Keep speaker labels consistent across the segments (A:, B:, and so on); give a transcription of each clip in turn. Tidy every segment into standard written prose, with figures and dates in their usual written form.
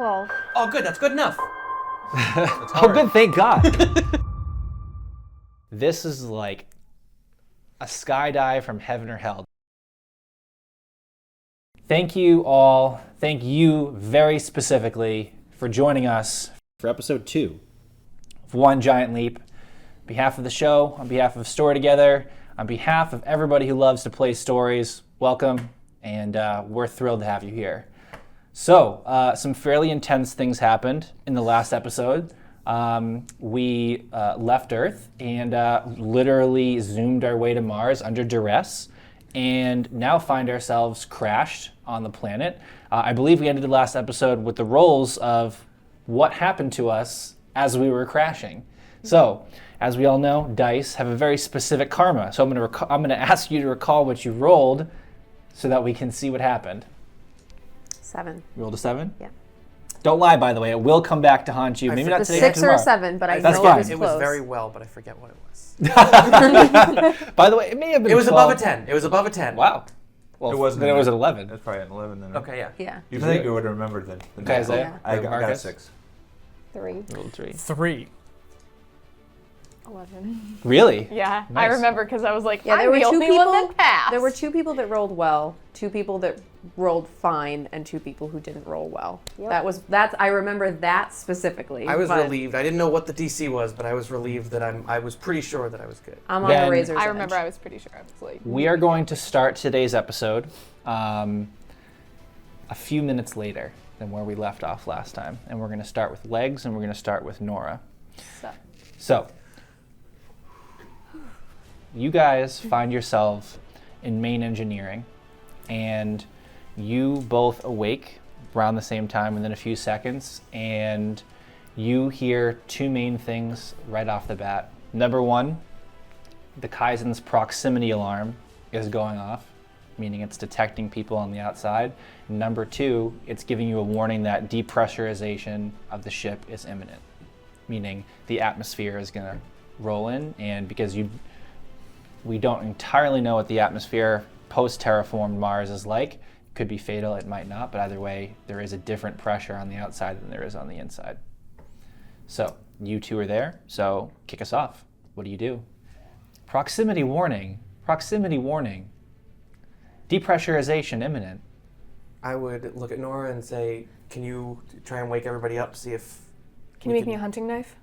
A: 12.
B: Oh, good. That's good enough.
C: Oh, good. Thank God. This is like a skydive from heaven or hell. Thank you all. Thank you very specifically for joining us for episode 2 of One Giant Leap. On behalf of the show, on behalf of StoryTogether, on behalf of everybody who loves to play stories, welcome, and we're thrilled to have you here. So, some fairly intense things happened in the last episode. We left Earth and literally zoomed our way to Mars under duress, and now find ourselves crashed on the planet. I believe we ended the last episode with the roles of what happened to us as we were crashing. So, as we all know, dice have a very specific karma. So I'm going to ask you to recall what you rolled so that we can see what happened.
A: 7.
C: You rolled a 7?
A: Yeah.
C: Don't lie, by the way. It will come back to haunt you. Maybe not today, but
A: 6 or
C: tomorrow.
A: a 7, but I
C: That's
A: know
C: fine.
A: it was
B: It
A: close.
B: was very well, but I forget what it was.
C: By the way, it may have been
B: It was
C: 12.
B: above a 10. It was above a 10.
C: Wow. Well,
D: It wasn't
C: then it
D: an
C: was an
D: 11.
C: 11.
D: That's probably an 11 then.
B: Okay, yeah.
A: Yeah.
D: You think you would have remembered then.
C: Okay, Isaiah?
D: I got a
C: Marcus?
D: 6.
A: 3.
C: You rolled a 3.
E: 3.
A: 11.
C: Really?
E: Yeah, I
C: Nice.
E: remember because I was like,
A: Yeah,
E: I'm
A: there were
E: the
A: 2
E: only
A: people.
E: one that passed.
A: There were 2 people that rolled well, 2 people that rolled fine, and 2 people who didn't roll well.
E: Yep.
A: That's I remember that specifically.
B: I was
A: but
B: relieved. I didn't know what the DC was, but I was relieved that I was pretty sure that I was good.
A: I'm on
C: Then-
A: the razor's
E: I
A: edge.
E: remember I was pretty sure I was like,
C: We are going to start today's episode a few minutes later than where we left off last time. And we're going to start with legs, and we're going to start with Nora. So, you guys find yourselves in main engineering, and you both awake around the same time within a few seconds, and you hear 2 main things right off the bat. Number 1, the Kaizen's proximity alarm is going off, meaning it's detecting people on the outside. Number 2, it's giving you a warning that depressurization of the ship is imminent, meaning the atmosphere is going to roll in, and because we don't entirely know what the atmosphere post-terraformed Mars is like. It could be fatal, it might not, but either way, there is a different pressure on the outside than there is on the inside. So, you 2 are there, so kick us off. What do you do? Proximity warning. Proximity warning. Depressurization imminent.
B: I would look at Nora and say, can you try and wake everybody up, see if...
E: can you make me a hunting knife?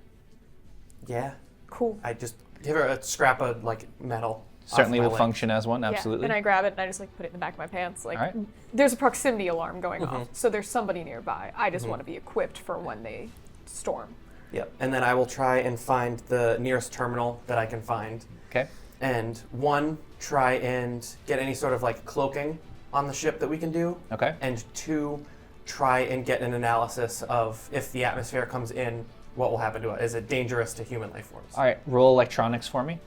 B: Yeah.
E: Cool.
B: I just give her a scrap of, metal.
C: Certainly
B: off my
C: will
B: leg.
C: function as one, absolutely.
E: Yeah. And I grab it and I just put it in the back of my pants.
C: All right.
E: There's a proximity alarm going off, so there's somebody nearby. I just want to be equipped for when they storm.
B: Yep. And then I will try and find the nearest terminal that I can find.
C: Okay.
B: And 1, try and get any sort of cloaking on the ship that we can do.
C: Okay.
B: And 2, try and get an analysis of if the atmosphere comes in, what will happen to it. Is it dangerous to human life forms?
C: All right, roll electronics for me.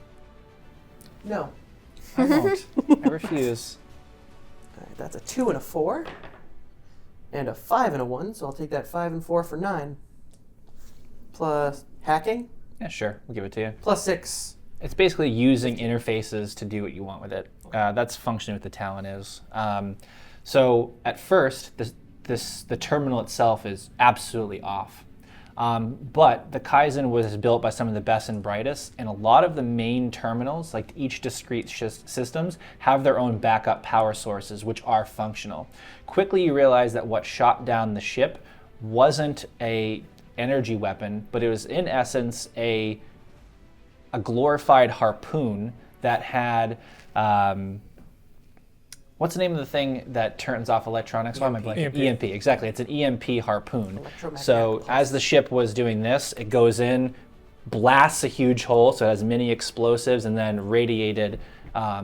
B: No.
C: I won't. I refuse.
B: All right, that's a 2 and a 4. And a 5 and a 1, so I'll take that 5 and 4 for 9. Plus hacking,
C: Yeah, sure, we'll give it to you.
B: plus 6.
C: It's basically using interfaces to do what you want with it. That's functionally what the talent is. So at first, the terminal itself is absolutely off. But the Kaizen was built by some of the best and brightest, and a lot of the main terminals, like each discrete systems, have their own backup power sources, which are functional. Quickly you realize that what shot down the ship wasn't a energy weapon, but it was in essence a glorified harpoon that had what's the name of the thing that turns off electronics? Why am I blanking? EMP, exactly. It's an EMP harpoon. So as the ship was doing this, it goes in, blasts a huge hole, so it has many explosives, and then radiated,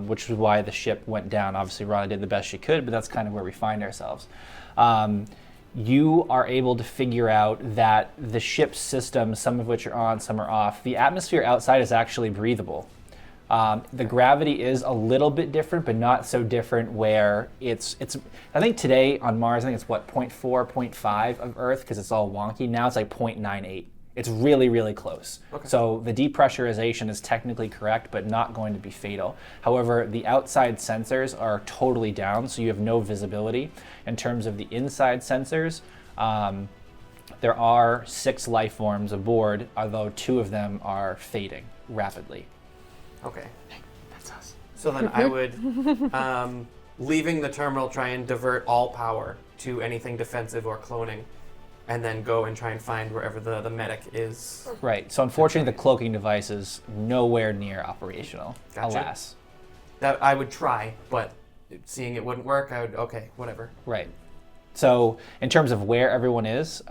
C: which is why the ship went down. Obviously, Rana did the best she could, but that's kind of where we find ourselves. You are able to figure out that the ship's systems, some of which are on, some are off, the atmosphere outside is actually breathable. The gravity is a little bit different, but not so different where it's I think today on Mars, I think it's 0.4, 0.5 of Earth, because it's all wonky. Now it's like 0.98. It's really, really close. Okay. So the depressurization is technically correct, but not going to be fatal. However, the outside sensors are totally down, so you have no visibility. In terms of the inside sensors, there are 6 life forms aboard, although 2 of them are fading rapidly.
B: Okay.
C: That's us.
B: So then I would, leaving the terminal, try and divert all power to anything defensive or cloning, and then go and try and find wherever the medic is.
C: Right. So unfortunately, the cloaking device is nowhere near operational.
B: Gotcha.
C: Alas.
B: That I would try, but seeing it wouldn't work, I would, okay, whatever.
C: Right. So in terms of where everyone is,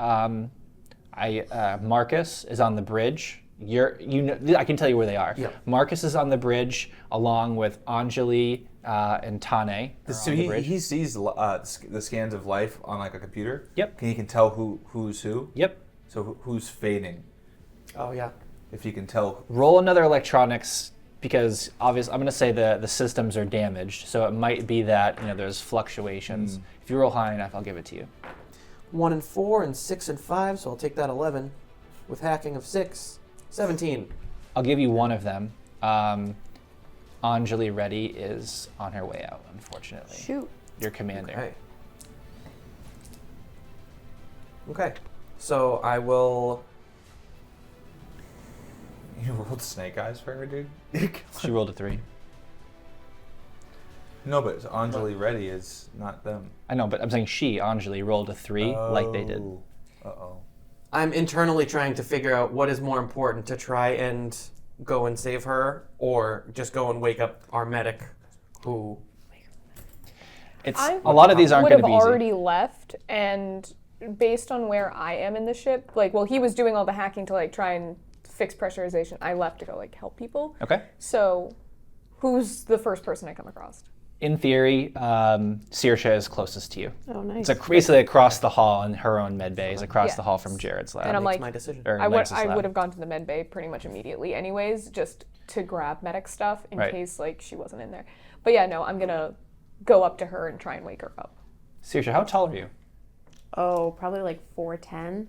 C: Marcus is on the bridge. I can tell you where they are.
B: Yep.
C: Marcus is on the bridge along with Anjali and Tane.
D: So he sees the scans of life on like a computer.
C: Yep.
D: He can tell who's who.
C: Yep.
D: So who's fading?
B: Oh yeah.
D: If you can tell.
C: Roll another electronics because obviously I'm going to say the systems are damaged, so it might be that there's fluctuations. If you roll high enough, I'll give it to you.
B: 1 and 4 and 6 and 5, so I'll take that 11 with hacking of 6. 17.
C: I'll give you one of them. Anjali Reddy is on her way out, unfortunately.
A: Shoot.
C: Your commander.
B: Okay. So I will.
D: You rolled snake eyes for her, dude?
C: She rolled a 3.
D: No, but Anjali Reddy is not them.
C: I know, but I'm saying Anjali, rolled a 3 like they did.
D: Uh-oh.
B: I'm internally trying to figure out what is more important, to try and go and save her, or just go and wake up our medic, who.
C: A lot of these aren't going to be
E: would have
C: easy.
E: already left, and based on where I am in the ship, he was doing all the hacking to try and fix pressurization. I left to go help people.
C: Okay.
E: So, who's the first person I come across?
C: In theory, Saoirse is closest to you.
A: Oh, nice.
C: It's basically across the hall in her own med bay is across the hall from Jared's lab.
E: And I'm
B: Makes my decision.
C: or
E: I
C: Lex's lab.
E: would have gone to the med bay pretty much immediately anyways, just to grab medic stuff in
C: Right.
E: case she wasn't in there. But yeah, no, I'm gonna go up to her and try and wake her up.
C: Saoirse, how tall are you?
A: Oh, probably 4'10".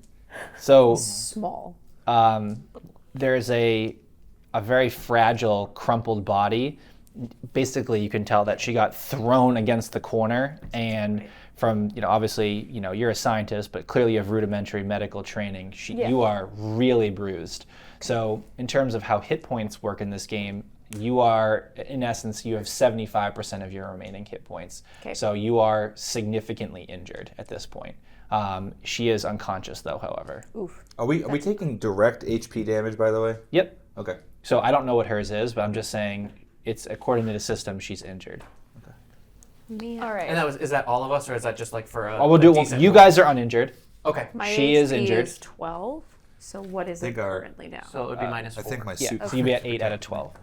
C: So
A: Small.
C: there's a very fragile, crumpled body. Basically, you can tell that she got thrown against the corner, and from obviously you're a scientist, but clearly you have rudimentary medical training. You are really bruised. So in terms of how hit points work in this game, you are in essence you have 75% of your remaining hit points.
A: Okay.
C: So you are significantly injured at this point. She is unconscious though, however.
A: Oof.
D: Are we taking direct HP damage, by the way?
C: Yep.
D: Okay.
C: So I don't know what hers is, but I'm just saying it's according to the system she's injured.
A: Man.
E: All right.
B: And is that all of us, or is that just for a?
C: Oh, we'll do.
B: decent
C: You
B: one?
C: guys are uninjured.
B: Okay.
A: My
C: She is
A: HP
C: injured.
A: is 12. So what is it
D: Think our-
A: currently now?
B: So it would be minus 4.
D: I think my
C: Yeah.
D: suit.
C: So you'd be at 8 out of 12.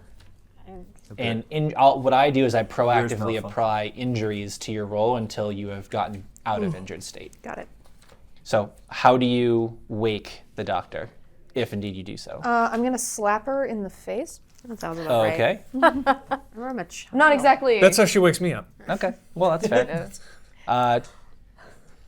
A: And
C: And what I do is I proactively
D: malfunction.
C: apply injuries to your roll until you have gotten out of injured state.
A: got it.
C: So how do you wake the doctor, if indeed you do so?
E: I'm gonna slap her in the face.
A: That sounds about right.
C: Okay.
A: I'm a child.
E: Not exactly.
F: That's how she wakes me up.
C: Okay. Well, that's fair.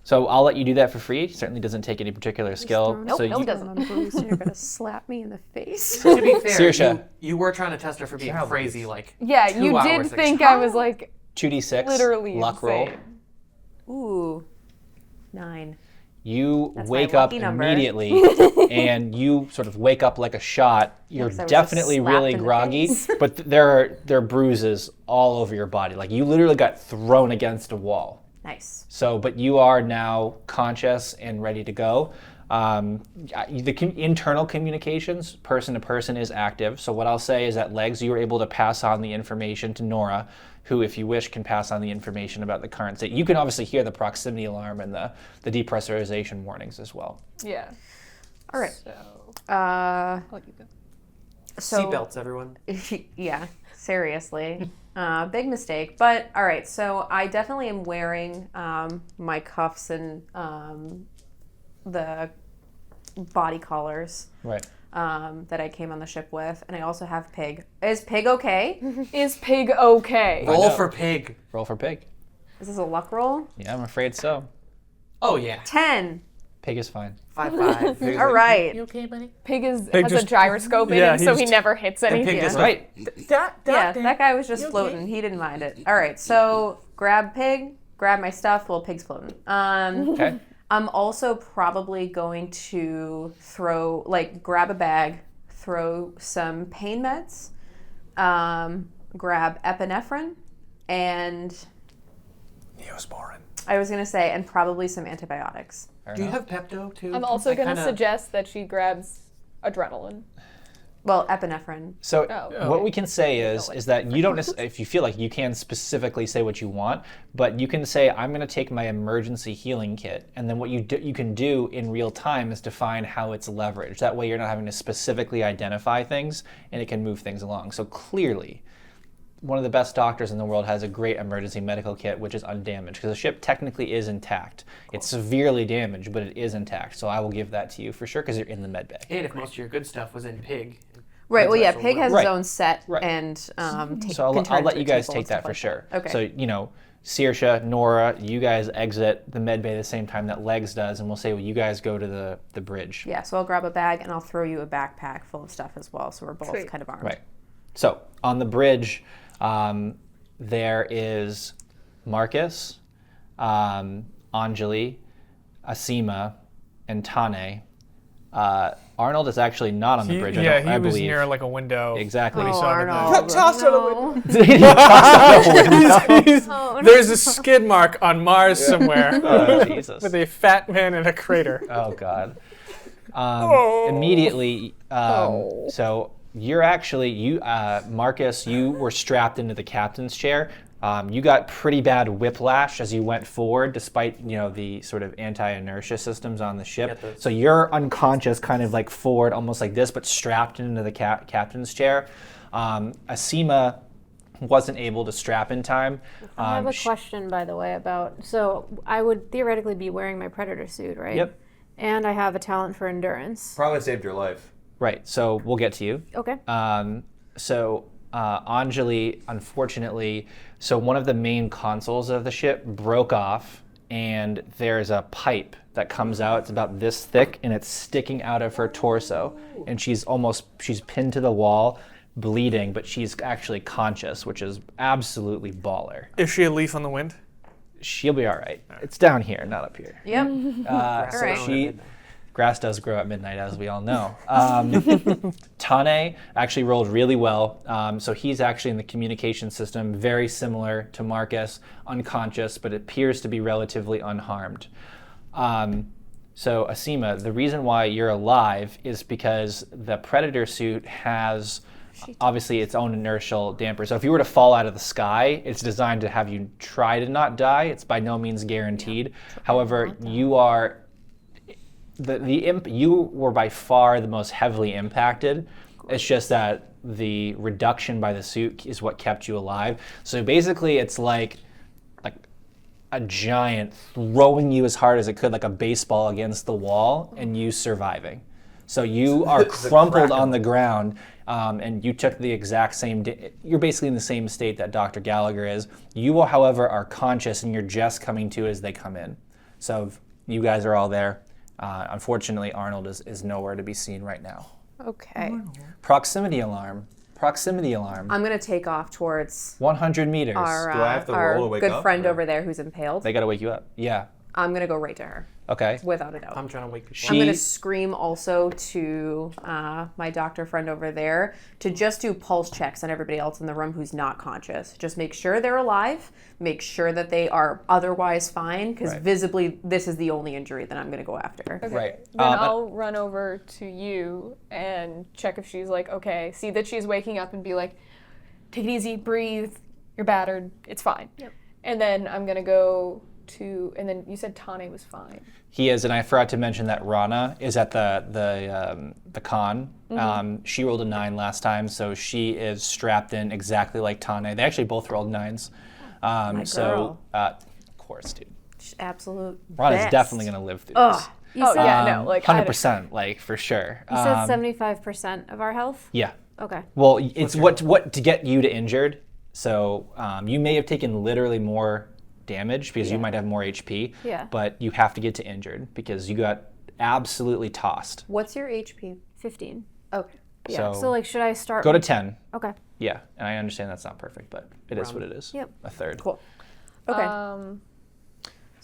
C: So I'll let you do that for free. Certainly doesn't take any particular skill.
E: Nope,
C: so
E: no, it
C: you,
E: doesn't.
A: I'm bruised and you're going to slap me in the face.
B: To be fair,
C: Saoirse.
B: you were trying to test her for being
D: Childish.
B: crazy,
E: Yeah,
B: 2
E: you
B: hours
E: did
B: ago.
E: think I was
C: 2d6
E: literally
C: luck roll.
E: insane.
A: Ooh. 9.
C: You
A: That's
C: wake
A: my
C: up
A: lucky number.
C: immediately and you sort of wake up like a shot. You're
A: 'cause I was just
C: definitely
A: slapped
C: really
A: in the
C: groggy,
A: face.
C: but there are bruises all over your body. Like you literally got thrown against a wall.
A: Nice.
C: So, but you are now conscious and ready to go. Internal communications, person to person, is active. So what I'll say is that Legs, you were able to pass on the information to Nora, who, if you wish, can pass on the information about the current state. You can obviously hear the proximity alarm and the depressurization warnings as well.
E: Yeah.
A: All right.
E: So
A: Uh,
E: I'll keep it.
A: so
B: Seatbelts, everyone.
A: yeah, seriously. Big mistake. But all right, so I definitely am wearing my cuffs and the body collars
C: Right.
A: that I came on the ship with, and I also have Pig. Is Pig okay?
E: Is Pig okay?
B: Roll
C: know.
B: for pig.
C: Roll for Pig.
A: Is this a luck roll?
C: Yeah, I'm afraid so.
B: Oh yeah.
A: 10.
C: Pig is fine.
B: 5-5.
A: All right.
E: Pig has a
F: just-
E: gyroscope in
F: yeah,
E: him, so
F: he's
E: he
F: just-
E: never hits
B: And
E: anything.
B: pig just
C: Right.
A: Yeah, that guy was just floating. He didn't mind it. All right, so grab Pig, grab my stuff while Pig's floating.
C: Okay.
A: I'm also probably going to grab a bag, throw some pain meds, grab epinephrine, and
D: Neosporin.
A: I was going to say, and probably some antibiotics.
B: Do you have Pepto too?
E: I'm also going to
B: kinda-
E: suggest that she grabs adrenaline.
A: Well, epinephrine.
C: So
E: Oh,
C: what
E: okay.
C: we can say
E: You
C: is
E: feel like
C: that you don't if you feel like you can specifically say what you want, but you can say I'm going to take my emergency healing kit, and then what you can do in real time is define how it's leveraged. That way you're not having to specifically identify things, and it can move things along. So clearly, one of the best doctors in the world has a great emergency medical kit, which is undamaged, because the ship technically is intact. It's severely damaged, but it is intact. So I will give that to you for sure, because you're in the med bay.
B: And if most of your good stuff was in Pig.
A: Right. Well, yeah.
B: That's
A: Pig has
C: Right.
A: its own set,
C: Right.
A: and
C: So I'll let you guys take that for sure.
A: Okay.
C: So, Saoirse, Nora, you guys exit the med bay the same time that Legs does, and we'll say, well, you guys go to the bridge.
A: Yeah. So I'll grab a bag and I'll throw you a backpack full of stuff as well. So we're both
E: Sweet.
A: kind of armed.
C: Right. So on the bridge, there is Marcus, Anjali, Asima, and Tane. Arnold is actually not on the bridge, I
F: he was
C: believe.
F: near like a window.
C: Exactly.
F: When he
A: Oh,
F: saw the
A: Arnold.
D: Tossed out of
A: no. Oh, no.
F: There's a skid mark on Mars somewhere
C: Oh, Jesus.
F: with a fat man in a crater.
C: Oh, God. Immediately, so you're actually, Marcus, you were strapped into the captain's chair. You got pretty bad whiplash as you went forward, despite the sort of anti-inertia systems on the ship. So you're unconscious, kind of like forward, almost like this, but strapped into the captain's chair. Asima wasn't able to strap in time.
G: I have a question, by the way, so I would theoretically be wearing my predator suit, right?
C: Yep.
G: And I have a talent for endurance.
D: Probably saved your life.
C: Right. So we'll get to you.
G: Okay.
C: Anjali, unfortunately, so one of the main consoles of the ship broke off, and there's a pipe that comes out. It's about this thick, and it's sticking out of her torso, and she's pinned to the wall, bleeding, but she's actually conscious, which is absolutely baller.
F: Is she a leaf on the wind?
C: She'll be all right. It's down here, not up here.
A: Yep.
C: So
A: right.
C: grass does grow at midnight, as we all know. Tane actually rolled really well. So he's actually in the communication system, very similar to Marcus, unconscious, but appears to be relatively unharmed. So Asima, the reason why you're alive is because the Predator suit has obviously its own inertial damper. So if you were to fall out of the sky, it's designed to have you try to not die. It's by no means guaranteed. However, you are you were by far the most heavily impacted. It's just that the reduction by the suit is what kept you alive. So basically, it's like a giant throwing you as hard as it could, like a baseball against the wall, and you surviving. So you are crumpled on the ground, and you took the exact same. You're basically in the same state that Dr. Gallagher is. You, however, are conscious, and you're just coming to as they come in. So you guys are all there. Unfortunately, Arnold is nowhere to be seen right now.
A: Okay.
C: Proximity alarm. Proximity alarm.
A: I'm gonna take off towards
C: 100 meters.
A: our,
D: Do I have to roll
A: our
D: to wake
A: good
D: up,
A: friend
D: or-
A: over there who's impaled.
C: They gotta wake you up. Yeah.
A: I'm gonna go right to her,
C: Okay.
A: without a doubt.
B: I'm trying to wake people
A: I'm
B: up.
A: gonna scream also to my doctor friend over there to just do pulse checks on everybody else in the room who's not conscious. Just make sure they're alive, make sure that they are otherwise fine, because
C: Right.
A: visibly this is the only injury that I'm gonna go after.
E: Okay.
C: Right.
E: Then I'll run over to you and check if she's like, okay, see that she's waking up and be like, take it easy, breathe, you're battered, it's fine.
G: Yep.
E: And then I'm going to go to, and then you said Tane was fine.
C: He is, and I forgot to mention that Rana is at the con. She rolled a 9 last time, so she is strapped in exactly like Tane. They actually both rolled 9s. Of course, dude.
A: She's absolute
C: Rana's
A: best.
C: definitely gonna live through
A: Ugh.
C: this.
G: You
E: Oh,
G: said,
E: yeah, no, like, I don't-
C: 100%, like for sure.
G: You said 75% of our health?
C: Yeah.
G: Okay.
C: Well, it's what to get you to injured. So you may have taken literally more damage because you might have more HP.
G: Yeah.
C: But you have to get to injured because you got absolutely tossed.
A: What's your HP?
G: 15.
A: Okay.
G: Yeah.
C: So,
G: So, like, should I start?
C: go to 10.
G: Okay.
C: Yeah, and I understand that's not perfect, but it is what it is.
G: Yep.
C: A third.
A: Cool. Okay.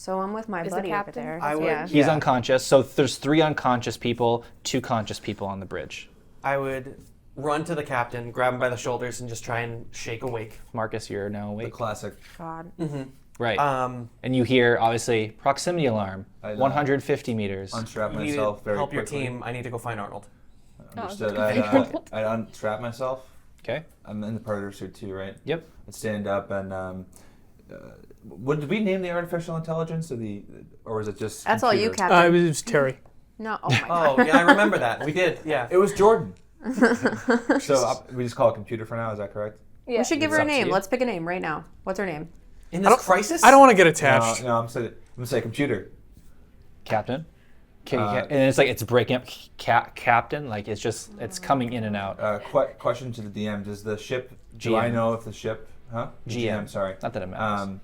A: So I'm with my
E: Is the
A: buddy over
E: captain?
A: there.
B: I would-
A: Yeah.
C: He's
B: Yeah.
C: unconscious. So there's 3 unconscious people, 2 conscious people on the bridge.
B: I would run to the captain, grab him by the shoulders, and just try and shake awake.
C: Marcus, you're now
D: The
C: awake.
D: classic.
A: God.
C: Right.
B: Um,
C: And you hear, obviously, proximity alarm,
D: I know.
C: 150 meters.
D: Unstrap
B: you need
D: myself
B: to
D: very
B: help
D: quickly.
B: your team. I need to go find Arnold.
D: Understood. I'd unstrap myself.
C: Okay.
D: I'm in the predator suit too, right?
C: Yep.
D: I'd stand up and did we name the artificial intelligence or was it just?
A: That's all you,
D: computer?
A: Captain.
F: It was Terry.
A: No. Oh my God.
B: Oh, yeah, I remember that. We did, yeah.
D: It was Jordan. So we just call it computer for now. Is that correct?
E: Yeah.
A: We should give her
C: It's
A: a
C: up to
A: name.
C: you.
A: Let's pick a name right now. What's her name?
B: In this crisis?
F: I don't want to get attached.
D: No, I'm gonna say computer.
C: Captain. And it's like it's breaking up. Captain. Like it's coming in and out.
D: Question to the DM: Does the ship? Do
C: GM.
D: I know if the ship? Huh?
C: GM.
D: Sorry.
C: Not that it matters.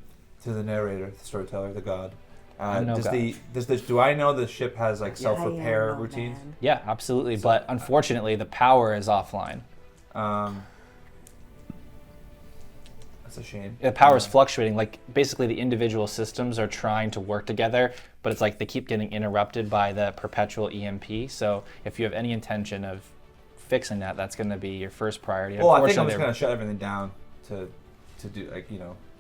D: To the narrator, the storyteller, the god.
C: no god.
D: Do I know the ship has like self-repair routines?
C: Yeah, absolutely. But unfortunately, the power is offline.
D: That's a shame.
C: The power is fluctuating. Like basically, the individual systems are trying to work together, but it's like they keep getting interrupted by the perpetual EMP. So if you have any intention of fixing that, that's going to be your first priority.
D: Well, I think I'm
C: Unfortunately,
D: just gonna shut everything down to do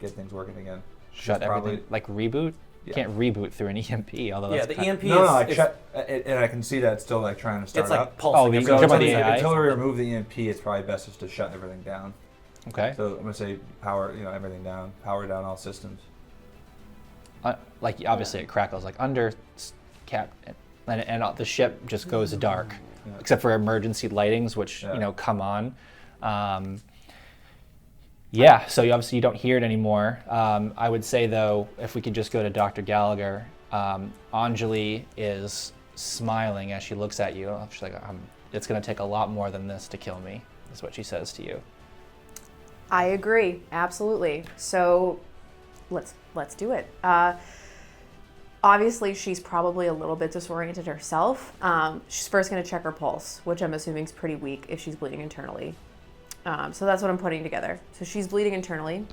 D: get things working again.
C: shut everything. Like reboot. You
D: Yeah.
C: can't reboot through an EMP. Although
B: Yeah,
C: that's
B: the EMP
D: No,
B: is...
D: I
B: is-
D: shut, and I can see that it's still like trying to start
B: It's like
D: up.
B: pulsing.
C: Oh, you
B: every
C: talking about
B: time
C: the
B: it's
C: AI?
D: Until we remove the EMP, it's probably best just to shut everything down.
C: okay.
D: So I'm gonna say power, everything down, power down all systems.
C: Like obviously it crackles like under cap, and the ship just goes dark,
D: Yeah.
C: except for emergency lightings, which
D: Yeah.
C: come on. Yeah, so you don't hear it anymore. I would say though, if we could just go to Dr. Gallagher, Anjali is smiling as she looks at you. She's like, "It's going to take a lot more than this to kill me," is what she says to you.
A: I agree, absolutely. So let's do it. Obviously, she's probably a little bit disoriented herself. She's first going to check her pulse, which I'm assuming is pretty weak if she's bleeding internally. So that's what I'm putting together. So she's bleeding internally.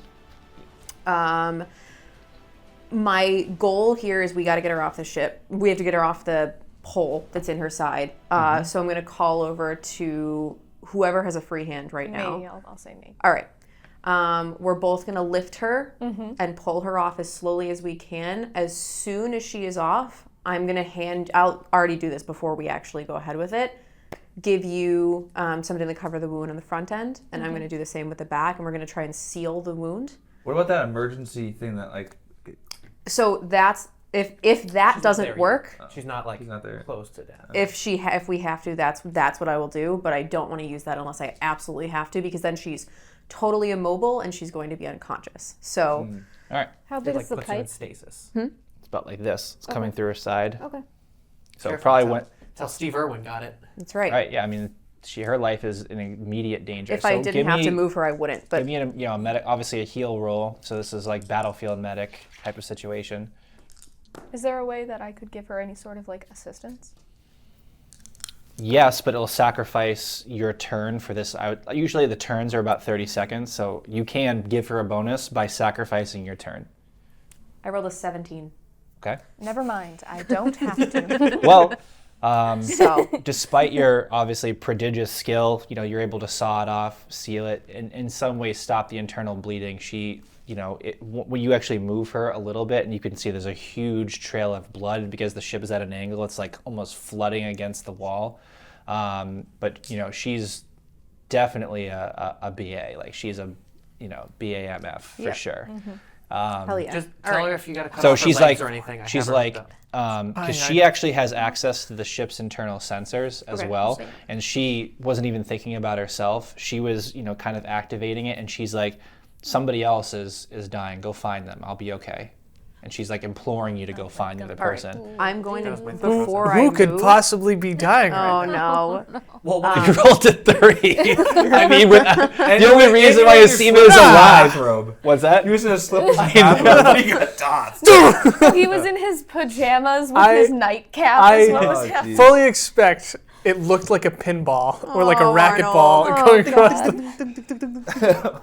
A: My goal here is we got to get her off the ship. We have to get her off the hole that's in her side. So I'm going to call over to whoever has a free hand right now.
E: Me, I'll say me.
A: All right. We're both going to lift her and pull her off as slowly as we can. As soon as she is off, I'm going to I'll already do this before we actually go ahead with it, give you something to cover the wound on the front end, and I'm going to do the same with the back, and we're going to try and seal the wound.
D: What about that emergency thing that like?
A: So that's, if that
B: She's
A: doesn't
B: not there
A: work,
B: yet. She's not like
D: She's not there.
B: close to death.
A: if we have to, that's what I will do, but I don't want to use that unless I absolutely have to, because then she's totally immobile and she's going to be unconscious. So
C: All right,
G: How
B: It
G: big
B: like
G: is the
B: puts you in
G: pipe?
B: stasis.
C: it's about like this. It's coming through her side.
G: Okay.
C: So it
B: Careful,
C: probably
B: that's
C: went.
B: That's how Steve Irwin got it.
A: that's right.
C: Right. Yeah. I mean, her life is in immediate danger.
A: If
C: so
A: I didn't have to move her, I wouldn't. But
C: Give me a medic, obviously a heal roll. So this is like battlefield medic type of situation.
E: Is there a way that I could give her any sort of like assistance?
C: Yes, but it'll sacrifice your turn for this. Usually the turns are about 30 seconds, so you can give her a bonus by sacrificing your turn.
A: I rolled a 17.
C: Okay.
E: Never mind. I don't have to.
C: Well,
A: So
C: despite your obviously prodigious skill, you're able to saw it off, seal it, and in some ways stop the internal bleeding. When you actually move her a little bit, and you can see there's a huge trail of blood because the ship is at an angle. It's like almost flooding against the wall. But she's definitely a BA. Like she's a BAMF for
A: Yeah.
C: sure.
A: hell yeah.
B: Just
A: All
B: tell
A: right.
B: her if you got to cut
C: So
B: off her
C: she's
B: legs
C: like,
B: or anything. I
C: she's
B: have her
C: like,
B: hooked up.
C: because she actually has access to the ship's internal sensors as
A: Okay,
C: well,
A: sweet.
C: and she wasn't even thinking about herself. She was, kind of activating it, and she's like, somebody else is dying. Go find them. I'll be okay. And she's like imploring you to go find the other
A: All right.
C: person.
A: I'm going to,
B: That was my thought
A: before I
F: Who could
A: move.
F: possibly be dying
A: Oh
F: right now?
A: no.
B: Well,
C: You rolled a 30. I mean, the only reason why
D: you
C: Asima is
D: slip
C: alive.
D: bathrobe.
C: What's that?
D: He was in a slip bathrobe. He got dots.
E: He was in his pajamas with
F: I-
E: his nightcap.
F: I-
E: Is what was
D: Oh,
E: happening.
D: geez.
F: Fully expect it looked like a pinball or like a
A: Oh,
F: racquetball
A: Arnold.
F: going across
A: God.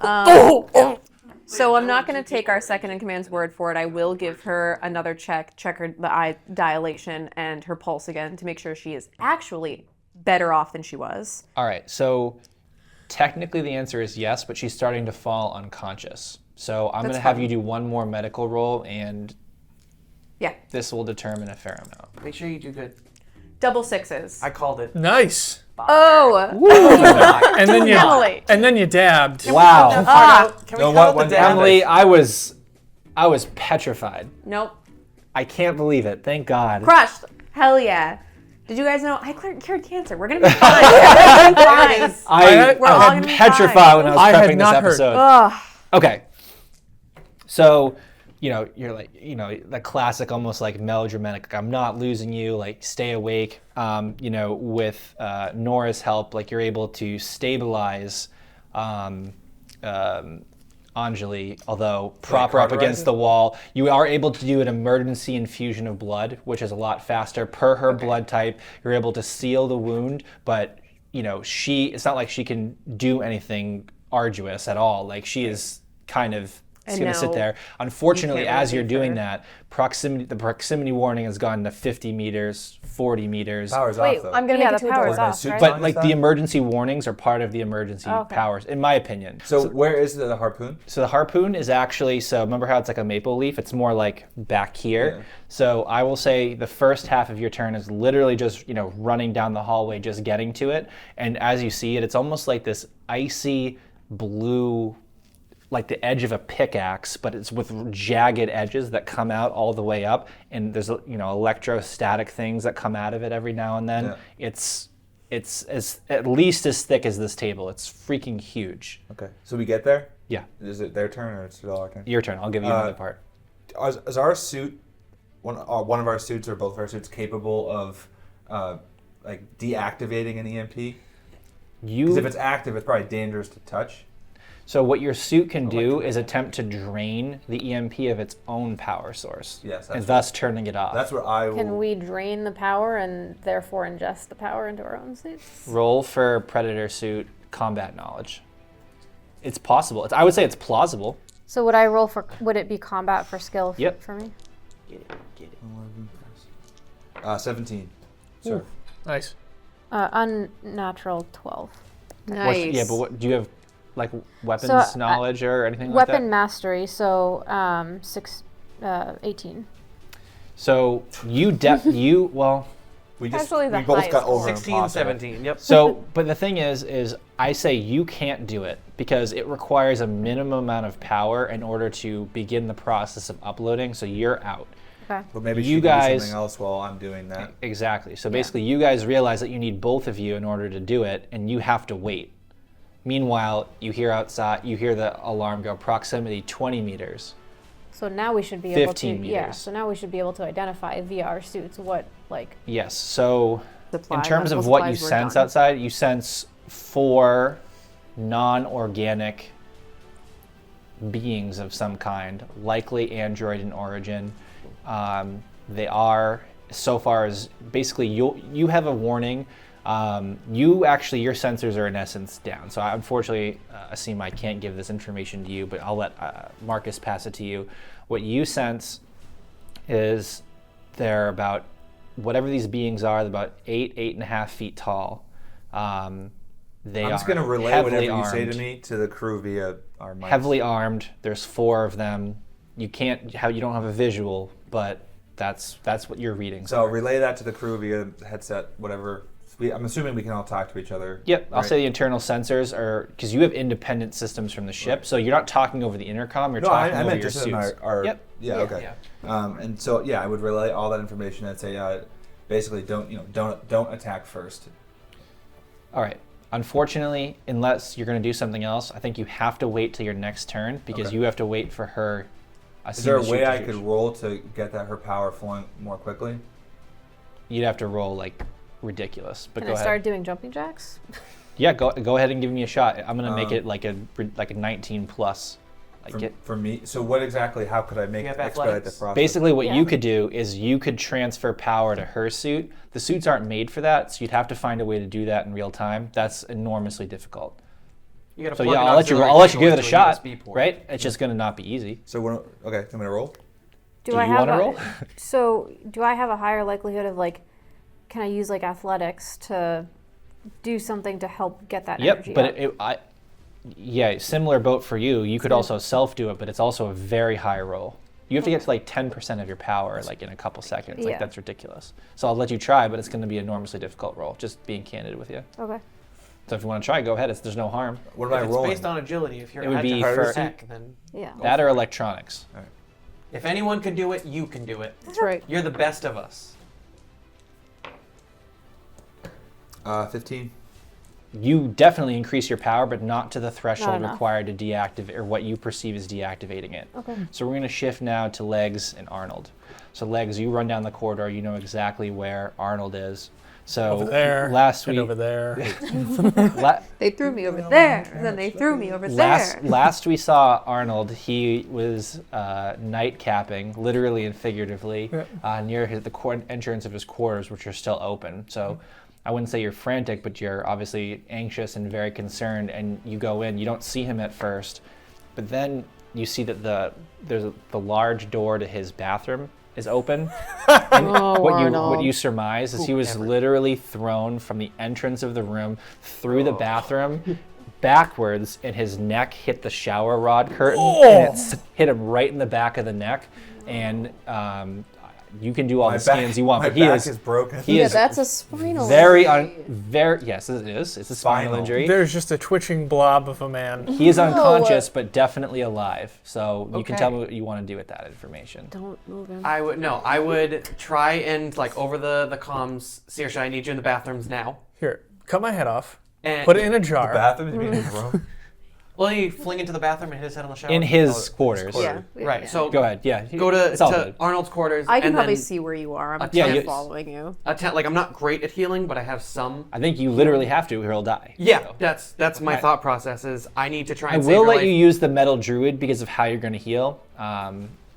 F: the.
A: So I'm not going to take our second in command's word for it. I will give her another check her the eye dilation and her pulse again to make sure she is actually better off than she was.
C: All right, so technically the answer is yes, but she's starting to fall unconscious. So I'm going to have you do one more medical roll, and this will determine a fair amount.
B: Make sure you do good.
A: Double sixes.
B: I called it.
F: Nice.
A: Oh.
F: And then you
E: Emily.
F: dabbed.
C: Wow.
B: Can we call it the
C: Emily, I was petrified.
A: Nope.
C: I can't believe it. Thank God.
A: Crushed. Hell yeah. Did you guys know I cured cancer? We're gonna be fine. We're gonna be fine.
C: I
A: We're all
C: was
A: gonna be
C: petrified
A: fine.
C: when I was
F: I had
C: prepping
F: not
C: this
F: heard.
C: episode.
A: Ugh.
C: Okay. So, you're like, the classic, almost like melodramatic, like, I'm not losing you, like, stay awake. With Nora's help, like, you're able to stabilize Anjali, although proper up against the wall. You are able to do an emergency infusion of blood, which is a lot faster. Per her blood type, you're able to seal the wound, but, it's not like she can do anything arduous at all. Like, she is kind of... It's going to sit there. Unfortunately, as you're doing that, the proximity warning has gone to 50 meters, 40 meters.
D: Power's
E: Wait,
D: off, though.
E: I'm going to make it to
G: the
E: a
G: power's
E: door.
G: off, right?
C: But like the emergency warnings are part of the emergency powers, in my opinion.
D: So where is the harpoon?
C: So the harpoon is actually, remember how it's like a maple leaf? It's more like back here.
D: Yeah.
C: So I will say the first half of your turn is literally just, running down the hallway, just getting to it. And as you see it, it's almost like this icy blue, like the edge of a pickaxe, but it's with jagged edges that come out all the way up, and there's electrostatic things that come out of it every now and then.
D: Yeah.
C: It's as at least as thick as this table. It's freaking huge.
D: Okay, so we get there?
C: Yeah.
D: Is it their turn or is it our turn?
C: Your turn. I'll give you another part.
D: Is our suit, one of our suits or both of our suits, capable of like deactivating an EMP? Because if it's active, it's probably dangerous to touch.
C: So what your suit can do is attempt to drain the EMP of its own power source, and thus turning it off.
D: That's what I will...
G: Can we drain the power and therefore ingest the power into our own suits?
C: Roll for Predator suit combat knowledge. It's possible. I would say it's plausible.
G: So would I roll for? Would it be combat for skill?
C: Yep.
G: For me.
C: Get it.
D: 17. Sir.
F: Nice.
G: Unnatural 12.
A: Nice.
C: But do you have like weapons knowledge or anything like that?
G: Weapon mastery. So 18.
C: So we
E: Actually, the
D: both
E: highest
D: got over
B: 16, 17, yep.
C: So, but the thing is I say you can't do it because it requires a minimum amount of power in order to begin the process of uploading, so you're out.
G: Okay.
D: But maybe
C: You
D: she can
C: guys-
D: do something else while I'm doing that.
C: Exactly. So basically you guys realize that you need both of you in order to do it, and you have to wait. Meanwhile, you hear outside, you hear the alarm go, proximity 20 meters.
G: So now we should be able to.
C: 15 meters.
G: So now we should be able to identify via our suits what
C: Yes. So
A: Supply,
C: in terms of
A: medical
C: what you
A: supplies were
C: sense
A: done.
C: outside, you sense 4 non-organic beings of some kind, likely android in origin. They are, so far as basically you have a warning. Your sensors are in essence down. So unfortunately, Asim, I can't give this information to you, but I'll let Marcus pass it to you. What you sense is they're about, whatever these beings are, they're about 8.5 feet tall.
D: I'm just going to relay whatever you say to me to the crew via our mics.
C: Heavily armed. There's 4 of them. You don't have a visual, but that's what you're reading.
D: So relay that to the crew via headset, whatever. I'm assuming we can all talk to each other.
C: Yep, I'll
D: right?
C: say the internal sensors are, because you have independent systems from the ship, so you're not talking over the intercom, you're talking
D: I
C: over
D: meant
C: your
D: just in
C: suits.
D: our
C: Yep.
D: Yeah, okay. And so I would relay all that information and say basically don't attack first.
C: All right. Unfortunately, unless you're going to do something else, I think you have to wait till your next turn because you have to wait for her.
D: Is there a way I could roll to get her power flowing more quickly?
C: You'd have to roll like ridiculous. But
G: Can
C: go
G: I
C: ahead.
G: start doing jumping jacks?
C: Yeah, go ahead and give me a shot. I'm going to make it like a 19 plus.
D: For me, so what exactly? How could I make expedite the process?
C: Basically, what you could do is you could transfer power to her suit. The suits aren't made for that, so you'd have to find a way to do that in real time. That's enormously difficult.
B: You gotta
C: So
B: plug
C: yeah,
B: an
C: I'll let you
B: auxiliary
C: give it a
B: to
C: shot,
B: USB port.
C: right? It's just gonna not be easy.
D: So okay, I'm gonna roll.
C: Do
G: I
C: you
G: have
C: wanna
G: a,
C: roll?
G: So do I have a higher likelihood of like, can I use like athletics to do something to help get that energy
C: Yep, but
G: up?
C: yeah, similar boat for you. You could also self do it, but it's also a very high roll. You have to get to like 10% of your power like in a couple seconds. Like
G: Yeah.
C: that's ridiculous. So I'll let you try, but it's going to be an enormously difficult roll. Just being candid with you.
G: Okay.
C: So if you want to try, go ahead. There's no harm.
D: What am
B: If
D: I
B: it's
D: rolling?
B: based on agility, if you're
C: It would be
B: agile
C: for-
B: as heck, then
G: Yeah.
C: That or electronics.
B: if anyone can do it, you can do it.
E: That's right.
B: You're the best of us.
D: 15.
C: You definitely increase your power, but not to the threshold
G: enough.
C: required to deactivate or what you perceive as deactivating it.
G: Okay.
C: So we're going to shift now to Legs and Arnold. So Legs, you run down the corridor. You know exactly where Arnold is. So
F: Over there.
C: last
F: and
C: week,
F: over there.
A: They threw me over there, and then they threw me over there.
C: last we saw Arnold, he was night capping, literally and figuratively, near the entrance of his quarters, which are still open. So I wouldn't say you're frantic, but you're obviously anxious and very concerned. And you go in. You don't see him at first, but then you see that the large door to his bathroom is open. And what you surmise is he was literally thrown from the entrance of the room through the bathroom backwards, and his neck hit the shower rod curtain and it hit him right in the back of the neck. And you can do all the scans you want,
D: My
C: but he
D: back
C: is
D: broken.
C: he is
A: That's a spinal.
C: very yes, it is. It's a spinal
D: Spinal.
C: injury.
F: There's just a twitching blob of a man.
C: He is unconscious, but definitely alive. So you can
B: Okay.
C: tell me what you want to do with that information.
G: Don't move him.
B: I would try and like over the comms, Saoirse, I need you in the bathrooms now.
F: Here, cut my head off.
B: And
F: Put it in a jar.
D: Bathroom? You mean in the room?
B: Will he fling into the bathroom and hit his head on the shower?
C: In his quarters.
A: Yeah.
B: Right. So
C: Go ahead. Yeah.
B: go
C: It's all
B: to
C: good.
B: Arnold's quarters.
A: I can
B: and
A: probably
B: then
A: see where you are. I'm
C: Yeah,
A: kind
C: you-
A: of following you.
B: like I'm not great at healing, but I have some.
C: I think you literally have to, or he'll die.
B: Yeah,
C: So.
B: that's my thought process. Is I need to try
C: I
B: and save
C: will
B: your
C: let
B: life.
C: you use the metal druid because of how you're going to heal.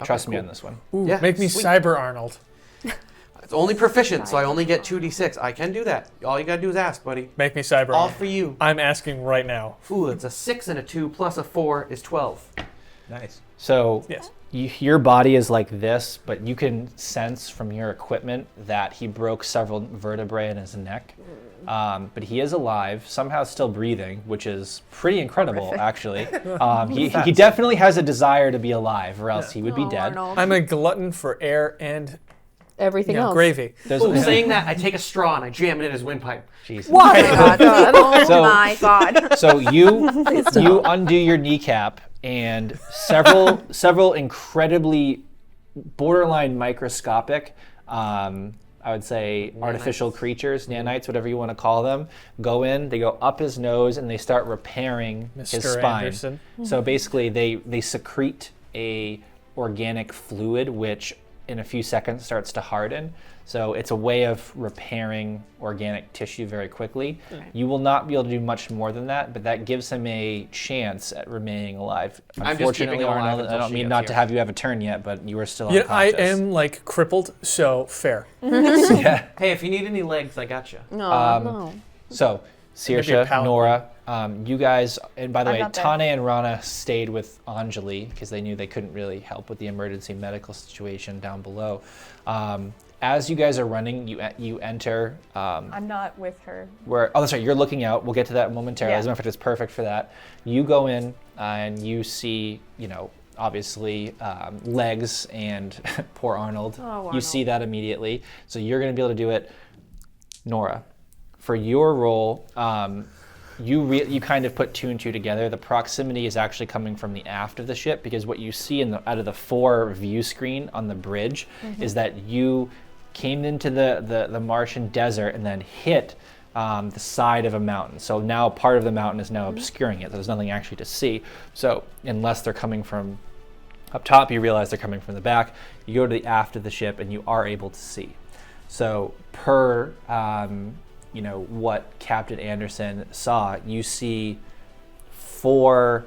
C: Trust me
B: cool.
C: on this one.
F: Ooh,
B: Yeah,
F: make me
B: sweet.
F: Cyber Arnold.
B: It's only proficient, so I only get 2d6. I can do that. All you gotta do is ask, buddy.
F: Make me Cyber
B: All
F: Arnold.
B: for you.
F: I'm asking right now.
B: Ooh, it's a 6 and a 2 plus a 4 is 12.
D: Nice.
C: So
F: Yes.
C: your body is like this, but you can sense from your equipment that he broke several vertebrae in his neck. But he is alive, somehow still breathing, which is pretty incredible, actually. He definitely has a desire to be alive, or else he would be dead.
F: I'm a glutton for air and
A: Everything else.
F: gravy.
C: There's
B: Ooh, saying that, I take a straw and I jam it in his windpipe.
C: Jesus.
A: Oh my god. Oh
C: So-
A: my god.
C: So you undo your kneecap, and several incredibly borderline microscopic, I would say artificial creatures, nanites, whatever you want to call them, go in. They go up his nose and they start repairing his
F: Mr.
C: spine.
F: Anderson.
C: So basically, they secrete a organic fluid which in a few seconds starts to harden. So it's a way of repairing organic tissue very quickly. You will not be able to do much more than that, but that gives him a chance at remaining alive.
B: I'm just keeping him alive
C: Arnold,
B: until
C: I don't
B: she
C: mean
B: gets
C: not to
B: here.
C: have you have a turn yet, but you are still
F: Yeah, I
C: unconscious.
F: am like crippled, so fair.
C: Yeah.
B: Hey, if you need any legs, I got you.
A: No.
C: So,
F: Maybe a
C: Saoirse,
F: paladin.
C: Nora, you guys, and by the
E: I'm
C: way,
E: not there.
C: Tane and Rana stayed with Anjali because they knew they couldn't really help with the emergency medical situation down below. As you guys are running, you enter
E: I'm not with her.
C: where, oh, that's right, you're looking out. We'll get to that momentarily.
E: Yeah.
C: As a matter of fact, it's perfect for that. You go in and you see, obviously legs and poor Arnold.
A: Oh,
C: You
A: Arnold.
C: see that immediately. So you're going to be able to do it. Nora, for your role, you kind of put two and two together. The proximity is actually coming from the aft of the ship because what you see out of the 4 view screen on the bridge is that you came into the Martian desert and then hit the side of a mountain. So now part of the mountain is now obscuring it. So there's nothing actually to see. So unless they're coming from up top, you realize they're coming from the back. You go to the aft of the ship and you are able to see. So per what Captain Anderson saw, you see 4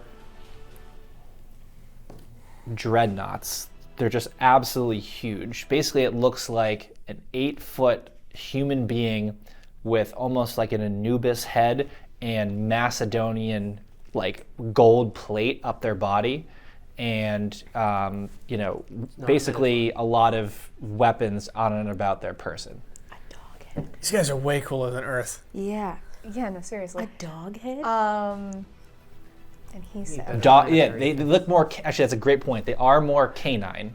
C: dreadnoughts. They're just absolutely huge. Basically, it looks like an 8-foot human being with almost like an Anubis head and Macedonian like gold plate up their body, and basically a lot of weapons on and about their person.
A: A dog head.
F: These guys are way cooler than Earth.
A: Yeah.
E: Yeah, no, seriously.
A: A dog head?
E: And he said,
C: They look more. Actually, that's a great point. They are more canine.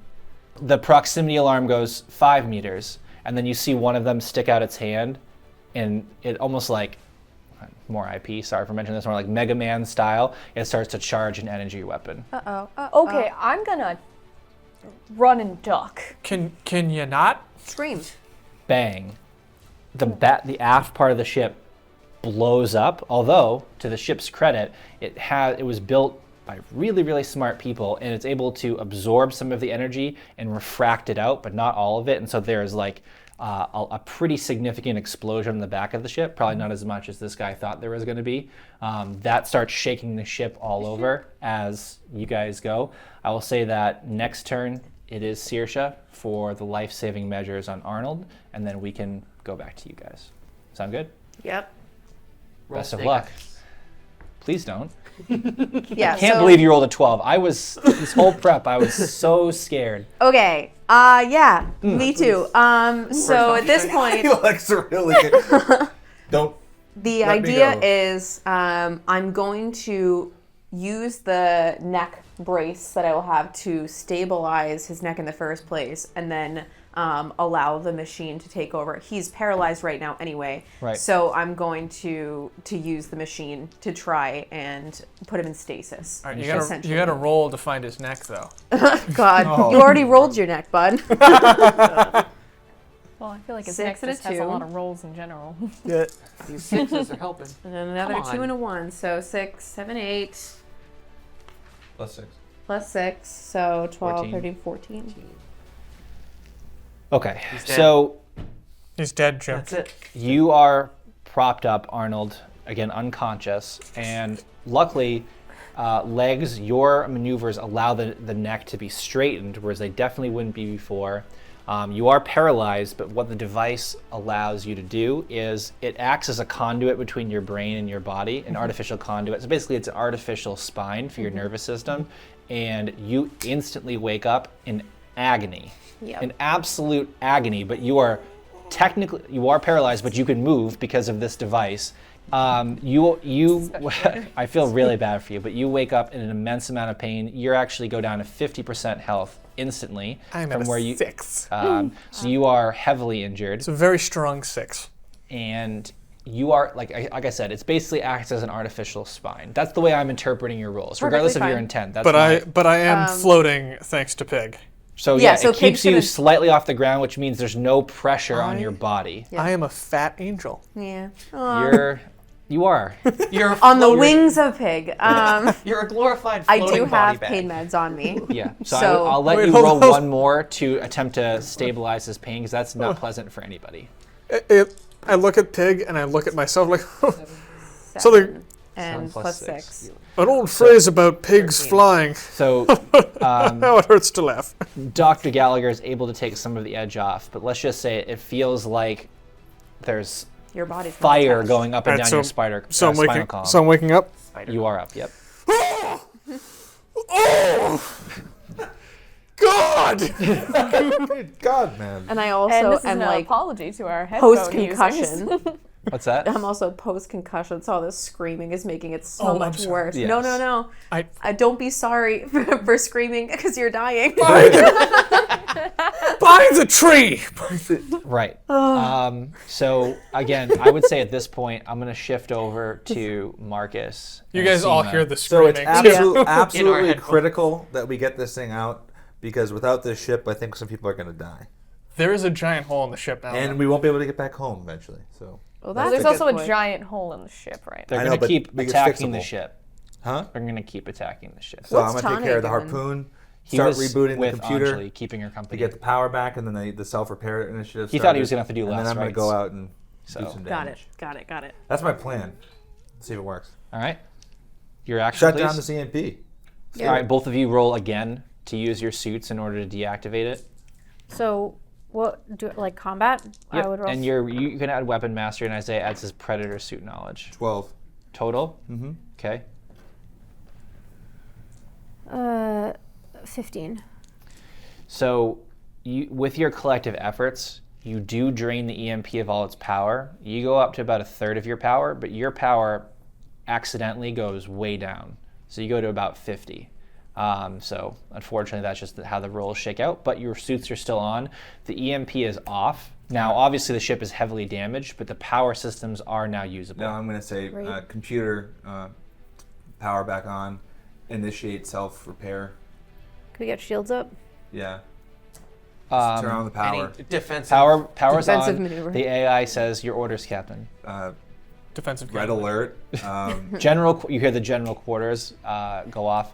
C: The proximity alarm goes 5 meters, and then you see one of them stick out its hand, and it almost like more IP. Sorry for mentioning this. More like Mega Man style. It starts to charge an energy weapon.
E: okay, I'm gonna run and duck.
F: Can you not?
A: Scream.
C: Bang! The aft part of the ship blows up. Although, to the ship's credit, it was built by really, really smart people, and it's able to absorb some of the energy and refract it out, but not all of it. And so there's like a pretty significant explosion in the back of the ship, probably not as much as this guy thought there was going to be. That starts shaking the ship all over as you guys go. I will say that next turn it is Saoirse for the life-saving measures on Arnold, and then we can go back to you guys. Sound good?
A: Yep.
C: Best of luck. Please don't.
A: Yeah.
C: Can't believe you rolled a 12. This whole prep, I was so scared.
A: Okay. Yeah. Me too. So at this point,
D: Like, really good. Don't.
A: the
D: Let me
A: idea
D: go.
A: is I'm going to use the neck brace that I will have to stabilize his neck in the first place, and then allow the machine to take over. He's paralyzed right now anyway,
C: Right.
A: so I'm going to use the machine to try and put him in stasis.
F: All right, you
A: essentially.
F: gotta roll to find his neck, though.
A: God,
D: Oh.
A: you already rolled your neck, bud.
E: Well, I feel like his
A: 6
E: neck
A: and a
E: just has a
A: 2.
E: lot of rolls in general.
F: Yeah.
B: These sixes are helping.
A: And then another
B: Come
A: 2
B: on.
A: and a 1, so 6, 7, 8,
D: Plus 6.
A: plus 6, so 12,
C: 14.
A: 13, 14.
C: Okay,
B: He's dead.
C: so
F: He's dead, Jim.
B: That's it.
C: you are propped up, Arnold, again unconscious, and luckily, legs, your maneuvers allow the neck to be straightened, whereas they definitely wouldn't be before. You are paralyzed, but what the device allows you to do is it acts as a conduit between your brain and your body, an artificial conduit. So basically, it's an artificial spine for your nervous system, and you instantly wake up in agony.
A: Yep.
C: In absolute agony, but you are paralyzed, but you can move because of this device. I feel really bad for you, but you wake up in an immense amount of pain. You actually go down to 50% health instantly
F: I'm
C: from
F: at
C: where
F: a
C: you.
F: 6.
C: So you are heavily injured,
F: It's a very strong 6.
C: and you are like I said, it's basically acts as an artificial spine. That's the way I'm interpreting your rules, regardless of your
A: fine.
C: intent. That's
F: But I am floating thanks to Pig.
C: So
A: Yeah,
C: yeah,
A: so
C: it keeps
A: Pig's
C: you
A: gonna-
C: slightly off the ground, which means there's no pressure on your body.
A: Yeah.
F: I am a fat angel.
A: Yeah.
C: You are.
B: You're a
A: On the
B: floating-
A: wings of Pig.
B: You're a glorified
A: I
B: floating
A: do
B: body
A: have
B: bag.
A: pain meds on me.
C: Yeah. So,
A: So-
C: I'll let
F: Wait,
C: you
F: hold
C: roll
F: on.
C: one more to attempt to stabilize his pain, because that's not pleasant for anybody.
F: I look at Pig and I look at myself like, So
A: 7
C: Seven
A: and
C: plus
A: plus
C: six.
A: 6.
F: an old phrase about pigs
A: 13.
F: flying.
C: So
F: How it hurts to laugh.
C: Dr. Gallagher is able to take some of the edge off, but let's just say it feels like there's
A: Your body's not
C: fire
A: touched.
C: going up and
F: Alright,
C: down
F: so-
C: your
F: So I'm
C: spinal
F: waking.
C: column.
F: So I'm waking up.
C: You are up. Yep.
F: Oh, God!
D: Good God, man.
A: And I
E: And
A: also
E: this is
A: am
E: an
A: like
E: apology to our headphone
A: post
E: users.
A: concussion.
C: What's that?
A: I'm also post concussion, so all this screaming is making it so
F: Oh, I'm
A: much
F: sorry.
A: worse.
C: Yes.
A: No. Don't be sorry for screaming because you're dying.
F: By the tree.
C: Right. So again, I would say at this point, I'm going to shift over to Marcus.
F: You
C: and
F: guys all
C: Seema.
F: hear the
D: So it's
F: screaming.
D: absolutely
B: headphones.
D: critical that we get this thing out, because without this ship, I think some people are going to die.
F: There is a giant hole in the ship now.
D: And we won't be able to get back home eventually. So,
A: Well,
E: There's
A: that's
E: also
A: good
E: a
A: point.
E: giant hole in the ship, right?
C: They're
D: I
C: going
D: know,
C: to
D: but
C: keep
D: it's
C: attacking the
D: fixable.
C: ship.
D: huh?
C: They're going to keep attacking the ship.
D: So
A: What's
D: I'm going to take
A: Tane
D: care of the
A: doing?
D: harpoon,
C: He
D: start
C: was
D: rebooting the
C: with
D: computer
C: Anjali, keeping her company.
D: to get the power back, and then the self-repair initiative.
C: He thought he was gonna have to do
D: and
C: less
D: then I'm going to
C: rights.
D: go out and
C: So-
D: do some
A: Got
D: damage.
A: it. Got it.
D: That's my plan. Let's see if it works.
C: All right. Your action,
D: Shut
C: please.
D: down the CMP.
C: All right, both of you roll again to use your suits in order to deactivate it.
G: So, what do like combat?
C: Yep.
G: I would roll.
C: And you can add weapon mastery, and Isaiah adds his predator suit knowledge.
D: 12.
C: Total. Okay.
G: 15.
C: So, with your collective efforts, you do drain the EMP of all its power. You go up to about a third of your power, but your power accidentally goes way down. So you go to about 50. So unfortunately, that's just how the rolls shake out. But your suits are still on. The EMP is off. Now, obviously, the ship is heavily damaged, but the power systems are now usable.
D: Now I'm going to say computer power back on, initiate self-repair.
G: Can we get shields up?
D: Yeah. Just turn on the power.
B: Any defensive.
C: Power's
A: Defensive
C: on.
A: maneuver.
C: The AI says your orders, Captain.
F: Defensive.
D: Red alert.
C: You hear the general quarters go off.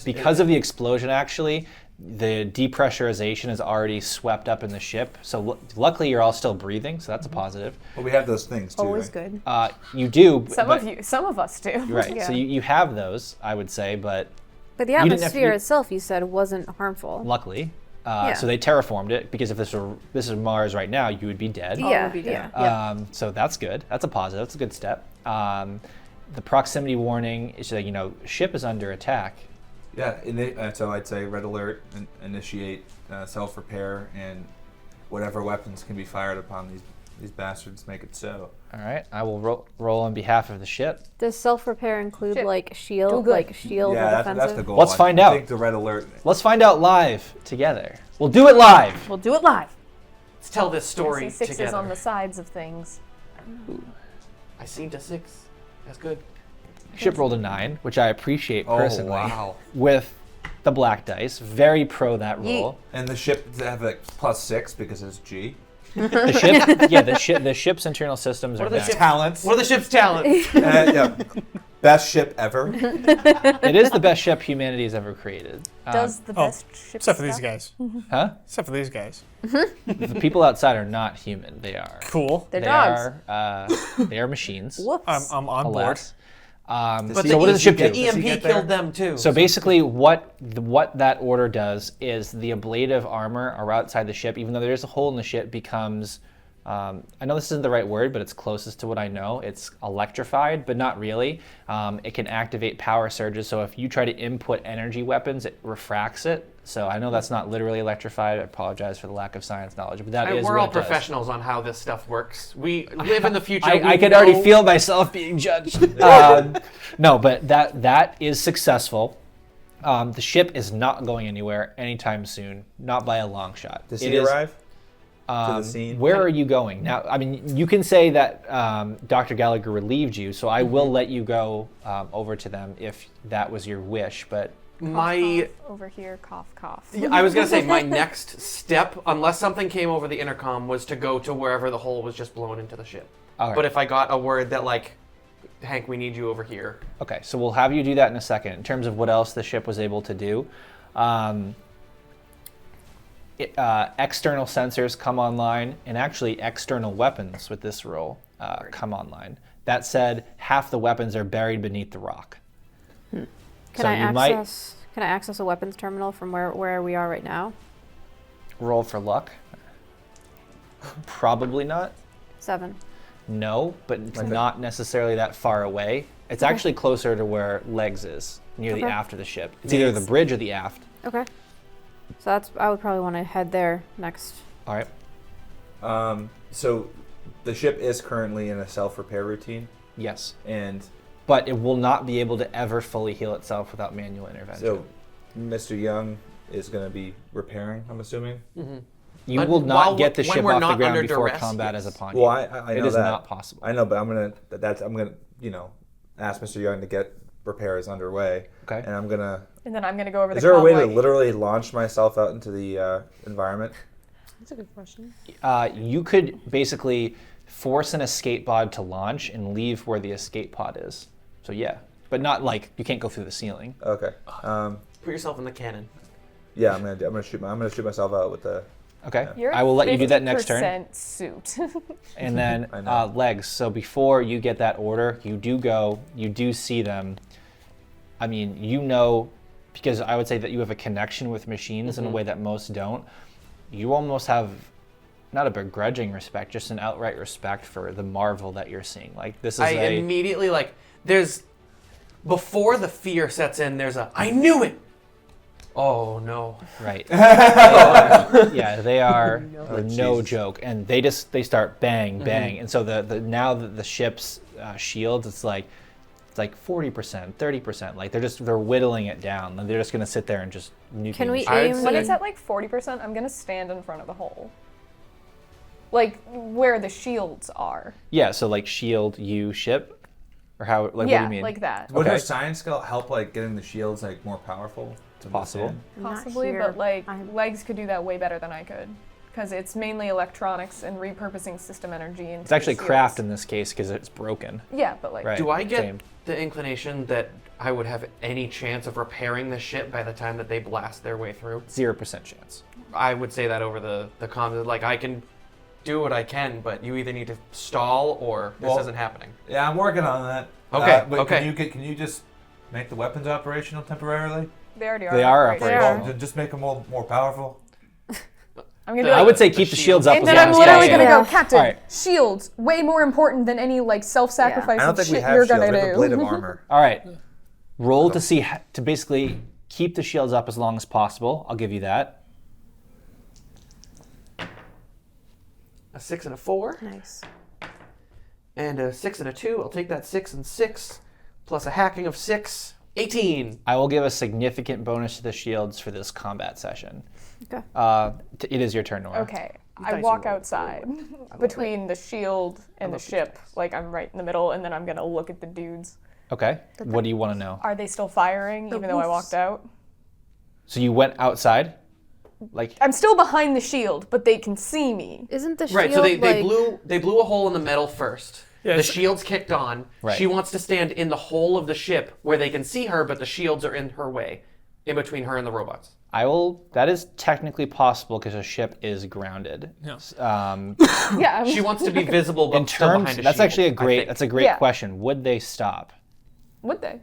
C: Because of the explosion, actually, the depressurization is already swept up in the ship. So luckily, you're all still breathing, so that's a positive.
D: Well, we have those things too.
A: Always
D: right?
A: good.
C: You do.
E: Some of us do.
C: Right.
E: Yeah.
C: So you have those, I would say, but
G: But the
C: You didn't have to
G: atmosphere
C: do-
G: itself, you said, wasn't harmful.
C: luckily.
G: Yeah.
C: So they terraformed it, because if this is Mars right now, you would be dead.
A: Oh,
G: Yeah,
A: would be dead.
G: yeah.
C: So that's good. That's a positive. That's a good step. The proximity warning is that, ship is under attack.
D: Yeah, so I'd say red alert, initiate self-repair, and whatever weapons can be fired upon these bastards, make it so.
C: All right. I will roll on behalf of the ship.
G: Does self-repair include,
E: Shit.
G: like, shield?
E: Do good.
G: Like, shield
D: Yeah,
G: or
D: that's
G: defensive?
D: the goal.
C: Let's find
D: I
C: out.
D: think the red alert.
C: Let's find out live together. We'll do it live.
A: We'll do it live.
B: Let's tell this
E: I
B: story
E: see 6s
B: together.
E: on the sides of things.
B: I seen a 6. That's good.
C: Ship rolled a 9, which I appreciate personally.
D: Oh, wow.
C: With the black dice. Very pro that roll.
D: And the ship to have like +6 because it's G.
C: The ship, yeah, the ship's internal systems
B: What
C: are
B: are the
C: back.
B: ship-
D: Talents.
B: What are the ship's talents?
D: Yeah. Best ship ever.
C: It is the best ship humanity has ever created.
E: Does the best ship
F: Except for these
E: stuff?
F: guys.
C: Huh?
F: Except for these guys.
C: The people outside are not human. They are.
F: Cool.
A: They're
C: They
A: dogs.
C: they are machines.
A: Whoops.
F: I'm on board.
C: Alas.
B: But
C: So what does the ship do?
B: The EMP killed them too.
C: So basically, what that order does is the ablative armor outside the ship, even though there's a hole in the ship, becomes. I know this isn't the right word, but it's closest to what I know. It's electrified, but not really. It can activate power surges. So if you try to input energy weapons, it refracts it. So I know that's not literally electrified. I apologize for the lack of science knowledge, but that is
B: We're
C: what
B: all
C: it does.
B: professionals on how this stuff works. We live in the future.
C: I
B: We
C: could already
B: know-
C: feel myself being judged. No, but that is successful. The ship is not going anywhere anytime soon, not by a long shot.
D: Does
C: It
D: he
C: is-
D: arrive to the scene?
C: Where are you going? Now, I mean, you can say that Dr. Gallagher relieved you, so I will let you go over to them if that was your wish, but
B: My,
E: Cough over here, cough, cough.
B: I was gonna say my next step, unless something came over the intercom, was to go to wherever the hole was just blown into the ship.
C: all right.
B: But if I got a word that like, Hank, we need you over here.
C: Okay, so we'll have you do that in a second. In terms of what else the ship was able to do, external sensors come online, and actually external weapons with this roll come online. That said, half the weapons are buried beneath the rock.
G: Can
C: So
G: I
C: you might-
G: access a weapons terminal from where we are right now?
C: Roll for luck. Probably not.
G: 7.
C: No, but it's
D: Like
C: not necessarily that far away. It's actually closer to where Legs is, near the
G: Okay.
C: aft of the ship. It's either the bridge or the aft.
G: Okay. So I would probably want to head there next.
C: All right.
D: So the ship is currently in a self-repair routine,
C: Yes.
D: and
C: But it will not be able to ever fully heal itself without manual intervention.
D: so Mr. Young is going to be repairing, I'm assuming.
C: You
B: But
C: will not
B: while
C: get the
B: when
C: ship
B: we're
C: off the
B: not
C: ground
B: under
C: before
B: duress,
C: combat
B: yes.
C: is upon
D: Well,
C: you.
D: I
C: It
D: know
C: is
D: that.
C: not possible.
D: I know, but I'm gonna ask Mr. Young to get repairs underway,
C: Okay.
D: and I'm gonna.
E: And then I'm gonna go over the
D: Is there a way to
E: convoy.
D: literally launch myself out into the environment?
A: That's a good question.
C: You could basically force an escape pod to launch and leave where the escape pod is. So yeah, but not like you can't go through the ceiling.
D: Okay.
B: Put yourself in the cannon.
D: Yeah, I'm gonna shoot myself out with the.
C: Okay.
E: You're
C: I will let you do that next turn.
E: 50% suit.
C: And then
D: I know.
C: Legs. So before you get that order, you do see them. I mean, because I would say that you have a connection with machines in a way that most don't. You almost have not a begrudging respect, just an outright respect for the marvel that you're seeing. Like this is
B: I immediately like there's before the fear sets in, there's a, I knew it! Oh, no.
C: Right. Yeah, they are no joke, and they start bang, bang, and so now the ship's shields, it's like 40%, 30%. Like they're whittling it down. They're just gonna sit there and just nuke.
G: Can we
C: the ship.
G: aim?
E: When it's at like 40%, I'm gonna stand in front of the hole. Like where the shields are.
C: Yeah, so like shield you ship, or how? Like what do you mean?
E: Like that.
D: Would
C: Okay.
D: her science skill help like getting the shields like more powerful? To
C: Possible.
D: withstand?
E: Possibly,
G: here.
E: but like
G: I'm-
E: legs could do that way better than I could. Because it's mainly electronics and repurposing system energy into
C: It's actually
E: the
C: craft
E: shields.
C: in this case because it's broken.
E: Yeah, but like
C: Right.
B: Do I get
C: Same.
B: the inclination that I would have any chance of repairing the ship by the time that they blast their way through?
C: 0% chance.
B: I would say that over the comms. Like, I can do what I can, but you either need to stall or this
D: Well-
B: isn't happening.
D: Yeah, I'm working on that.
B: Okay,
D: But
B: okay.
D: Can you just make the weapons operational temporarily?
E: they already are.
C: They are
E: right?
C: operational.
G: They are.
D: Just make them more powerful.
E: I'm gonna be
C: I
E: like,
C: would say keep the shields up
E: and
C: as
E: then
C: long
E: I'm
C: as
E: literally
C: possible.
E: gonna
G: Yeah.
E: go, Captain.
C: All right.
E: Shields way more important than any like self-sacrifice
D: I don't
E: and
D: think we
E: shit
D: have
E: you're
D: shields.
E: gonna
D: We have a blade of
E: do.
D: armor.
C: All right. Roll to see to basically keep the shields up as long as possible. I'll give you that.
B: A 6 and a 4,
A: Nice.
B: and a 6 and a 2. I'll take that 6 and 6, plus a hacking of 6. 18.
C: I will give a significant bonus to the shields for this combat session.
G: Okay.
C: It is your turn, Nora.
E: Okay, I
B: dice
E: walk
B: are rolled.
E: outside between the shield and the ship. Like I'm right in the middle, and then I'm gonna look at the dudes.
C: Okay. What do you want to know?
E: Are they still firing even though I walked out?
C: So you went outside? Like
E: I'm still behind the shield, but they can see me.
G: Isn't the shield
B: Right, so they
G: like...
B: blew a hole in the metal first. The
F: Yes.
B: shield's kicked on.
C: Right.
B: She wants to stand in the hole of the ship where they can see her, but the shields are in her way, in between her and the robots.
C: that is technically possible because a ship is grounded.
F: Yeah.
E: Yeah,
B: She wants to be visible, but
C: In
B: still
C: terms,
B: behind a
C: that's
B: shield,
C: actually
B: I think.
C: that's a great
E: Yeah.
C: question. Would they stop?
E: would they?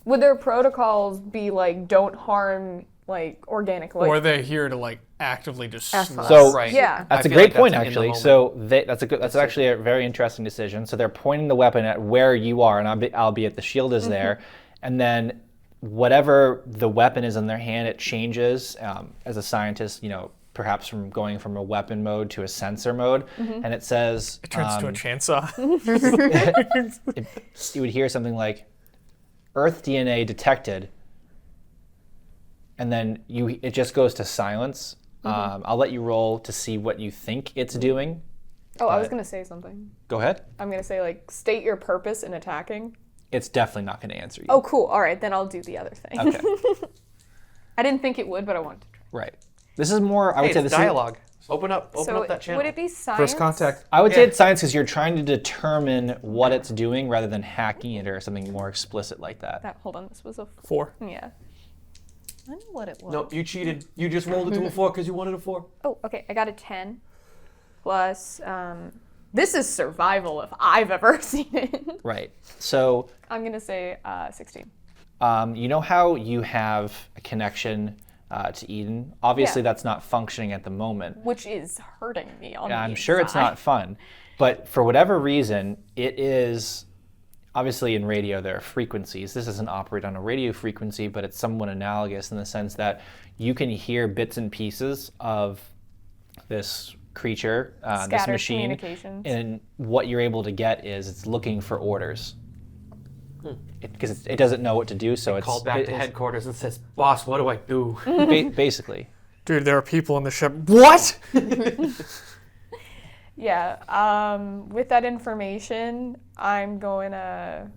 E: Would their protocols be like don't harm like organic life?
F: Or they're here to like actively just
G: F
F: smash.
C: So
B: Right.
E: Yeah.
C: That's
B: I
C: a
B: feel
C: great
B: like
C: point,
B: that's in the
C: actually.
B: moment.
C: So that's actually a very interesting decision. So they're pointing the weapon at where you are, and albeit the shield is there, and then whatever the weapon is in their hand, it changes. As a scientist, perhaps from going from a weapon mode to a sensor mode, and it says
F: It turns to a chainsaw.
C: you would hear something like Earth DNA detected, and then it just goes to silence. I'll let you roll to see what you think it's doing.
E: Oh, I was gonna say something.
C: Go ahead.
E: I'm gonna say like state your purpose in attacking.
C: It's definitely not going to answer you.
E: Oh, cool. All right, then I'll do the other thing.
C: Okay.
E: I didn't think it would, but I wanted to try.
C: Right. This is more. I
B: Hey,
C: would say
B: it's
C: this
B: dialogue. Open up
E: So
B: that channel.
E: would it be science?
D: First contact.
C: I would say
B: Yeah.
C: it's science because you're trying to determine what it's doing rather than hacking it or something more explicit like that.
E: Hold on, this was a
F: 4.
E: yeah. I know what it was.
B: No, you cheated. You just rolled it to a 4 because you wanted a 4.
E: Oh, okay. I got a 10 plus. This is survival if I've ever seen it.
C: Right. So
E: I'm gonna say 16.
C: you know how you have a connection to Eden? Obviously,
E: Yeah.
C: that's not functioning at the moment.
E: Which is hurting me on the
C: I'm sure it's
E: inside.
C: not fun, but for whatever reason, it is. Obviously, in radio, there are frequencies. This doesn't operate on a radio frequency, but it's somewhat analogous in the sense that you can hear bits and pieces of this creature, this
E: Scattered
C: machine,
E: communications.
C: and what you're able to get is it's looking for orders because it doesn't know what to do. So it's
B: Called back to headquarters and says, "Boss, what do I do?"
C: basically.
F: Dude, there are people on the ship. What?
E: Yeah. With that information, I'm going to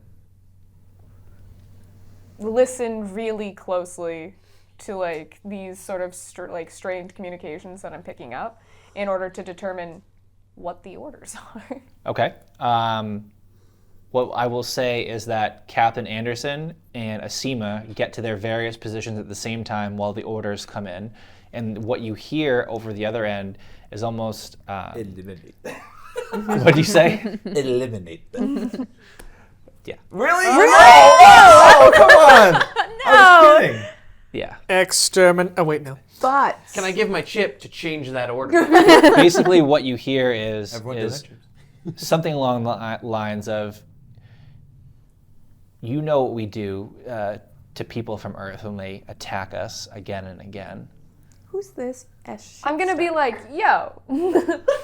E: listen really closely to like these sort of strained communications that I'm picking up in order to determine what the orders are.
C: Okay. What I will say is that Captain Anderson and Asima get to their various positions at the same time while the orders come in. And what you hear over the other end is almost...
D: Eliminate them.
C: what do you say?
D: Eliminate them.
C: Yeah.
D: Really? Oh, come on! I was kidding.
C: Yeah.
F: Oh, wait, no.
A: But
B: Can I give my chip to change that order?
C: Basically, what you hear is
D: Everyone did it.
C: something along the lines of, you know what we do to people from Earth when they attack us again and again.
A: Who's this?
E: I'm gonna be like, yo,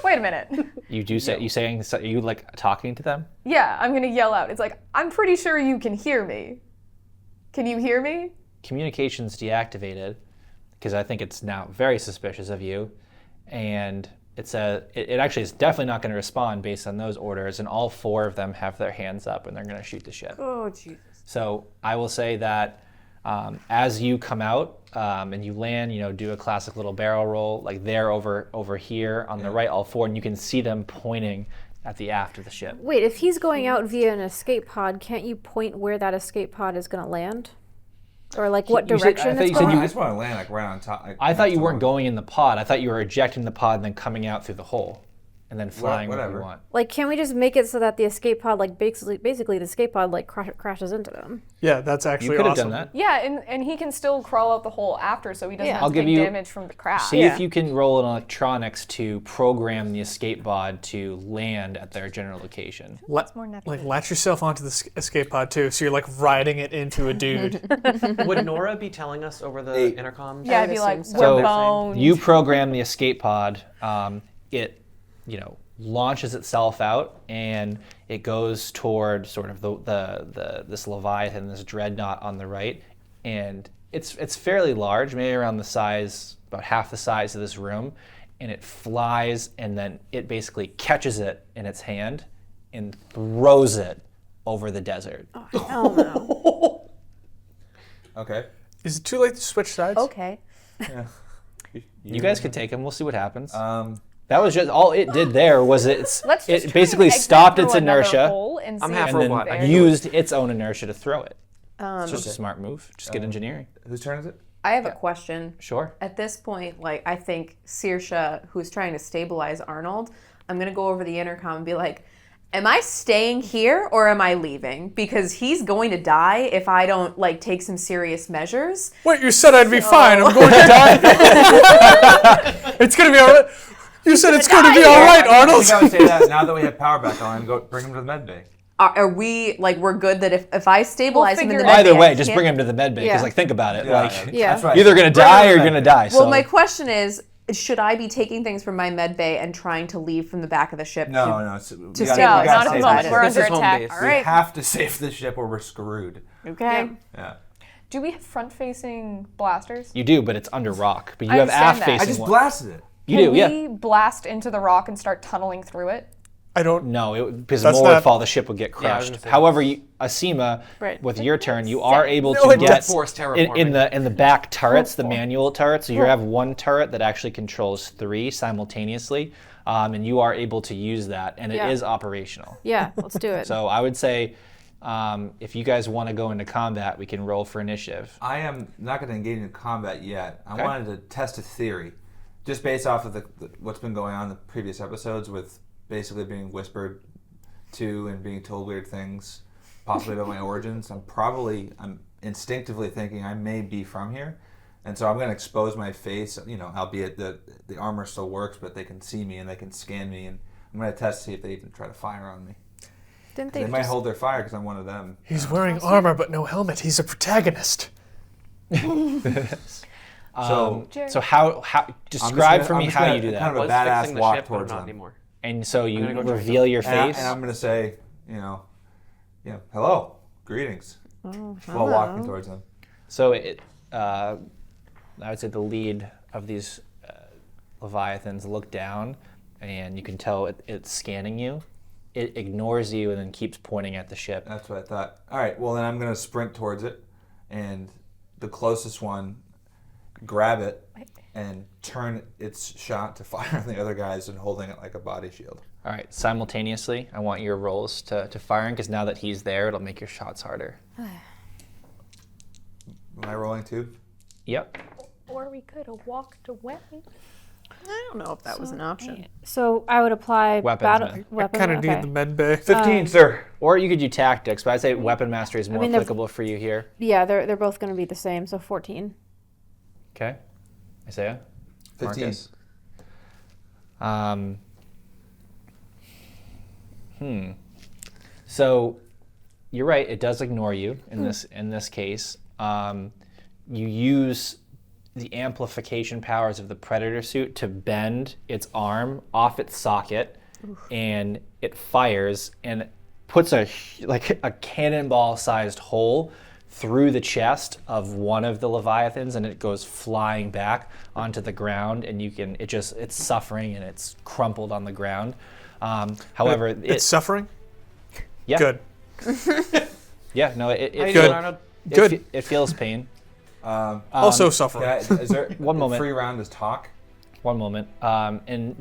E: wait a minute.
C: You do say are you like talking to them?
E: Yeah, I'm gonna yell out. It's like, I'm pretty sure you can hear me. Can you hear me?
C: Communication's deactivated because I think it's now very suspicious of you, and it actually is definitely not going to respond based on those orders, and all 4 of them have their hands up and they're going to shoot the ship.
A: Oh, Jesus.
C: So I will say that as you come out and you land, do a classic little barrel roll, like they're over here on the right, all 4, and you can see them pointing at the aft of the ship.
G: Wait, if he's going out via an escape pod, can't you point where that escape pod is going to land? Or like what direction it's going?
D: I just want to land like right on top. Like,
C: I thought you weren't going in the pod. I thought you were ejecting the pod and then coming out through the hole. And then flying where you want.
G: Like, can we just make it so that the escape pod, like, basically the escape pod, like, crashes into them?
F: Yeah, that's actually
C: You could have
F: awesome.
C: done that.
E: Yeah, and he can still crawl out the hole after, so he doesn't
G: Yeah.
E: have
C: I'll
E: to
C: give
E: take
C: you-
E: damage from the crash.
C: See if you can roll an electronics to program the escape pod to land at their general location.
F: Like latch yourself onto the escape pod too, so you're like riding it into a dude.
B: Would Nora be telling us over the intercom?
E: Yeah, I'd
A: would
E: be like,
A: assume
E: we're
C: so.
E: bones.
C: You program the escape pod. It, launches itself out and it goes toward sort of this Leviathan, this dreadnought on the right, and it's fairly large, maybe around the size, about half the size of this room, and it flies and then it basically catches it in its hand and throws it over the desert.
G: Oh, hell no.
D: Okay.
F: Is it too late to switch sides?
A: Okay.
C: You guys could take him. We'll see what happens.
D: Um,
C: That was just all it did there was
E: Let's just
C: it
E: try
C: basically
E: and exit
C: stopped
E: through
C: its
E: another
C: inertia
E: hole and
B: I'm
E: see
B: half
E: if
C: and
E: it's
B: robot.
C: then
B: I
E: there.
B: can do
C: used its own inertia to throw it. It's just a smart move. Just get engineering.
D: whose turn is it?
A: I have a question.
C: Sure.
A: At this point, like, I think Saoirse, who's trying to stabilize Arnold, I'm going to go over the intercom and be like, am I staying here or am I leaving? Because he's going to die if I don't, like, take some serious measures.
F: Wait, you said I'd be fine. I'm going to die. It's going to be all right. You said it's going to be all right,
D: I
F: Arnold.
D: think I would say that now that we have power back on, go bring him to the med bay.
A: Are we, like, we're good that if I stabilize him in the
E: figure it
A: med
C: Either
A: bay,
C: way,
A: I
C: just
A: can't-
C: bring him to the med bay because,
G: Yeah.
C: like, think about it. Like,
G: Yeah.
D: That's right.
C: you're either gonna die or you're gonna die.
A: Well,
C: So
A: my question is, should I be taking things from my med bay and trying to leave from the back of the ship?
D: No,
A: to-
D: no. It's, we
A: to
D: gotta-
A: stay
D: we
E: No,
A: alive.
D: gotta
E: not at
D: save
E: the moment.
D: the
E: We're
D: ship.
B: This
E: under
B: is home
E: attack.
B: base.
E: All
D: We
E: right.
D: have to save the ship or we're screwed.
A: Okay.
D: Yeah.
E: Do we have front-facing blasters?
C: you do, but it's under rock. But you
E: I
C: have
E: understand that.
C: aft-facing
D: I just
C: one.
D: blasted it.
C: You
E: Can
C: do, yeah.
E: we blast into the rock and start tunneling through it?
F: I don't.
C: No, because
F: That's
C: more would
F: not-
C: fall, the ship would get
B: I was
C: crushed.
B: gonna say
C: However, Asima,
G: Right.
C: with your turn, you are able
F: No,
C: to
F: it
C: get
F: doesn't.
B: Force
C: in
B: terraforming.
C: the back turrets, the manual turrets. So you have one turret that actually controls 3 simultaneously, and you are able to use that, and it
G: Yeah.
C: is operational.
G: Yeah, let's do it.
C: So I would say, if you guys want to go into combat, we can roll for initiative.
D: I am not going to engage in combat yet. I
C: Okay.
D: wanted to test a theory, just based off of what's been going on in the previous episodes, with basically being whispered to and being told weird things, possibly about my origins. I'm instinctively thinking I may be from here, and so I'm going to expose my face. Albeit the armor still works, but they can see me and they can scan me, and I'm going to test to see if they even try to fire on me.
G: Didn't
D: They
G: they
D: might
G: just,
D: hold their fire because I'm one of them.
F: He's wearing armor but no helmet. He's a protagonist.
C: So how describe for me how you do that.
D: Kind of a
B: Was
D: badass
B: fixing the
D: walk
B: ship, but
D: towards
B: not
D: them.
B: anymore.
C: And so you
B: gonna go try
C: reveal your
D: And
C: face.
D: I'm going to say, hello, greetings, while walking towards them.
C: So I would say the lead of these leviathans look down, and you can tell it's scanning you. It ignores you and then keeps pointing at the ship.
D: That's what I thought. All right, well, then I'm going to sprint towards it, and the closest one, grab it, and turn its shot to fire on the other guys and holding it like a body shield.
C: All right, simultaneously, I want your rolls to firing, because now that he's there, it'll make your shots harder.
D: Am I rolling too?
C: Yep.
E: Or we could have walked away.
A: I don't know if that was an option.
G: So I would apply
C: Weapons, man.
G: weapon.
F: Kind of
G: okay.
F: need the med bay.
D: 15, sir.
C: Or you could do tactics, but I'd say weapon mastery is more
G: mean, they're-
C: applicable for you here.
G: Yeah, they're both going to be the same. So 14.
C: Okay. Isaiah?
D: 15.
C: Marcus? So you're right. It does ignore you in this case. You use the amplification powers of the predator suit to bend its arm off its socket, and it fires and puts a cannonball-sized hole through the chest of one of the leviathans, and it goes flying back onto the ground, and it's suffering and it's crumpled on the ground. However,
F: it's suffering.
C: Yeah.
F: Good.
C: Yeah. No. It
B: How you
C: feels-
B: doing, Arnold?
F: Good.
C: It feels pain.
F: Also suffering.
D: Is there
C: One moment.
D: free round is talk?
C: One moment.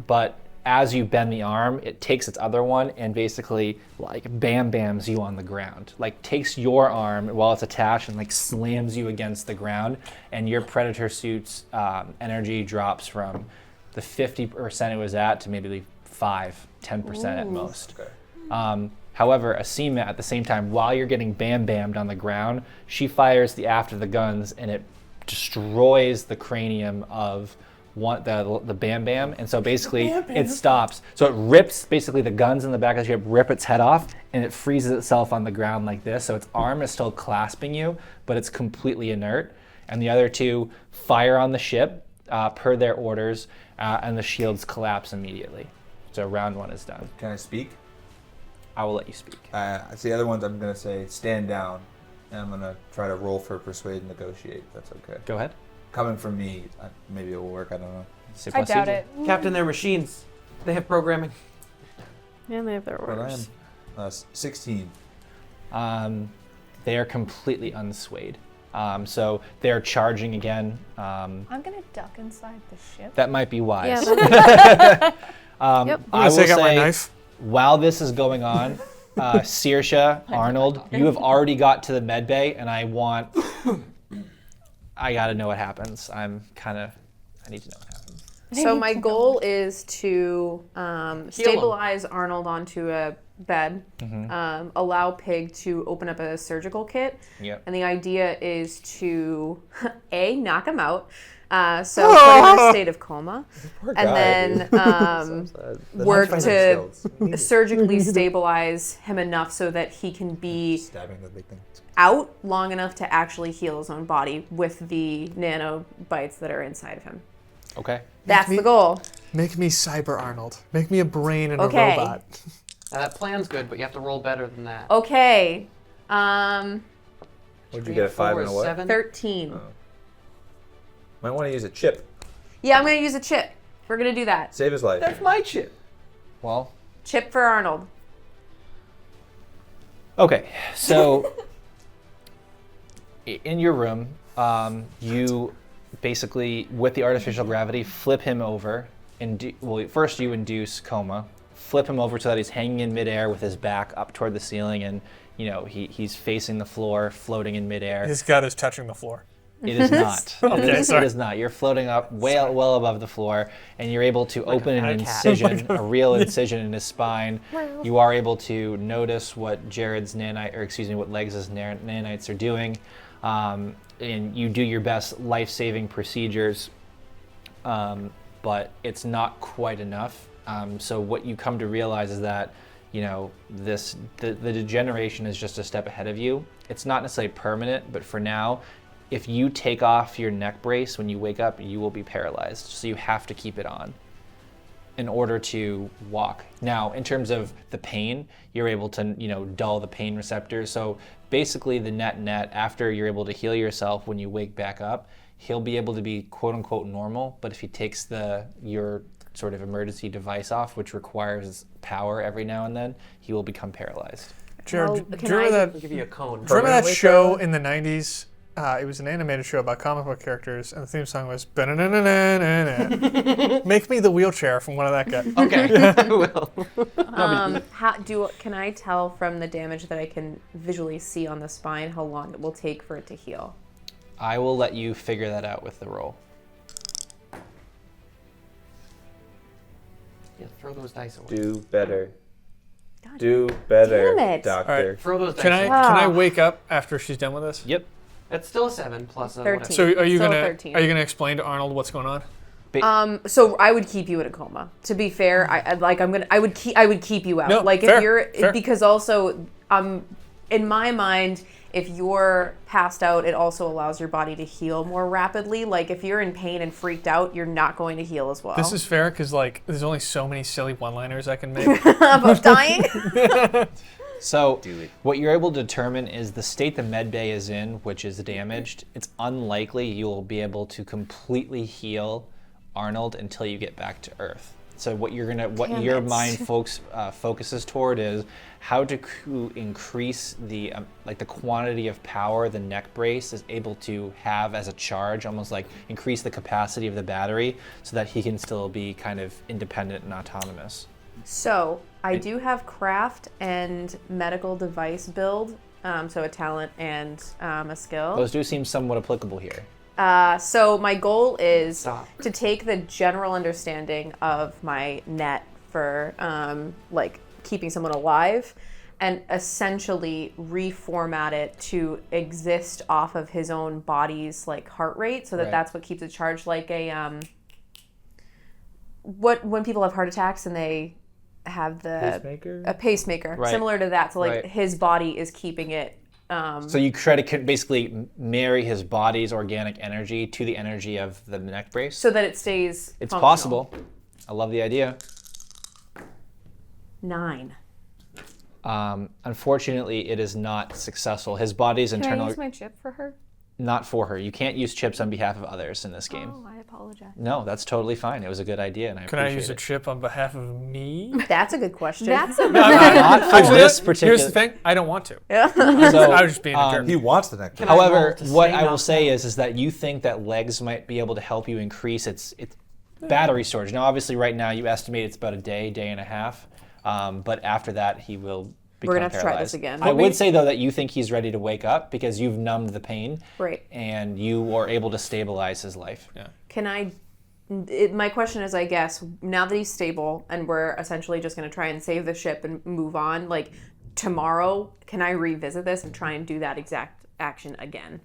C: But as you bend the arm, it takes its other one and basically like bams you on the ground. Like takes your arm while it's attached and like slams you against the ground, and your predator suit's energy drops from the 50% it was at to maybe 5-10% at most.
D: Okay.
C: However, Asima at the same time, while you're getting bammed on the ground, she fires the aft of the guns and it destroys the cranium of the Bam Bam, and so basically it stops. So it rips basically the guns in the back of the ship, rip its head off, and it freezes itself on the ground like this. So its arm is still clasping you, but it's completely inert. And the other two fire on the ship per their orders, and the shields collapse immediately. So round 1 is done.
D: Can I speak?
C: I will let you speak.
D: It's the other ones I'm going to say stand down, and I'm going to try to roll for persuade and negotiate. That's okay.
C: Go ahead.
D: Coming from me, maybe it will work. I don't know.
E: I doubt it.
B: Captain, they're machines. They have programming.
G: Yeah, they have their
D: But I
G: orders.
D: am 16.
C: They are completely unswayed. So they're charging again.
E: I'm gonna duck inside the ship.
C: That might be wise.
G: Yeah,
C: Yep.
F: I'm
C: I
F: gonna
C: will
F: take out my
C: say,
F: knife.
C: while this is going on, Saoirse, Arnold, you have already got to the med bay, and I gotta know what happens. I need to know what happens.
A: So my goal is to stabilize Arnold onto a bed, allow Pig to open up a surgical kit,
C: Yep.
A: and the idea is to knock him out, so put him in a state of coma, and then work to surgically stabilize him enough so that he can be
D: Stabbing the big thing.
A: out long enough to actually heal his own body with the nanobites that are inside of him.
C: Okay.
A: That's the goal.
F: Make me Cyber Arnold. Make me a brain and
A: Okay.
F: a robot.
B: That plan's good, but you have to roll better than that.
A: Okay.
D: What did you get? A 5 and a what?
B: 7?
A: 13.
D: Might want to use a chip.
A: Yeah, I'm going to use a chip. We're going to do that.
D: Save his life.
B: That's my chip.
C: Well.
A: Chip for Arnold.
C: Okay. So in your room, you basically, with the artificial gravity, flip him over. First you induce coma. Flip him over so that he's hanging in midair with his back up toward the ceiling, and he's facing the floor, floating in midair.
F: His gut is touching the floor.
C: It is not.
F: Okay,
C: it
F: sorry.
C: is not. You're floating up well above the floor, and you're able to open an
B: fat cat.
C: incision, a real incision in his spine. You are able to notice what Jared's what Legs' nanites are doing, and you do your best life-saving procedures, but it's not quite enough. So what you come to realize is that, the degeneration is just a step ahead of you. It's not necessarily permanent, but for now, if you take off your neck brace when you wake up, you will be paralyzed. So you have to keep it on in order to walk. Now, in terms of the pain, you're able to, dull the pain receptors. So basically the net, after you're able to heal yourself when you wake back up, he'll be able to be quote unquote normal. But if he takes your sort of emergency device off, which requires power every now and then, he will become paralyzed.
F: Jared,
A: Well,
F: do you
A: can
F: remember
A: I-
F: that?
B: I'll give you a cone.
F: Do you remember that show in the 90s? It was an animated show about comic book characters, and the theme song was "Ba-na-na-na-na-na-na." Make me the wheelchair from one of that guy.
B: Okay, I will.
A: Can I tell from the damage that I can visually see on the spine how long it will take for it to heal?
C: I will let you figure that out with the roll.
B: Yeah, throw those dice away.
D: Do better. Do better,
A: damn it.
D: doctor.
F: All right.
B: Throw those dice
F: Can
B: away.
F: I wake up after she's done with this?
C: Yep.
B: That's still a 7 plus a
A: 13.
B: whatever.
F: So are you
A: Still
F: gonna
A: 13.
F: explain to Arnold what's going on?
A: So I would keep you in a coma. To be fair, I would keep you out.
F: No,
A: like
F: fair,
A: if you're
F: fair.
A: because also in my mind, if you're passed out, it also allows your body to heal more rapidly. Like if you're in pain and freaked out, you're not going to heal as well.
F: This is fair because like there's only so many silly one-liners I can make.
A: about dying.
C: So what you're able to determine is the state the med bay is in, which is damaged. It's unlikely you'll be able to completely heal Arnold until you get back to Earth. So what your mind focuses toward is how to increase the the quantity of power the neck brace is able to have as a charge, almost like increase the capacity of the battery so that he can still be kind of independent and autonomous.
A: So I do have craft and medical device build, so a talent and a skill.
C: Those do seem somewhat applicable here.
A: So my goal is to take the general understanding of my net for like keeping someone alive and essentially reformat it to exist off of his own body's like heart rate so that that's what keeps it charged, like a when people have heart attacks and they have a pacemaker similar to that, so like his body is keeping it.
C: So you try to basically marry his body's organic energy to the energy of the neck brace?
A: So that it stays
C: It's
A: functional.
C: possible. I love the idea.
A: 9.
C: Unfortunately, it is not successful. His body's
E: Can
C: internal...
E: I use my chip for her?
C: Not for her. You can't use chips on behalf of others in this game.
G: Oh, I apologize.
C: No, that's totally fine. It was a good idea, and I
F: Can I
C: appreciate
F: use a
C: it.
F: chip on behalf of me?
A: That's a good question.
G: That's a
C: Not for
F: Actually,
C: this particular...
F: Here's the thing. I don't want to.
C: So,
F: I was just being a jerk.
D: He wants the neck.
C: however,
B: to
C: what
B: say
C: I will
B: not
C: say is that you think that legs might be able to help you increase its battery storage. Now, obviously, right now, you estimate it's about a day and a half. But after that, he will become
A: We're gonna have to try
C: paralyzed.
A: this again.
C: I would say, though, that you think he's ready to wake up because you've numbed the pain.
A: Right.
C: And you are able to stabilize his life.
F: Yeah.
A: Can I? My question is, I guess, now that he's stable and we're essentially just going to try and save the ship and move on, like tomorrow, can I revisit this and try and do that exact action again?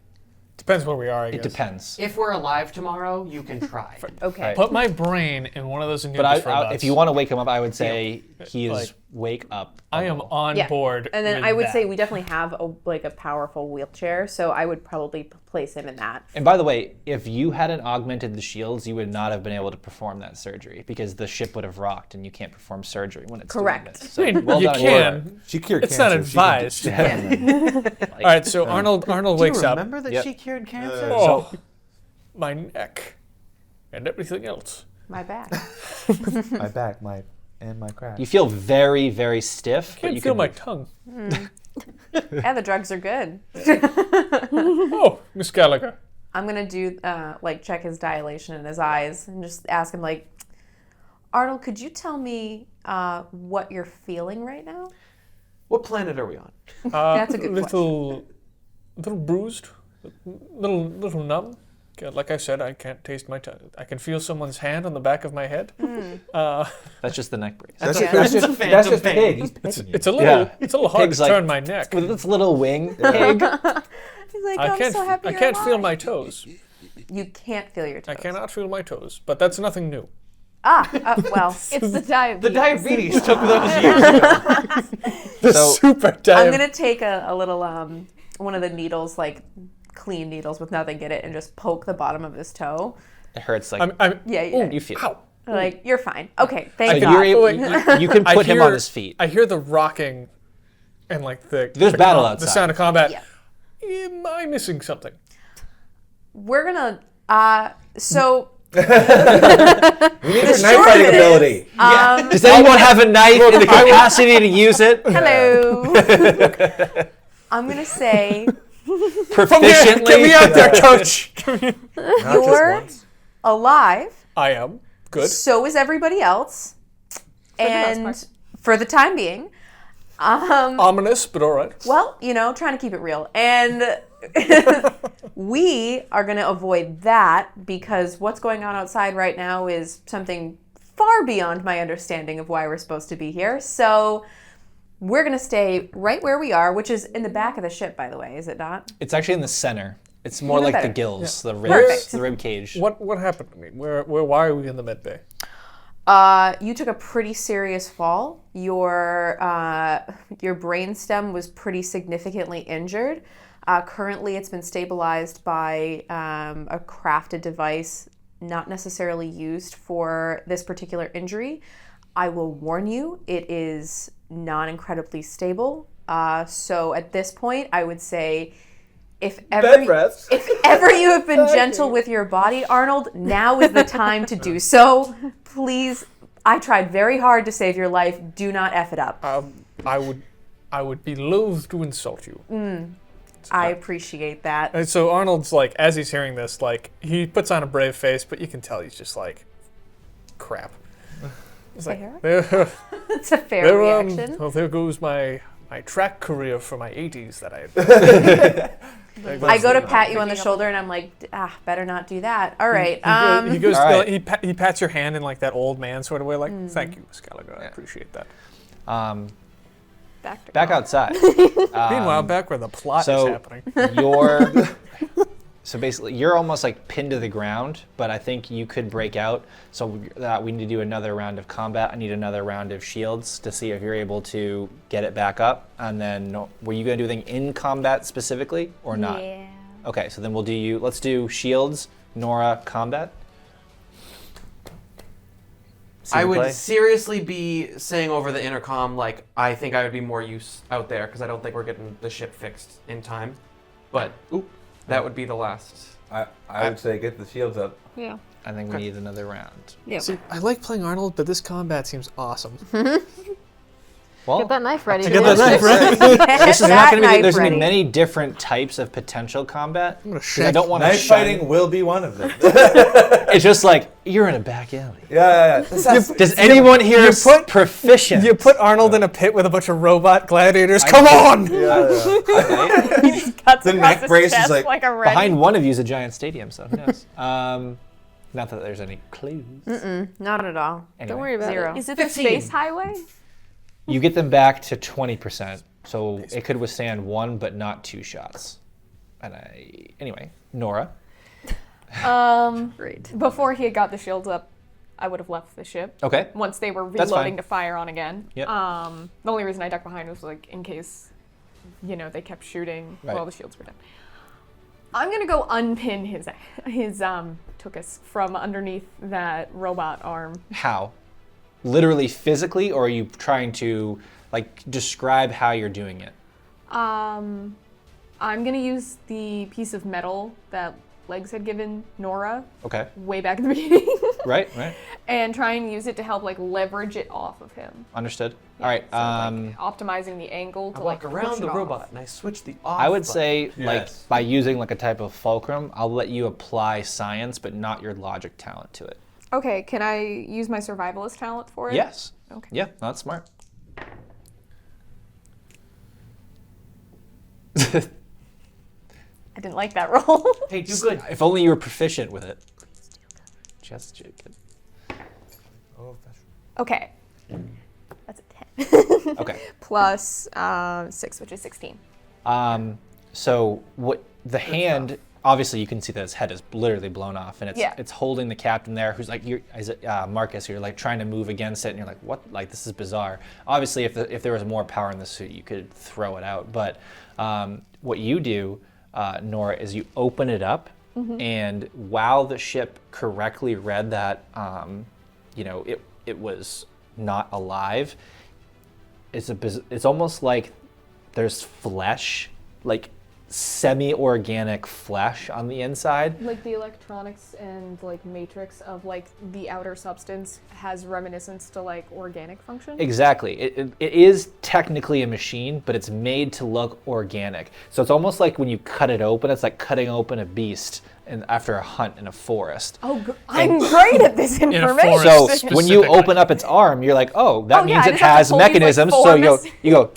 F: Depends where we are, I guess.
C: It depends.
B: If we're alive tomorrow, you can try.
A: Okay.
C: Right.
F: Put my brain in one of those
C: But
F: Anubis robots.
C: if you want to wake him up, I would say he is
F: Like,
C: wake up.
F: I am on
A: Yeah.
F: board.
A: And then
F: with
A: I would
F: that.
A: say we definitely have a powerful wheelchair, so I would probably place him in that.
C: And by the way, if you hadn't augmented the shields, you would not have been able to perform that surgery because the ship would have rocked, and you can't perform surgery when it's
A: Correct.
C: doing this. So,
F: I mean,
C: well
F: you
C: done.
F: can.
D: She cured
F: It's not
D: cancer. She can
F: advised.
C: Like,
F: All right, so Arnold
B: Do you
F: wakes up.
B: remember that
C: Yep.
B: she cured cancer?
F: Oh, my neck and everything else.
A: My back.
D: my back, my crack.
C: You feel very, very stiff.
F: Can't
C: you
F: feel
C: can-
F: my tongue.
A: Yeah, the drugs are good.
F: Oh, Miss Gallagher.
A: I'm gonna do check his dilation in his eyes and just ask him like, Arnold, could you tell me what you're feeling right now?
B: What planet are we on?
A: That's a good
F: little bruised, little numb. Yeah, like I said, I can't taste my tongue. I can feel someone's hand on the back of my head.
C: That's just the neck brace.
D: That's
A: Yeah.
D: just,
B: That's
D: that's
B: a
D: just, that's
B: phantom
D: just
B: pain.
D: pig. He's picking you.
F: It's a little,
C: Yeah.
F: it's a little hard
C: Pig's
F: to
C: like-
F: turn my neck.
C: With its little wing, pig.
A: He's like, I'm so happy
F: I
A: you're
F: can't feel
A: alive."
F: my toes.
A: You can't feel your toes.
F: I cannot feel my toes, but that's nothing new.
A: Well,
E: It's the diabetes.
B: The diabetes took those years ago.
F: The
C: So-
F: super
A: I'm
F: diabetes.
A: gonna take a little one of the needles, like clean needles with nothing in it, and just poke the bottom of his toe.
C: It hurts like.
F: I'm
A: Yeah, yeah.
C: you feel.
F: ow.
A: Like, you're fine. Okay,
C: So
A: thank
C: you're
A: God.
C: able, you can
F: I
C: put him
F: hear-
C: on his feet.
F: I hear the rocking and like the
C: There's
F: the
C: battle
F: The
C: outside.
F: sound of combat.
A: Yeah.
F: Am I missing something?
A: We're gonna so
D: We need your knife
A: short
D: fighting
A: of it
D: ability.
C: Does anyone have a knife in the capacity to use it
A: hello. I'm gonna say
C: proficiently?
F: Get me out there, coach.
D: Not just
A: you're
D: once.
A: alive.
F: I am good.
A: So is everybody else.
E: most
A: And for the time being,
F: Ominous, but all right.
A: well, trying to keep it real. And we are going to avoid that because what's going on outside right now is something far beyond my understanding of why we're supposed to be here. So we're going to stay right where we are, which is in the back of the ship, by the way, is it not?
C: It's actually in the center. It's more
A: Even
C: like
A: better.
C: the gills, the ribs,
A: Perfect.
C: the rib cage.
F: What happened to me? Why are we in the med bay?
A: You took a pretty serious fall. Your brainstem was pretty significantly injured. Currently, it's been stabilized by a crafted device, not necessarily used for this particular injury. I will warn you, it is not incredibly stable. So at this point, I would say if ever you have been gentle with your body, Arnold, now is the time to do so. Please, I tried very hard to save your life. Do not F it up.
F: I would be loath to insult you.
A: I appreciate that.
F: And so Arnold's like, as he's hearing this, like, he puts on a brave face, but you can tell he's just like, crap. It's like,
A: It's a fair reaction.
F: Well, there goes my track career for my 80s that I had.
A: I go to pat you on the shoulder and I'm like, better not do that. All right.
F: He goes.
C: All right.
F: He pats your hand in like that old man sort of way, like, "Thank you, Miss Gallagher. I appreciate that."
C: Back outside.
F: Meanwhile, back where the plot is happening.
C: So basically, you're almost like pinned to the ground, but I think you could break out. So we need to do another round of combat. I need another round of shields to see if you're able to get it back up. And then, were you going to do anything in combat specifically or not?
G: Yeah.
C: Okay, so then let's do shields, Nora, combat.
B: I would seriously be saying over the intercom, like, I think I would be more use out there because I don't think we're getting the ship fixed in time. But that would be the last.
D: I would say get the shields up.
G: Yeah.
C: I think we need another round.
G: Yep.
F: See, I like playing Arnold, but this combat seems awesome.
C: Well,
G: Get that knife ready.
F: Get that knife ready.
C: this is not going to be. There's going to
A: ready.
C: be many different types of potential combat.
F: I'm gonna
C: 'Cause I don't want to
D: Knife fighting will be one of them.
C: It's just like you're in a back alley.
D: Yeah.
C: Does anyone here proficient?
F: You put Arnold in a pit with a bunch of robot gladiators. Come on!
E: Cuts
D: The
E: across
D: neck
E: his
D: brace is
E: chest
D: like
E: a ready.
C: Behind one of you is a giant stadium, so who knows? Not that there's any clues.
A: Not at all.
C: Anyway,
G: Don't worry about
A: Zero.
G: it.
E: Is it the
B: 15.
E: space highway?
C: You get them back to 20%, so it could withstand one, but not two shots. Anyway, Nora.
A: Great.
E: Before he had got the shields up, I would have left the ship.
C: Okay.
E: Once they were
C: That's
E: reloading
C: fine.
E: to fire on again.
C: Yep.
E: The only reason I ducked behind was like in case, they kept shooting
C: Right.
E: while the shields were down. I'm gonna go unpin his tuchus from underneath that robot arm.
C: How? Literally physically, or are you trying to describe how you're doing it?
E: I'm gonna use the piece of metal that Legs had given Nora
C: Okay.
E: way back at the beginning.
C: Right.
E: And try and use it to help leverage it off of him.
C: Understood.
E: Yeah,
C: All right.
E: so, optimizing the angle
B: I
E: to
B: walk
E: push
B: around
E: it
B: the
E: off.
B: robot and I switch the off.
C: I would
B: button.
C: say,
D: Yes.
C: by using a type of fulcrum, I'll let you apply science, but not your logic talent to it.
E: Okay, can I use my survivalist talent for it?
C: Yes.
E: Okay.
C: Yeah, that's smart.
E: I didn't like that roll.
B: Hey, do good.
C: If only you were proficient with it. Just joking.
E: Okay. That's a 10.
C: Okay.
E: Plus 6, which is 16.
C: So what the hand? Obviously, you can see that his head is literally blown off, and it's holding the captain there, who's like, Marcus, you're trying to move against it, and you're like, what? This is bizarre. Obviously, if there was more power in the suit, you could throw it out. But what you do, Nora, is you open it up, and while the ship correctly read that, it was not alive. It's almost like there's flesh, semi-organic flesh on the inside.
E: Like the electronics and matrix of the outer substance has reminiscence to organic function.
C: Exactly. It is technically a machine, but it's made to look organic. So it's almost like when you cut it open, it's like cutting open a beast after a hunt in a forest.
E: Oh, I'm great at this information.
F: forest.
C: So when you
F: Specifically.
C: open up its arm, you're like, oh, that means
E: I
C: it
E: just have to
C: has
E: pull these,
C: mechanisms.
E: four
C: So
E: mis-
C: you go,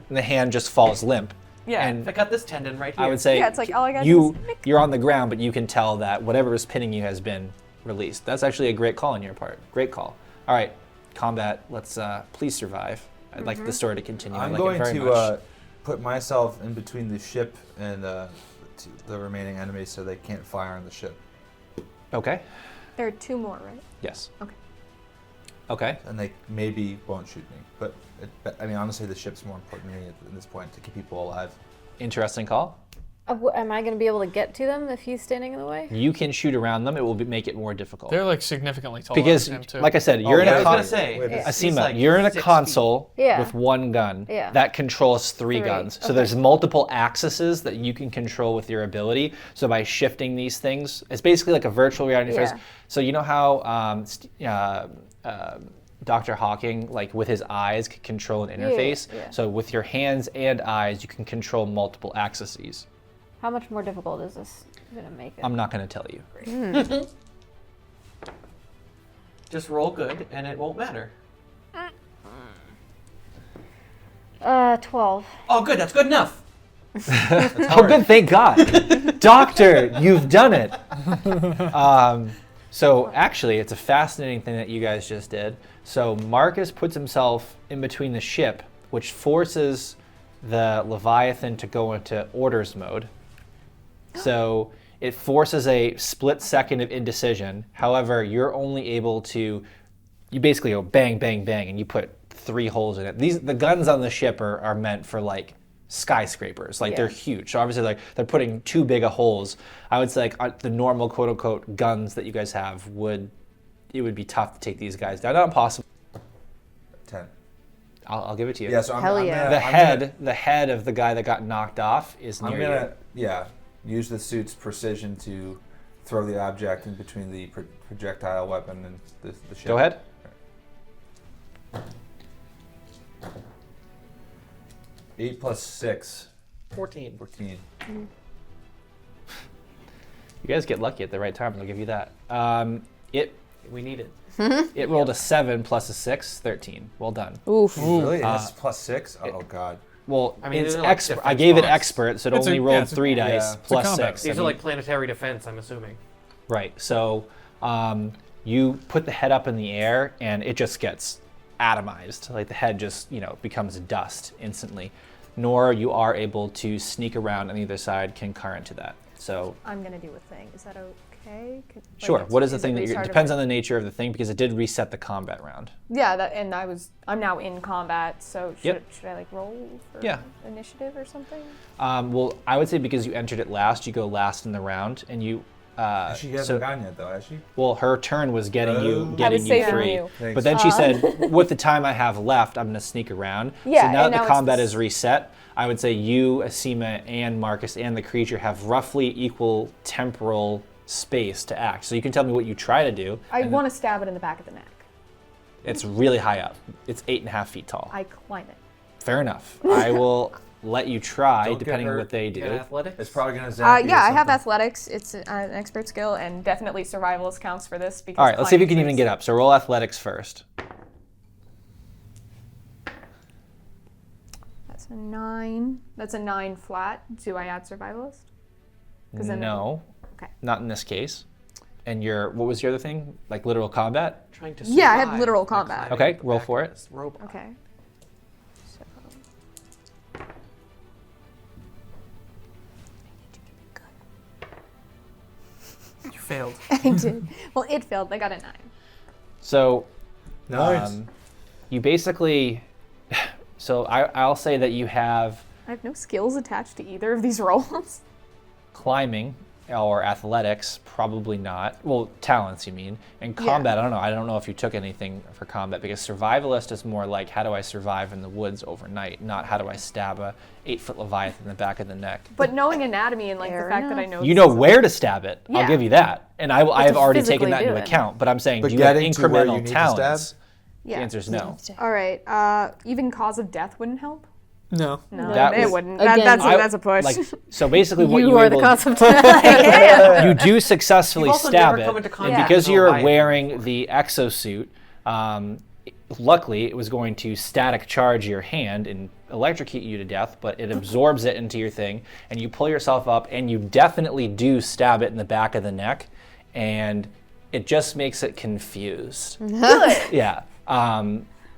C: and the hand just falls limp.
E: Yeah.
C: And
B: I got this tendon right here.
C: I would say
E: Yeah, it's like, all I gotta do is
C: you're on the ground, but you can tell that whatever is pinning you has been released. That's actually a great call on your part. Great call. All right, combat. Let's please survive. I'd like the story to continue. I
D: I'm
C: like
D: going
C: it very
D: to
C: much.
D: put myself in between the ship and the remaining enemies so they can't fire on the ship.
C: Okay.
E: There are 2 more, right?
C: Yes. Okay.
D: and they maybe won't shoot me. But I mean, honestly, the ship's more important to me at this point to keep people alive.
C: Interesting call.
G: Am I going to be able to get to them if he's standing in the way?
C: You can shoot around them. It will make it more difficult.
F: They're like significantly taller
C: Because,
F: than him too.
C: like I said, you're in
B: I
C: a
B: was gonna say,
C: Asima, you're in a console
G: Yeah.
C: with one gun
G: Yeah.
C: that controls three guns. So there's multiple axes that you can control with your ability. So by shifting these things, it's basically like a virtual reality
G: Yeah.
C: interface. So you know how Dr. Hawking, like with his eyes, could control an interface?
G: yeah.
C: So with your hands and eyes, you can control multiple axes.
G: How much more difficult is this going to make it?
C: I'm not going to tell you.
B: Just roll good, and it won't matter.
G: 12.
B: Oh, good. That's good enough.
C: Oh, good, thank God. Doctor, you've done it. So actually, it's a fascinating thing that you guys just did. So Marcus puts himself in between the ship, which forces the Leviathan to go into orders mode. So it forces a split second of indecision. However, you're only able to, you basically go bang, bang, bang, and you put 3 holes in it. The guns on the ship are meant for like skyscrapers. Like they're huge. So obviously like they're putting too big of holes. I would say like the normal quote unquote guns that you guys have would be tough to take these guys down. Not impossible.
D: 10.
C: I'll give it to you.
D: Yeah, so I'm,
A: Hell
D: I'm
A: yeah.
D: gonna,
C: The head of the guy that got knocked off is near
D: I'm gonna use the suit's precision to throw the object in between the projectile weapon and the ship.
C: Go ahead.
D: 8 plus 6.
B: 14.
D: 14.
C: You guys get lucky at the right time. I'll give you that.
B: We need it.
C: It rolled a 7 plus a 6, 13. Well done.
A: Oof.
D: Really? That's plus 6? Oh, God.
C: Well,
B: I mean,
C: it's
B: they're like
C: expert.
B: different
C: I gave it
B: spots.
C: expert, so it
F: It's
C: only
F: a-
C: rolled
F: yeah, it's a-
C: 3
D: yeah.
C: dice
D: It's a
C: plus
F: combat.
C: 6.
B: These
C: I
B: are
C: mean,
B: like planetary defense, I'm assuming.
C: right. So you put the head up in the air, and it just gets atomized. Like the head just becomes dust instantly. Nor you are able to sneak around on either side concurrent to that. So
E: I'm gonna do a thing. Is that okay?
C: sure. What is the thing that you? It depends on the nature of the thing because it did reset the combat round.
E: Yeah, I'm now in combat, so should I like roll for
C: Yeah.
E: initiative or something?
C: Well, I would say because you entered it last, you go last in the round, and you.
D: She hasn't gone yet, though, has she?
C: Well, her turn was getting
D: I
C: you
E: was saving
C: free.
E: you.
D: Thanks.
C: But then she said, with the time I have left, I'm going to sneak around.
E: Yeah,
C: so now
E: and
C: that
E: now
C: the
E: it's
C: combat
E: this-
C: is reset, I would say you, Asima, and Marcus, and the creature have roughly equal temporal space to act. So you can tell me what you try to do.
E: I want to stab it in the back of the neck.
C: It's really high up. It's 8.5 feet tall.
E: I climb it.
C: Fair enough. I will let you try,
D: Don't get
C: depending on
D: hurt.
C: what they
B: You got
C: do.
B: athletics?
D: It's probably going to zap you
E: Yeah,
D: or
E: I have
D: something.
E: athletics. It's an expert skill, and definitely survivalist counts for this. Because
C: All right, let's see if you can
E: climbing
C: even get up. So roll athletics first.
E: That's a 9. That's a 9 flat. Do I add survivalist? 'Cause then
C: No,
E: Okay.
C: not in this case. And what was your other thing? Like literal combat?
B: Trying to
E: Yeah, I have
B: survive
E: literal
B: by
E: combat.
B: climbing
C: Okay,
B: the
C: roll
B: back
C: for
B: of
C: it.
B: this robot.
E: Okay. So.
B: You failed.
E: I did. Well, it failed. I got a 9.
C: So
D: Nice.
C: you basically, so I'll say that you have
E: I have no skills attached to either of these rolls.
C: climbing or athletics, probably not. Well, talents, you mean. And combat, I don't know. I don't know if you took anything for combat because survivalist is more like how do I survive in the woods overnight, not how do I stab a 8-foot Leviathan in the back of the neck.
E: But knowing anatomy and like
G: Fair
E: the fact that I
G: enough.
E: know
C: You know where to stab it. I'll
E: Yeah.
C: give you that. And I have
G: to
C: already taken
G: physically
C: that
G: do
C: into
G: it.
C: account. But I'm saying,
D: But
C: do you have
D: getting to where you
C: incremental
D: need to
C: talents?
D: stab?
E: Yeah.
C: The answer is no.
E: All right. Even cause of death wouldn't help.
F: No.
E: No,
C: That
E: it
C: was-
E: wouldn't.
G: Again,
E: That's a push.
C: Like, so basically, what
G: You
C: you
G: are
C: able
G: the concept.
C: you do successfully
B: You've also
C: stab
B: never
C: it,
B: come into
C: and
B: contact
C: because
B: with a
C: you're
B: Leviathan
C: wearing
B: before.
C: the exosuit, luckily it was going to static charge your hand and electrocute you to death, but it absorbs it into your thing, and you pull yourself up, and you definitely do stab it in the back of the neck, and it just makes it confused.
E: Good.
C: Yeah.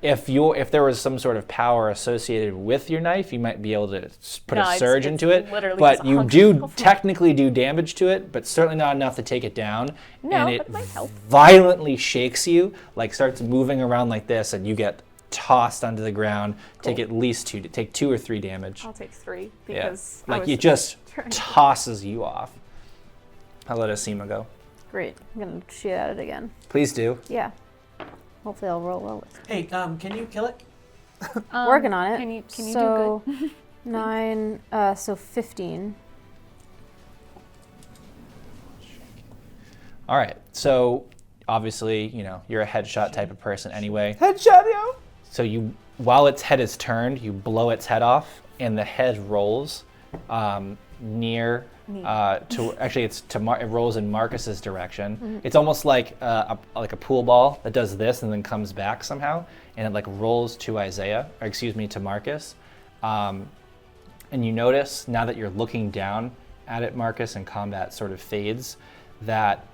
C: if there was some sort of power associated with your knife, you might be able to put a surge into it.
E: Literally
C: But
E: just
C: you
E: hung
C: do
E: myself.
C: technically do damage to it, but certainly not enough to take it down.
E: No,
C: and
E: but
C: it
E: it might help.
C: violently shakes you, like starts moving around like this, and you get tossed onto the ground. Take at least take 2 or 3 damage.
E: I'll take 3
C: Yeah.
E: because
C: Like it just tosses you off. I'll let Asima go.
G: Great. I'm gonna shoot at it again.
C: Please do.
G: Yeah. Hopefully I'll roll well with it.
B: Hey, can you kill it?
G: Working on it.
E: Can you
G: so,
E: do good?
G: 9, so 15.
C: All right. So obviously, you're a headshot type of person anyway.
D: Headshot, yo!
C: So while its head is turned, you blow its head off, and the head rolls near it rolls in Marcus's direction.
G: Mm-hmm.
C: It's almost like a pool ball that does this and then comes back somehow, and it like rolls to to Marcus. And you notice now that you're looking down at it, Marcus, and combat sort of fades, that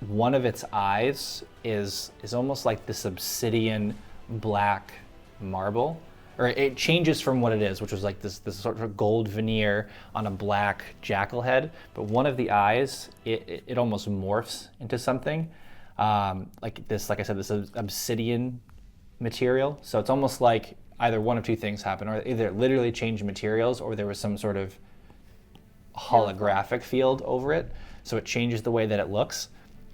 C: one of its eyes is almost like this obsidian black marble, or it changes from what it is, which was like this sort of gold veneer on a black jackal head. But one of the eyes, it almost morphs into something like I said, this obsidian material. So it's almost like either one of two things happened, or either it literally changed materials, or there was some sort of holographic field over it. So it changes the way that it looks,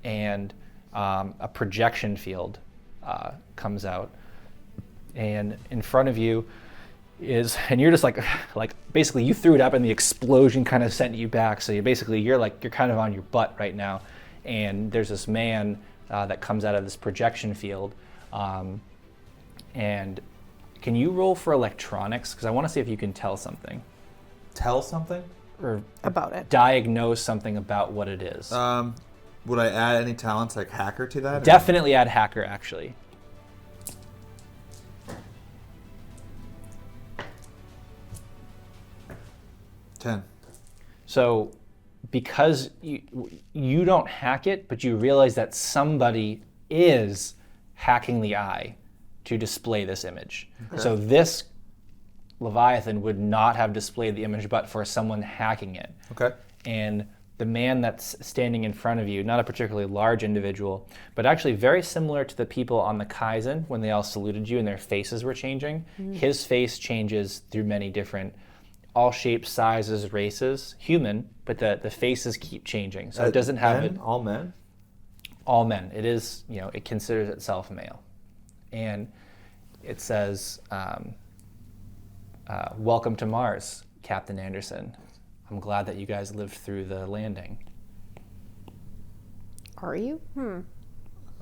C: and a projection field comes out. And in front of you and you're just like basically you threw it up and the explosion kind of sent you back. So you're kind of on your butt right now. And there's this man that comes out of this projection field. And can you roll for electronics? Because I want to see if you can tell something.
D: Tell something?
C: Or
A: About it.
C: diagnose something about what it is.
D: Would I add any talents like hacker to that?
C: Definitely add hacker, actually. So because you don't hack it, but you realize that somebody is hacking the eye to display this image. Okay. So this Leviathan would not have displayed the image but for someone hacking it.
D: Okay.
C: And the man that's standing in front of you, not a particularly large individual, but actually very similar to the people on the Kaizen when they all saluted you and their faces were changing. Mm-hmm. His face changes through many different, all shapes, sizes, races, human, but the faces keep changing. So it doesn't have
D: men? All men?
C: All men. It is, it considers itself male. And it says, welcome to Mars, Captain Anderson. I'm glad that you guys lived through the landing.
A: Are you?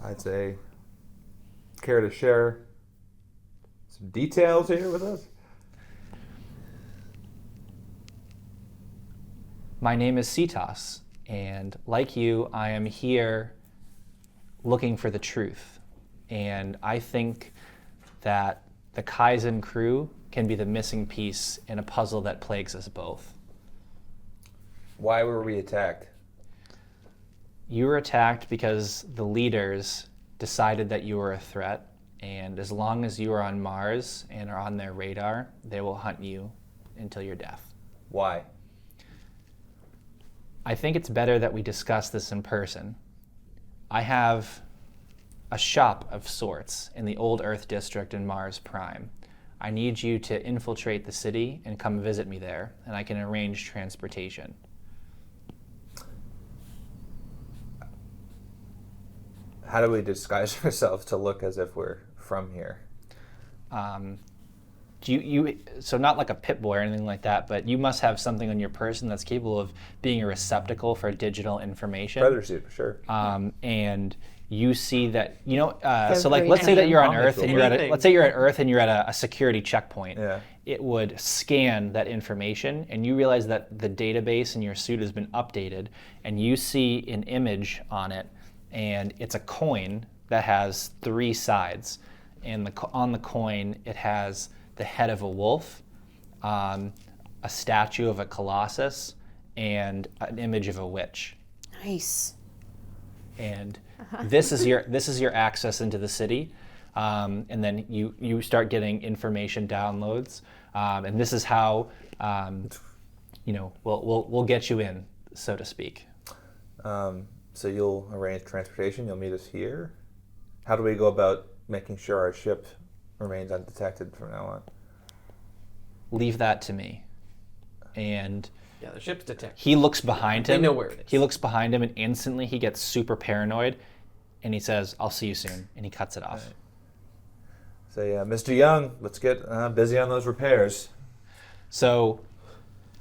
D: I'd say, care to share some details here with us?
C: My name is Cetos, and like you, I am here looking for the truth. And I think that the Kaizen crew can be the missing piece in a puzzle that plagues us both.
D: Why were we attacked?
C: You were attacked because the leaders decided that you were a threat, and as long as you are on Mars and are on their radar, they will hunt you until your death.
D: Why?
C: I think it's better that we discuss this in person. I have a shop of sorts in the Old Earth District in Mars Prime. I need you to infiltrate the city and come visit me there, and I can arrange transportation.
D: How do we disguise ourselves to look as if we're from here?
C: So not like a Pip-Boy or anything like that, but you must have something on your person that's capable of being a receptacle for digital information.
D: Predator suit, sure.
C: And you see that, so
A: very
C: let's say that you're on
D: comical.
C: Earth and you're at a security checkpoint.
D: Yeah.
C: It would scan that information, and you realize that the database in your suit has been updated, and you see an image on it, and it's a coin that has 3 sides. And on the coin, it has the head of a wolf, a statue of a colossus, and an image of a witch.
A: Nice.
C: And this is your access into the city. and then you start getting information downloads, and this is how we'll get you in, so to speak.
D: So you'll arrange transportation. You'll meet us here. How do we go about making sure our ship remains undetected from now on?
C: Leave that to me. And
B: Yeah, the ship's detected.
C: he looks behind him.
B: They know where it is.
C: He looks behind him, and instantly he gets super paranoid, and he says, "I'll see you soon," and he cuts it off.
D: Say, Mr. Young, let's get busy on those repairs.
C: So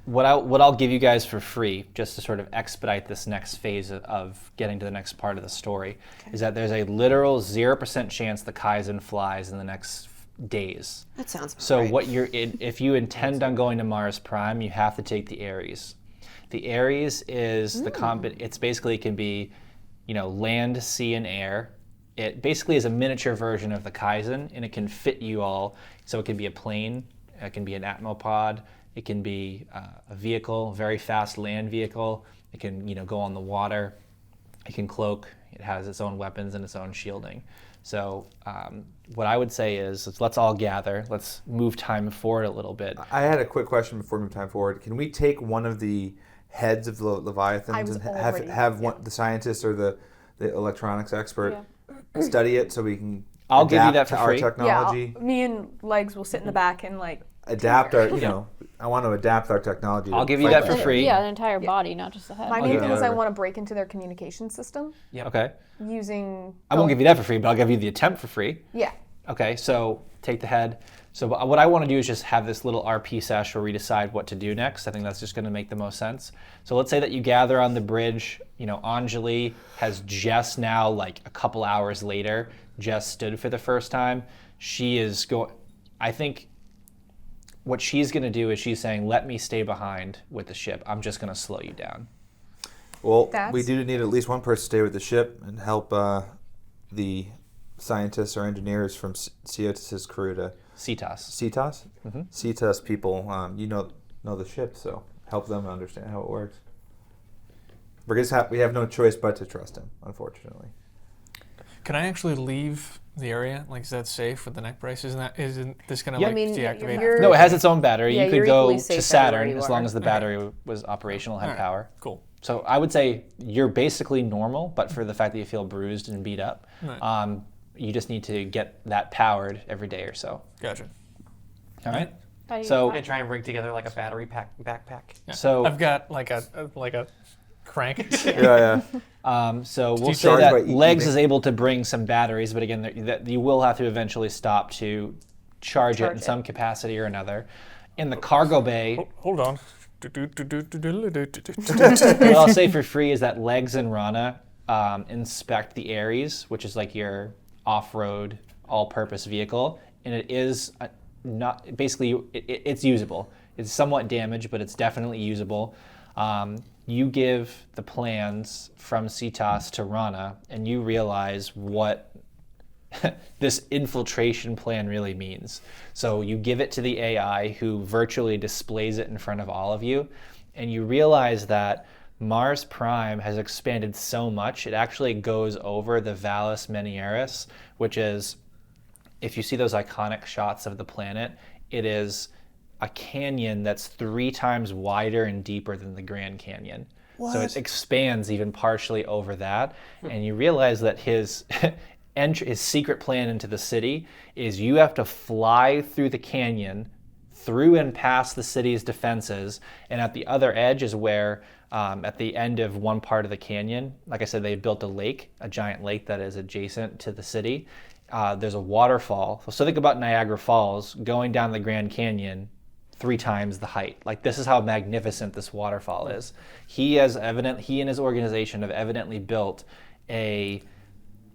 C: what I'll give you guys for free, just to sort of expedite this next phase of getting to the next part of the story, is that there's a literal 0% chance the Kaizen flies in the next days.
A: That sounds about
C: So
A: right.
C: if you intend on going to Mars Prime, you have to take the Ares. The Ares is it's basically, it can be, land, sea, and air. It basically is a miniature version of the Kaizen, and it can fit you all. So it can be a plane, it can be an atmopod, it can be a vehicle, very fast land vehicle. It can, go on the water. It can cloak. It has its own weapons and its own shielding. So what I would say is, let's all gather. Let's move time forward a little bit.
D: I had a quick question before we move time forward. Can we take one of the heads of the Leviathans and have the scientist or the electronics expert study it so we can
C: I'll give you
D: adapt
C: that
D: to
C: for
D: our
C: free.
D: technology?
E: Me and Legs will sit in the back and
D: Adapt our, I want to adapt our technology.
C: I'll
D: to
C: give you
D: fight
C: that for
D: back.
C: free.
G: Yeah, an entire body, not just the head.
E: my
C: Okay.
E: main thing is I
D: Whatever.
E: want to break into their communication system
C: Okay.
E: using.
C: I won't give you that for free, but I'll give you the attempt for free.
E: Yeah.
C: Okay, so take the head. So what I want to do is just have this little RP sesh where we decide what to do next. I think that's just going to make the most sense. So let's say that you gather on the bridge. Anjali has just now, like a couple hours later, just stood for the first time. She is going. I think what she's going to do is she's saying, "Let me stay behind with the ship. I'm just going to slow you down."
D: Well,
E: That's-
D: we do need at least one person to stay with the ship and help the scientists or engineers from Ciotis' crew to
C: CETAS.
D: CETAS? CETAS people, know the ship, so help them understand how it works. We have no choice but to trust him, unfortunately.
F: Can I actually leave the area? Is that safe with the neck brace? Isn't this gonna
C: Yeah.
A: I mean,
F: deactivate?
A: you're-
C: No, it has its own battery.
A: Yeah,
C: You
A: you're
C: could go
A: equally safe
C: to
A: everywhere
C: Saturn
A: you
C: as long
A: are.
C: as the battery was operational, had
F: Alright.
C: power.
F: Cool.
C: So I would say you're basically normal, but for the fact that you feel bruised and beat up,
F: Right.
C: you just need to get that powered every day or so.
F: Gotcha.
C: All right.
G: How do you
C: So-
B: I try and rig together like a battery backpack.
F: Yeah.
C: So-
F: I've got like a crank.
D: Yeah.
C: So we'll
D: you
C: say
D: charge
C: that
D: by
C: Legs
D: eating?
C: is able to bring some batteries, but again, that you will have to eventually stop to charge it in some capacity or another. In the cargo bay,
F: Hold on.
C: what I'll say for free is that Legs and Rana inspect the Ares, which is like your off-road, all-purpose vehicle, and it is not basically it's usable. It's somewhat damaged, but it's definitely usable. You give the plans from CETAS to Rana, and you realize what this infiltration plan really means. So you give it to the AI, who virtually displays it in front of all of you, and you realize that Mars Prime has expanded so much, it actually goes over the Valles Menieris, which is, if you see those iconic shots of the planet, it is a canyon that's 3 times wider and deeper than the Grand Canyon. So it expands even partially over that. And you realize that his his secret plan into the city is you have to fly through the canyon, through and past the city's defenses, and at the other edge is where, at the end of one part of the canyon, like I said, they built a lake, a giant lake that is adjacent to the city. There's a waterfall. So think about Niagara Falls going down the Grand Canyon 3 times the height. Like, this is how magnificent this waterfall is. He and his organization have evidently built a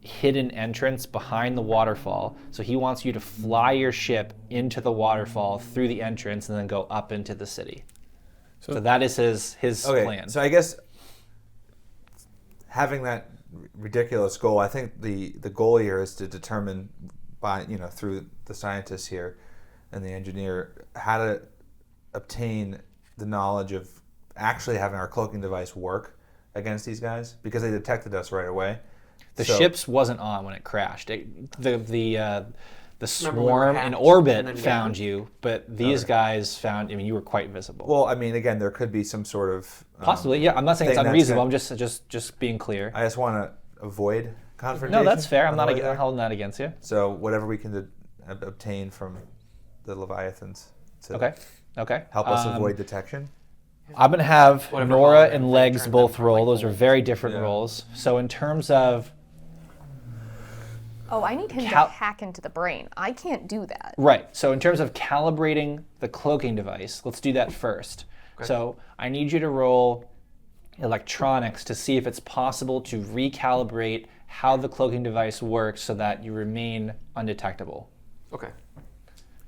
C: hidden entrance behind the waterfall. So he wants you to fly your ship into the waterfall through the entrance and then go up into the city. So that is his plan.
D: So I guess having that ridiculous goal, I think the goal here is to determine through the scientists here and the engineer how to obtain the knowledge of actually having our cloaking device work against these guys, because they detected us right away.
C: The
D: So-
C: ships wasn't on when it crashed. The
B: we were
C: swarm in
B: hacked
C: orbit
B: and then
C: found
B: down?
C: you, but these guys found. I mean, you were quite visible.
D: Well, I mean, again, there could be some sort of
C: Possibly, yeah. I'm not saying it's
D: thing that's
C: unreasonable.
D: gonna-
C: I'm just being clear.
D: I just want to avoid confrontation.
C: No, that's fair. I'm
D: on
C: not
D: the way there.
C: holding that against you.
D: So whatever we can obtain from the Leviathans to
C: Okay.
D: help us avoid detection.
C: I'm gonna have
B: Whatever
C: Nora
B: hologram
C: and
B: thing
C: Legs
B: turned
C: both
B: them from,
C: roll.
B: like,
C: Those are
B: gold.
C: very different
D: Yeah.
C: rolls. So in terms of
E: Oh, I need him
C: Cal-
E: to hack into the brain. I can't do that.
C: right, so in terms of calibrating the cloaking device, let's do that first. So I need you to roll electronics to see if it's possible to recalibrate how the cloaking device works so that you remain undetectable.
B: Okay.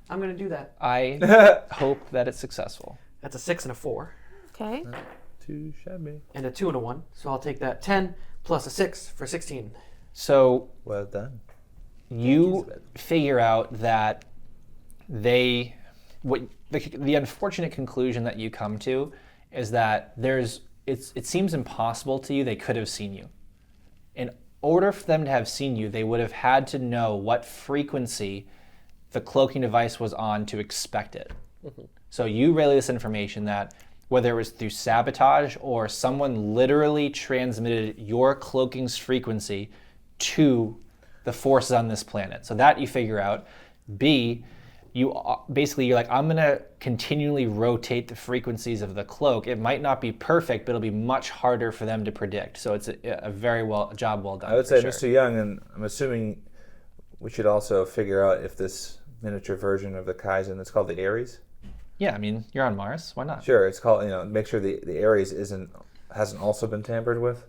B: I'm gonna do that.
C: I hope that it's successful.
B: That's a 6 and a 4.
G: Okay.
D: Too shabby.
B: And a 2 and a 1. So I'll take that 10 plus a 6 for 16.
C: So
D: Well done.
C: you figure out that the unfortunate conclusion that you come to is that it seems impossible to you they could have seen you. In order for them to have seen you, they would have had to know what frequency the cloaking device was on to expect it. So you relay this information that whether it was through sabotage or someone literally transmitted your cloaking's frequency to the forces on this planet. So that you figure out. B, you're like, I'm going to continually rotate the frequencies of the cloak. It might not be perfect, but it'll be much harder for them to predict. So it's a job well done.
D: I would
C: for
D: say,
C: sure.
D: Mr. Young, and I'm assuming we should also figure out if this miniature version of the Kaizen, it's called the Ares.
C: Yeah, I mean, you're on Mars. Why not?
D: Sure, it's called, make sure the Ares hasn't also been tampered with.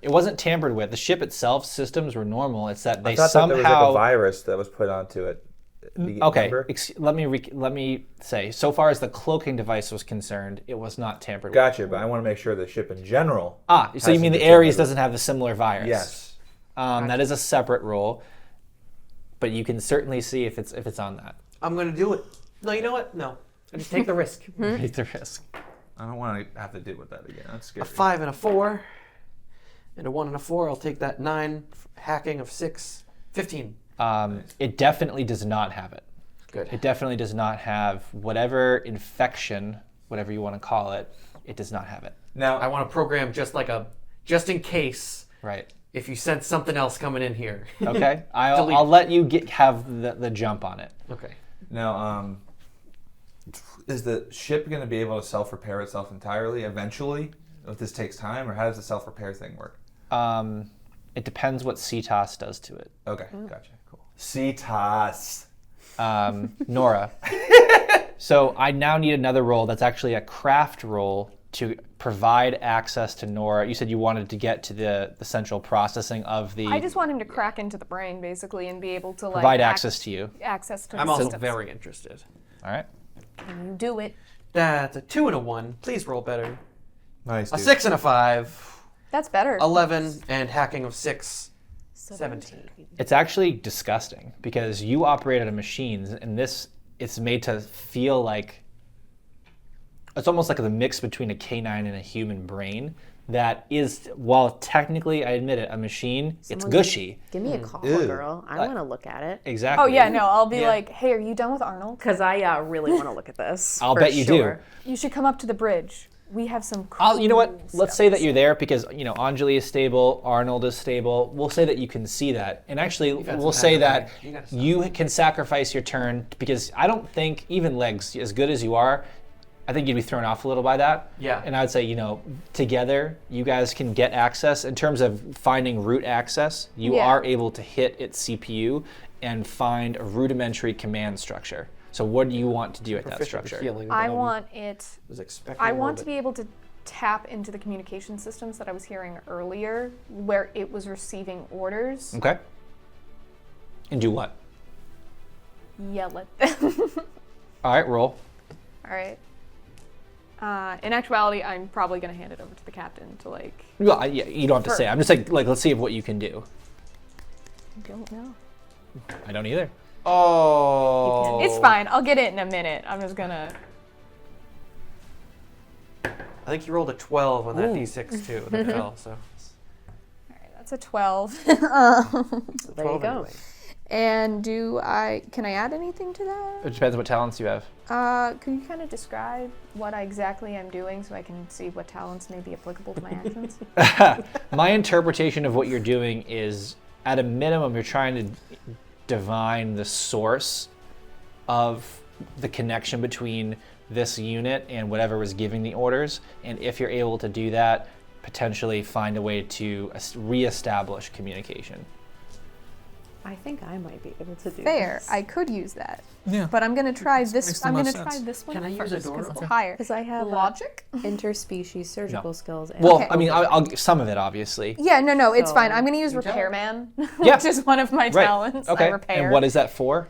C: It wasn't tampered with. The ship itself systems were normal. It's that they
D: I thought
C: somehow.
D: that there was like a virus that was put onto it.
C: Okay,
D: Remember?
C: let me say. So far as the cloaking device was concerned, it was not tampered with.
D: Gotcha, but I want to make sure the ship in general.
C: So you
D: hasn't
C: mean the
D: been tampered
C: Ares
D: with.
C: doesn't have the similar virus?
D: Yes.
C: That is a separate roll, but you can certainly see if it's on that.
B: I'm gonna do it. No, you know what? No. I just take the risk.
C: Take the risk.
D: I don't want to have to deal with that again. That's scary.
B: A 5 and a 4. And a 1 and a 4. I'll take that 9. Hacking of 6. 15.
C: It definitely does not have it.
B: Good.
C: It definitely does not have whatever infection, whatever you want to call it. It does not have it.
D: Now,
B: I want to program just in case
C: Right.
B: if you sense something else coming in here.
C: Okay. I'll
B: Delete.
C: let you have the jump on it.
B: Okay.
D: now, is the ship going to be able to self-repair itself entirely eventually? If this takes time, or how does the self-repair thing work?
C: It depends what CTOS does to it.
D: Okay, gotcha, cool. CTOS.
C: Nora. So I now need another role that's actually a craft role to provide access to Nora. You said you wanted to get to the central processing of the.
E: I just want him to crack into the brain, basically, and be able to like
C: provide access to you.
E: access to
B: I'm
E: the
B: also
E: systems.
B: very interested.
C: All right.
E: Can you do it?
B: That's a 2 and a 1. Please roll better.
D: Nice,
B: A
D: dude.
B: 6 and a 5.
E: That's better.
B: 11 and hacking of 6. 17.
C: It's actually disgusting because you operate out of machines, and it's made to feel like it's almost like the mix between a canine and a human brain. That is, while technically, I admit it, a machine, it's
A: Someone
C: gushy.
A: Give me a call,
D: Ew.
A: girl. I want to look at it.
C: Exactly.
E: Oh yeah, no, I'll be
C: Yeah.
E: like, hey, are you done with Arnold?
A: Because I really want to look at this.
C: I'll
A: for
C: bet you
A: sure.
C: do.
E: You should come up to the bridge. We have some cool
C: You know what? Let's say that
E: stuff.
C: you're there because Anjali is stable, Arnold is stable. We'll say that you can see that, and actually,
B: had
C: we'll
B: some
C: say
B: time
C: that
B: today. You gotta stop.
C: you can sacrifice your turn because I don't think even Legs, as good as you are, I think you'd be thrown off a little by that.
B: Yeah.
C: And I'd say together you guys can get access in terms of finding root access. You
E: Yeah.
C: are able to hit its CPU and find a rudimentary command structure. So what do you want to do with that
B: Proficient
C: structure?
B: healing, but
E: I want it.
B: was expecting
E: I
B: more,
E: want
B: but-
E: to be able to tap into the communication systems that I was hearing earlier, where it was receiving orders.
C: Okay. And do what?
E: Yell at them.
C: All right, roll.
E: All right. In actuality, I'm probably going to hand it over to the captain to like.
C: Well, yeah, you don't have to say. I'm just like let's see what you can do.
E: I don't know.
C: I don't either.
B: Oh.
E: It's fine. I'll get it in a minute. I'm just gonna.
B: I think you rolled a 12 on that d6 too. That fell. So
E: All right, that's That's a 12.
A: There you
B: 12
A: go.
B: anyway.
E: And can I add anything to that?
C: It depends what talents you have.
E: Could you kind of describe what exactly I'm doing so I can see what talents may be applicable to my actions?
C: My interpretation of what you're doing is, at a minimum, you're trying to divine the source of the connection between this unit and whatever was giving the orders. And if you're able to do that, potentially find a way to reestablish communication.
A: I think I might be able to do
E: Fair.
A: this.
E: I could use that.
F: Yeah.
E: But I'm going to try
F: Makes
E: this.
F: the
E: I'm going
F: most
E: to try
F: sense.
E: this one
H: Can I use
E: first
H: a door?
E: 'cause it's
H: Okay.
E: higher.
A: Because I have
E: Logic?
A: interspecies surgical skills. And
C: Well,
E: Okay.
C: I mean, I'll some of it, obviously.
E: Yeah, no, it's
A: So-
E: fine. I'm going to use
H: You tell.
E: repairman,
C: Yeah.
E: which is one of my
C: Right.
E: talents.
C: Okay.
E: I repair.
C: And what is that for?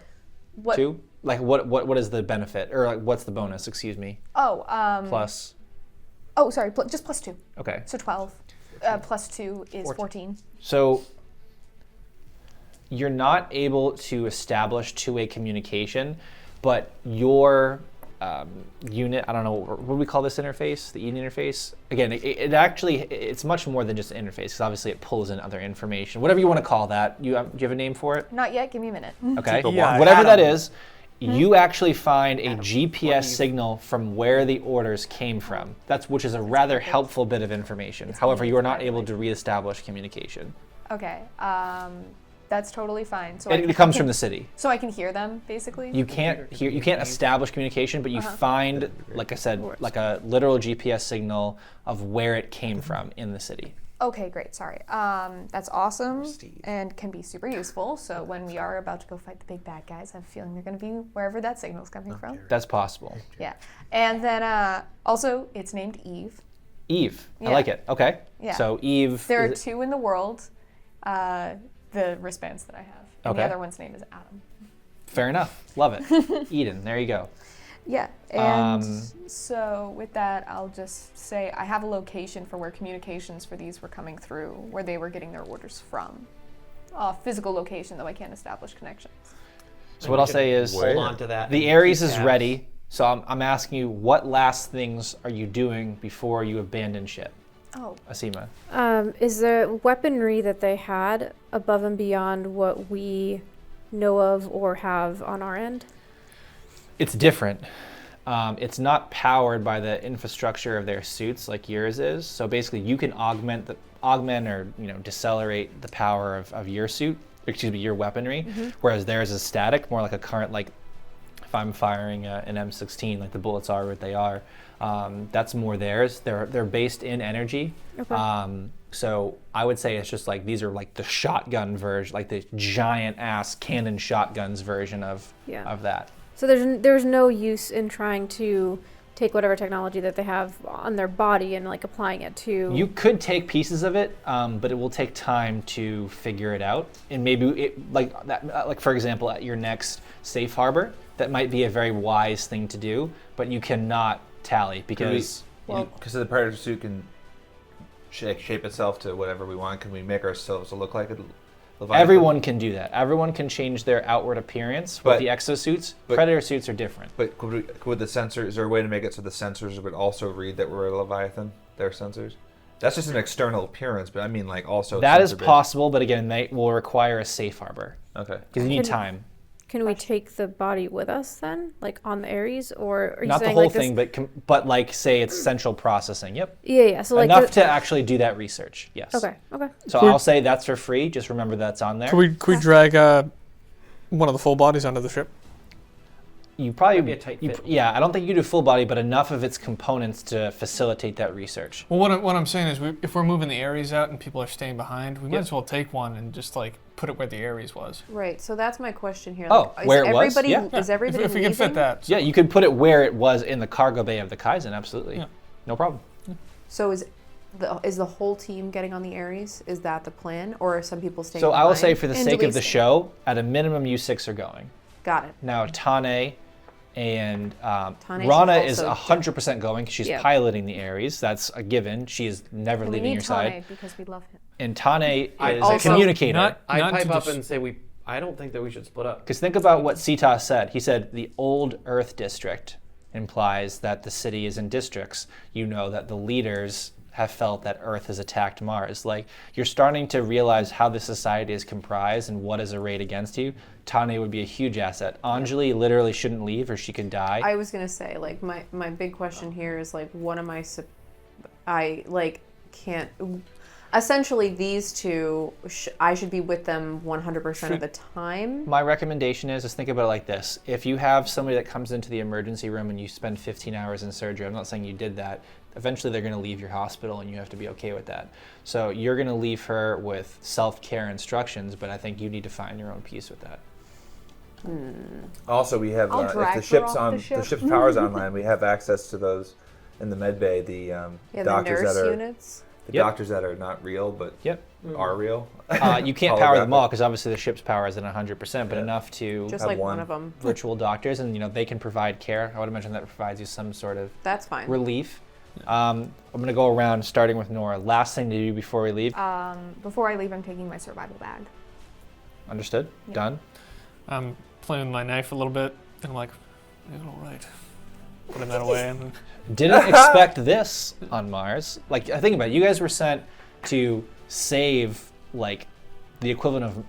E: What?
C: Two? Like, what is the benefit? Or, like, what's the bonus? Excuse me.
E: Oh,
C: Plus.
E: Oh, sorry, just plus 2.
C: Okay.
E: So 12. Plus 2 is 14.
C: So you're not able to establish two-way communication, but your unit, I don't know, what do we call this interface? The Eden interface? Again, it actually, it's much more than just an interface, because obviously it pulls in other information. Whatever you want to call that. Do you have a name for it?
E: Not yet. Give me a minute.
C: Okay.
F: Yeah,
C: Whatever that
F: Adam.
C: is, you actually find a GPS signal from where the orders came from. Which is a rather helpful bit of information. However, you are not able to reestablish communication.
E: Okay. That's totally fine. So
C: It comes from the city.
E: So I can hear them, basically?
C: You can't establish communication, but you find, like I said, like a literal GPS signal of where it came from in the city.
E: Okay, great. Sorry. That's awesome and can be super useful. So when we are about to go fight the big bad guys, I have a feeling they're going to be wherever that signal's coming from.
C: That's possible.
E: Yeah. And then also, it's named Eve.
C: Eve. I
E: Yeah.
C: like it. Okay.
E: Yeah.
C: So Eve.
E: There are
C: is-
E: 2 in the world, the wristbands that I have. And
C: Okay.
E: the other one's name is Adam.
C: Fair enough. Love it. Eden. There you go.
E: Yeah. And
C: Um,
E: so with that, I'll just say I have a location for where communications for these were coming through, where they were getting their orders from. A physical location, though I can't establish connections.
C: So what I'll say is,
B: Hold on to that.
C: the
B: and
C: Ares
B: keep
C: is
B: tabs.
C: ready. So I'm asking you, what last things are you doing before you abandon ship,
E: Oh,
C: Asima?
G: Is the weaponry that they had above and beyond what we know of or have on our end?
C: It's different. It's not powered by the infrastructure of their suits like yours is. So basically, you can augment or decelerate the power of your suit. Excuse me, your weaponry. Whereas theirs is static, more like a current. Like if I'm firing an M16, like the bullets are what they are. That's more theirs. They're based in energy.
G: Okay.
C: So I would say it's just like these are like the shotgun version, like the giant ass cannon shotguns version of that.
G: So there's no use in trying to take whatever technology that they have on their body and like applying it to.
C: You could take pieces of it, but it will take time to figure it out. And maybe it, like that, like for example, at your next safe harbor, that might be a very wise thing to do. But you cannot tally because
D: Because the predator suit can shape itself to whatever we want. Can we make ourselves look like a Leviathan?
C: everyone can do that. Everyone can change their outward appearance with
D: But-
C: the exosuits.
D: but-
C: Predator suits are different.
D: But could the sensor? Is there a way to make it so the sensors would also read that we're a Leviathan? Their sensors. That's just an external appearance, but I mean like also.
C: That is
D: sensor-based.
C: possible, but again, they will require a safe harbor
D: Okay.
C: because you need
G: Can-
C: time.
G: Can we take the body with us then, like on the Ares, or are you
C: Not the
G: saying
C: whole
G: like this?
C: thing, but like say it's central processing. Yep.
G: Yeah. So like
C: Enough to actually do that research. Yes.
G: Okay.
C: So
F: Could-
C: I'll say that's for free. Just remember that's on there.
F: Could we drag one of the full bodies onto the ship?
C: You probably
B: Might be a tight fit.
C: Yeah, I don't think you do full body, but enough of its components to facilitate that research.
F: Well, what I'm saying is, if we're moving the Ares out and people are staying behind, we might as well take one and just like put it where the Ares was.
A: Right. So that's my question here.
C: Oh,
A: Like,
C: where
A: is
C: it was?
A: everybody,
C: Yeah.
A: Is everybody
F: if we can fit
A: leaving?
F: that.
C: Yeah, you could put it where it was in the cargo bay of the Kaizen. Absolutely.
F: Yeah.
C: No problem.
A: So is the whole team getting on the Ares? Is that the plan, or are some people staying?
C: So I will say,
A: behind?
C: for the
E: And
C: sake of the
E: Luis.
C: show, at a minimum, you 6 are going.
A: Got it.
C: Now Tane and
A: Tane
C: Rana
A: should
C: is
A: also
C: 100% going because she's
G: Yeah.
C: piloting the Ares. That's a given. She is never
E: we
C: leaving
E: need
C: your side.
E: Tane because we love him.
C: And Tane
B: I
C: is
B: also-
C: a communicator.
B: I
F: Not
B: pipe
F: to
B: up
F: just-
B: and say I don't think that we should split up.
C: Because think about what Sita said. He said the old Earth district implies that the city is in districts. You know that the leaders have felt that Earth has attacked Mars. Like, you're starting to realize how the society is comprised and what is arrayed against you. Tane would be a huge asset. Anjali literally shouldn't leave or she could die.
A: I was gonna say, like, my big question here is, like, what am I can't. Essentially, these two, I should be with them 100% of the time.
C: My recommendation is think about it like this. If you have somebody that comes into the emergency room and you spend 15 hours in surgery, I'm not saying you did that, eventually they're going to leave your hospital and you have to be okay with that. So you're going to leave her with self-care instructions, but I think you need to find your own peace with that.
D: Also, we have
E: I'll
D: if
E: drag
D: the
E: her
D: ship's
E: off
D: on
E: the ship.
D: the ship's power's online, we have access to those in the med bay. The
A: Yeah,
D: doctors
A: the nurse
D: that are
A: units.
D: the
C: Yep.
D: doctors that are not real but
C: Yep.
D: are real.
C: You can't power them all
D: Holographic.
C: because obviously the ship's power isn't 100%, but
D: Yeah.
C: enough to
A: Just
D: have
A: like one
D: one.
A: of them.
C: virtual doctors, and they can provide care. I would imagine that provides you some sort of
A: That's fine.
C: relief. I'm going to go around starting with Nora. Last thing to do before we leave.
E: Before I leave, I'm taking my survival bag.
C: Understood?
E: Yeah.
C: Done?
F: I'm playing with my knife a little bit, and I'm like, yeah, all right. Putting that away. And
C: Didn't expect this on Mars. Like, I think about it. You guys were sent to save, like, the equivalent of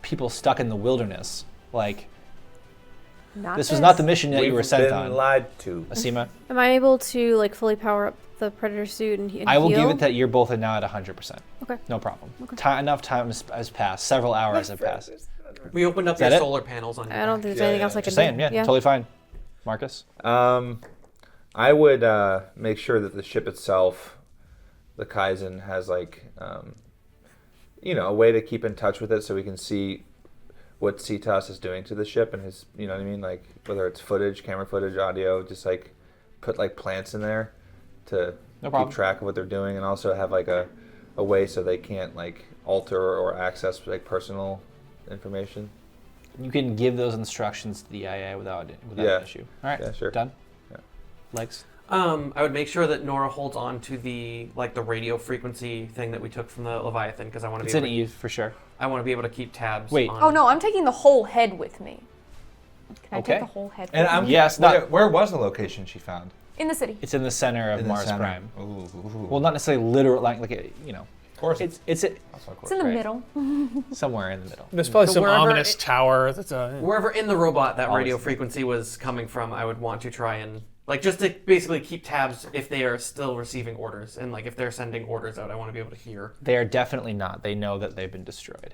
C: people stuck in the wilderness. Like, this was not the mission that you were sent
D: We've been
C: on.
D: lied to.
C: Asima,
G: Am I able to like fully power up the predator suit and
C: I will
G: heal?
C: give it that you're both now at 100%.
G: Okay.
C: No problem.
G: Okay.
C: Enough time has passed. Several hours have passed.
B: We opened up
C: that
B: your
C: it?
B: solar panels on your
G: I don't
B: back.
G: think there's
D: Yeah,
G: anything
D: yeah.
G: else I can
C: Just
G: do.
C: saying, yeah, totally fine. Marcus?
D: I would make sure that the ship itself, the Kaizen, has like a way to keep in touch with it so we can see what CTOS is doing to the ship and his, you know what I mean, like whether it's footage, camera footage, audio, just like put like plants in there to
C: No problem.
D: keep track of what they're doing, and also have like a way so they can't like alter or access like personal information.
C: You can give those instructions to the IA without
D: Yeah.
C: an issue. All right,
D: Yeah, sure.
C: done?
D: Yeah.
C: Legs?
B: I would make sure that Nora holds on to the radio frequency thing that we took from the Leviathan, because I want to
C: It's
B: be
C: an
B: able
C: E for sure.
B: I want to be able to keep tabs.
C: Wait.
B: on
E: Oh no, I'm taking the whole head with me. Can I
C: Okay.
E: take the whole head
D: And
E: with
D: I'm
E: me?
C: Yes,
D: where was the location she found?
E: In the city.
C: It's in the center of
D: In the
C: Mars
D: center.
C: Prime.
D: Ooh.
C: Well, not necessarily literal, like
D: Of course.
C: it's
E: It's in the
C: Right.
E: middle.
C: somewhere in the middle.
F: there's probably
B: So
F: some
B: wherever
F: ominous tower that's
B: wherever in the robot that
C: Always.
B: radio frequency was coming from. I would want to try and just to basically keep tabs if they are still receiving orders, and if they're sending orders out, I want to be able to hear.
C: They are definitely not. They know that they've been destroyed.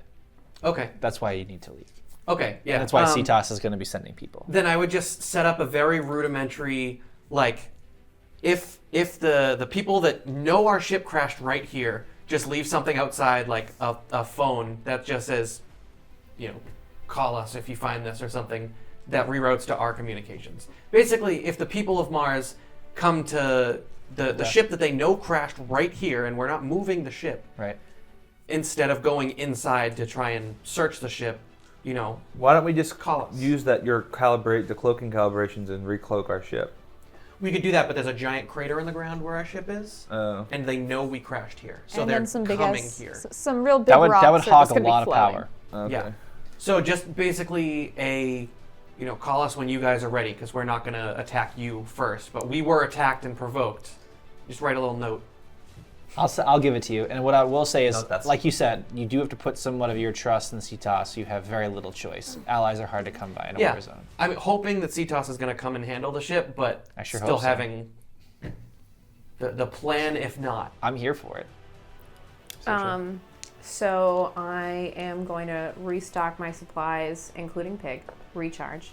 B: Okay.
C: That's why you need to leave.
B: Okay. Yeah.
C: And that's why CTOS is going to be sending people.
B: Then I would just set up a very rudimentary, if the people that know our ship crashed right here just leave something outside, like a phone that just says, call us if you find this or something, that reroutes to our communications. Basically, if the people of Mars come to the ship that they know crashed right here, and we're not moving the ship,
C: Right.
B: instead of going inside to try and search the ship,
D: Why don't we just
B: Call us.
D: use the cloaking calibrations and recloak our ship?
B: we could do that, but there's a giant crater in the ground where our ship is.
D: Oh.
B: And they know we crashed here, so
E: and
B: they're
E: then some big
B: coming
E: ass,
B: here.
E: some real big
C: That would
E: rocks are
C: hog
E: just
C: a
E: gonna be
C: lot of
E: flowing.
C: power.
D: Okay.
B: Yeah. So just basically call us when you guys are ready, because we're not going to attack you first. But we were attacked and provoked. Just write a little note.
C: I'll give it to you. And what I will say is,
D: No, that's-
C: like you said, you do have to put somewhat of your trust in CTOS. You have very little choice. Allies are hard to come by in a war zone.
B: I'm hoping that CTOS is going to come and handle the ship, but
C: I sure
B: still
C: hope so.
B: having the plan if not.
C: I'm here for it.
A: So I am going to restock my supplies, including pig, recharge.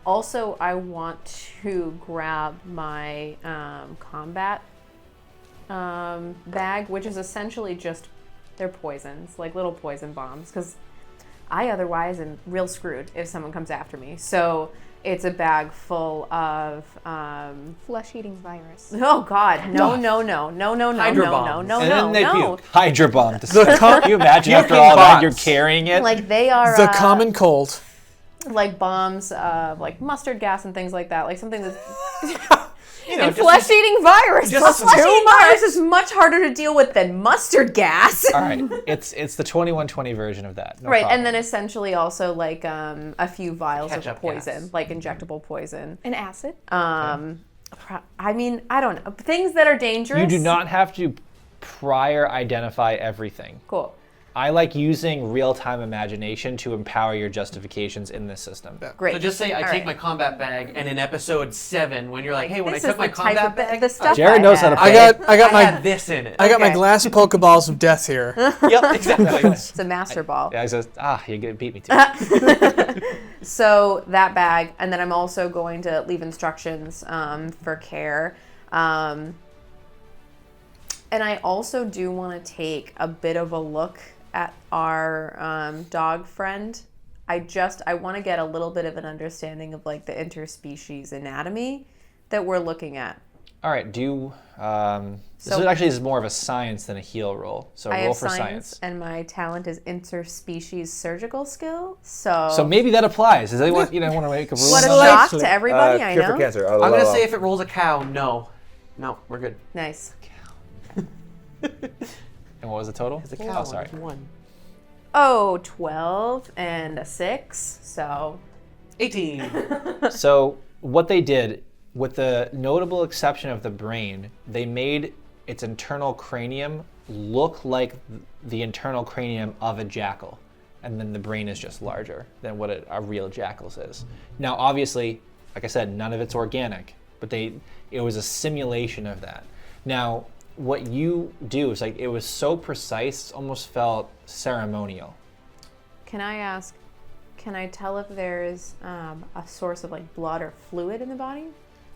A: Also, I want to grab my combat bag, which is essentially they're poisons, like little poison bombs, because I otherwise am real screwed if someone comes after me. So it's a bag full of
E: Flesh-eating virus.
A: oh god, no.
B: Hydro bombs.
C: And then they
A: no.
C: puke. Hydro bomb. Can you imagine after
B: puking
C: all that
B: bots.
C: you're carrying it?
A: Like they are
F: the common cold.
A: like bombs of like mustard gas and things like that, like something that's
B: Just
A: flesh-eating virus.
B: just
A: Flesh-eating virus is much harder to deal with than mustard gas.
C: All right, it's the 2120 version of that. No
A: Right,
C: problem.
A: and then essentially also like a few vials
B: Ketchup
A: of poison,
B: gas.
A: like injectable poison.
E: An acid.
A: I mean, I don't know. Things that are dangerous.
C: You do not have to prior identify everything.
A: Cool.
C: I like using real-time imagination to empower your justifications in this system.
A: Great.
B: So just say I
A: All
B: take
A: right.
B: my combat bag, and in episode 7, when you're like, hey, when I
A: This
B: took
A: is
B: my
A: the type
B: combat
A: of
B: bag,
A: the stuff
C: Jared knows how to
F: I
C: play.
F: got
B: I had
F: my
B: this in it.
F: I got my
A: Okay.
F: glass Pokeballs of death here.
B: Yep, exactly.
A: It's a master ball.
C: Yeah, I says, you beat me to it.
A: So that bag, and then I'm also going to leave instructions for care. And I also do want to take a bit of a look at our dog friend. I want to get a little bit of an understanding of like the interspecies anatomy that we're looking at.
C: All right, this
A: So-
C: actually is more of a science than a heal roll. So
A: I
C: roll
A: have
C: for
A: science, and my talent is interspecies surgical skill. So,
C: So maybe that applies. Does anyone want to make a rule?
A: what a
C: on that?
A: shock
F: Slightly.
A: to everybody! I
D: Cure for
A: know.
D: cancer.
B: I'm going to say if it rolls a cow, no. No, we're good.
A: Nice.
C: And what was the total?
B: The cow
C: Oh, sorry.
B: is 1.
A: Oh, 12 and a 6. So
B: 18.
C: So what they did, with the notable exception of the brain, they made its internal cranium look like the internal cranium of a jackal. And then the brain is just larger than what a real jackal's is. Now, obviously, like I said, none of it's organic, but it was a simulation of that. Now, what you do is like, it was so precise, it almost felt ceremonial.
A: can I ask? Can I tell if there's a source of like blood or fluid in the body?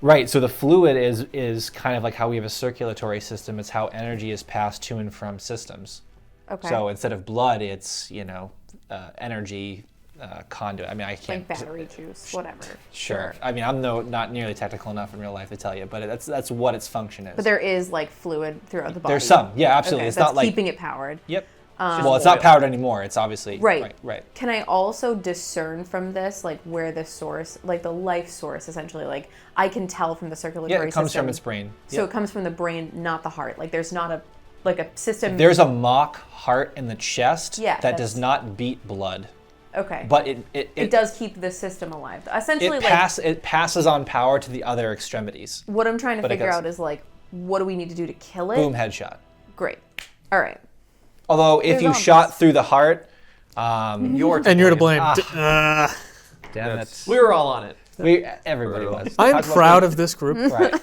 C: Right, so the fluid is kind of like how we have a circulatory system. It's how energy is passed to and from systems.
A: Okay.
C: So instead of blood, it's, energy conduit. I mean, I
A: like
C: can't...
A: battery juice, whatever.
C: Sure. I mean, I'm not nearly technical enough in real life to tell you, but that's what its function is.
A: But there is like fluid throughout the body.
C: There's some, yeah, absolutely.
A: Okay,
C: It's
A: that's
C: not like...
A: keeping it powered.
C: Yep.
A: Um,
C: Well, it's not powered anymore. It's obviously...
A: Right.
C: Right.
A: Can I also discern from this, like where the source, like the life source, essentially, like I can tell from the circulatory
C: Yeah, it comes
A: system.
C: from its brain.
A: So
C: Yep.
A: it comes from the brain, not the heart. Like there's not a system.
C: There's a mock heart in the chest
A: Yeah,
C: that does
A: that's-
C: not beat blood,
A: Okay.
C: but
A: it does keep the system alive. Essentially,
C: it passes on power to the other extremities.
A: what I'm trying to
C: but it
A: figure
C: goes-
A: out is like, what do we need to do to kill it?
C: Boom, headshot.
A: Great. All right.
C: Although if
A: There's
C: you
A: almost-
C: shot through the heart,
B: You're
F: You're to blame.
C: damn, that's
B: We were all on it.
C: everybody was.
F: I'm
C: Talk about
F: proud of this group.
C: Right.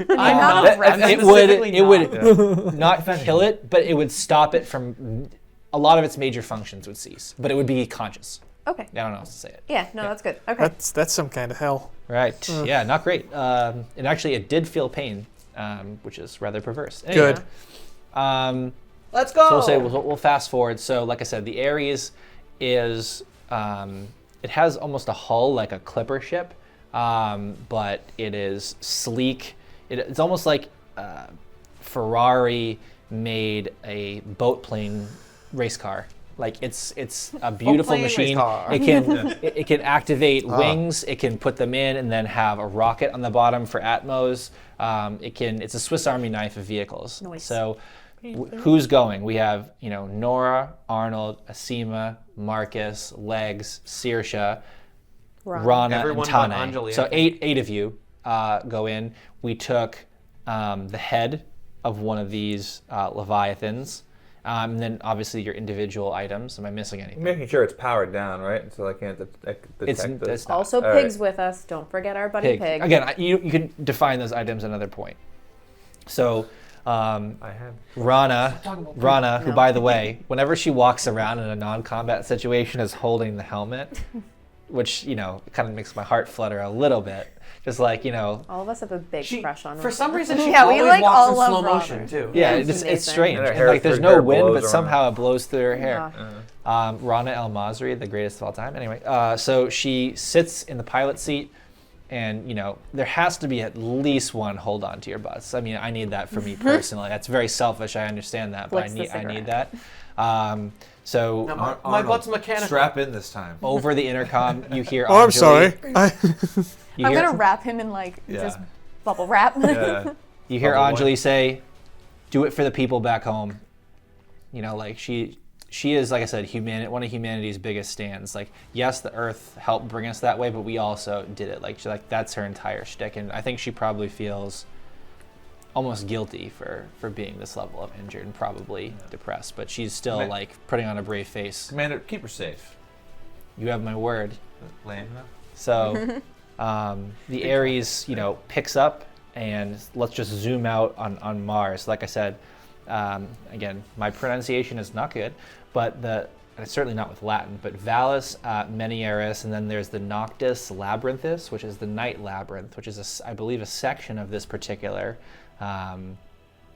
B: I'm not.
C: It would not kill it, but it would stop it from a lot of its major functions would cease, but it would be conscious.
A: Okay.
C: I don't know how to say it.
A: Yeah. No, that's good. Okay.
F: That's some kind of hell.
C: Right. Yeah, not great. And actually, it did feel pain, which is rather perverse. Anyway,
F: Good.
B: Let's go.
C: So we'll fast forward. So like I said, the Ares is it has almost a hull like a clipper ship, but it is sleek. It's almost like Ferrari made a boat plane race car. Like it's a beautiful
B: plane race
C: machine.
B: car.
C: It can activate wings. It can put them in and then have a rocket on the bottom for Atmos. It's a Swiss Army knife of vehicles.
A: Nice.
C: So who's going? We have Nora, Arnold, Asima, Marcus, Legs, Saoirse, Rana,
B: Everyone
C: and
B: but
C: Tane.
B: Anjali,
C: So
B: I think.
C: eight of you go in. We took the head of one of these leviathans, and then obviously your individual items. Am I missing anything?
D: Making sure it's powered down, right? So I can't detect
C: it's
D: this.
C: not.
A: Also,
D: All
A: pigs
D: right.
A: with us. Don't forget our buddy Pig.
C: Again, you can define those items another point. So
D: I have.
C: Rana, who
A: No.
C: by the way, whenever she walks around in a non-combat situation, is holding the helmet, which kind of makes my heart flutter a little bit. Just like
A: All of us have a big
B: She,
A: crush on
B: for
A: her.
B: some reason, she
E: Yeah, we,
B: always
E: like,
B: walks
E: all
B: in
E: love
B: slow
E: Robert.
B: motion too.
C: yeah,
A: it's
C: it's
A: amazing.
C: strange.
D: And her
C: And,
D: hair
C: like there's
D: through her
C: no wind,
D: blows
C: but
D: on
C: somehow it blows through her hair.
A: Yeah.
C: Rana El Masri, the greatest of all time. Anyway, so she sits in the pilot seat, and there has to be at least one hold on to your butts. I mean, I need that for me personally. That's very selfish. I understand that, but
A: Flicks the
C: I need
A: cigarette.
C: that. So
B: No,
D: Ar-
B: my
D: Arnold,
B: butt's mechanical.
D: Strap in this time.
C: over the intercom, you hear.
F: Oh, I'm
C: Anjali-
F: sorry.
C: You
E: I'm
C: hear,
E: gonna wrap him in like
D: Yeah.
E: just bubble wrap.
D: Yeah.
C: you hear
D: Bubble
C: Anjali say, "Do it for the people back home." Like she she is, like I said, one of humanity's biggest stands. Like, yes, the Earth helped bring us that way, but we also did it. Like, that's her entire shtick, and I think she probably feels almost guilty for being this level of injured and probably depressed. But she's still like putting on a brave face.
D: Commander, keep her safe.
C: You have my word.
D: Lame enough.
C: So the Ares, picks up, and let's just zoom out on Mars. Like I said, again, my pronunciation is not good, but it's certainly not with Latin, but Vallis Menieris, and then there's the Noctis Labyrinthus, which is the Night Labyrinth, which is, I believe, a section of this particular...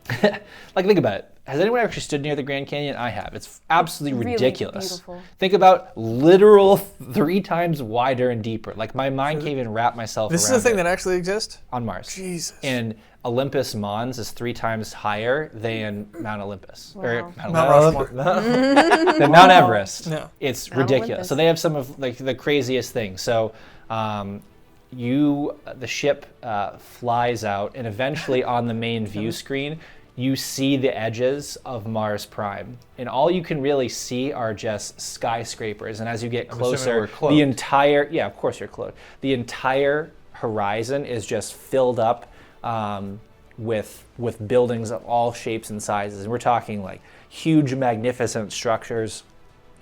C: think about it. Has anyone actually stood near the Grand Canyon? I have. It's absolutely
E: Really
C: ridiculous.
E: beautiful.
C: Think about literal 3 times wider and deeper. Like, my mind can't even wrap myself
F: This is
C: around
F: the thing
C: it.
F: that actually exists?
C: On Mars.
F: Jesus.
C: And Olympus Mons is 3 times higher than Mount Olympus. Or
G: Wow.
F: Mount Rushmore.
C: than Mount Everest.
F: No.
C: It's
A: Mount
C: ridiculous.
A: Olympus.
C: So they have some of the craziest things. So the ship flies out, and eventually on the main view screen, you see the edges of Mars Prime. And all you can really see are just skyscrapers. And as you get
D: I'm assuming
C: closer,
D: we're cloaked.
C: the entire, of course you're close. The entire horizon is just filled up with buildings of all shapes and sizes. And we're talking like huge, magnificent structures.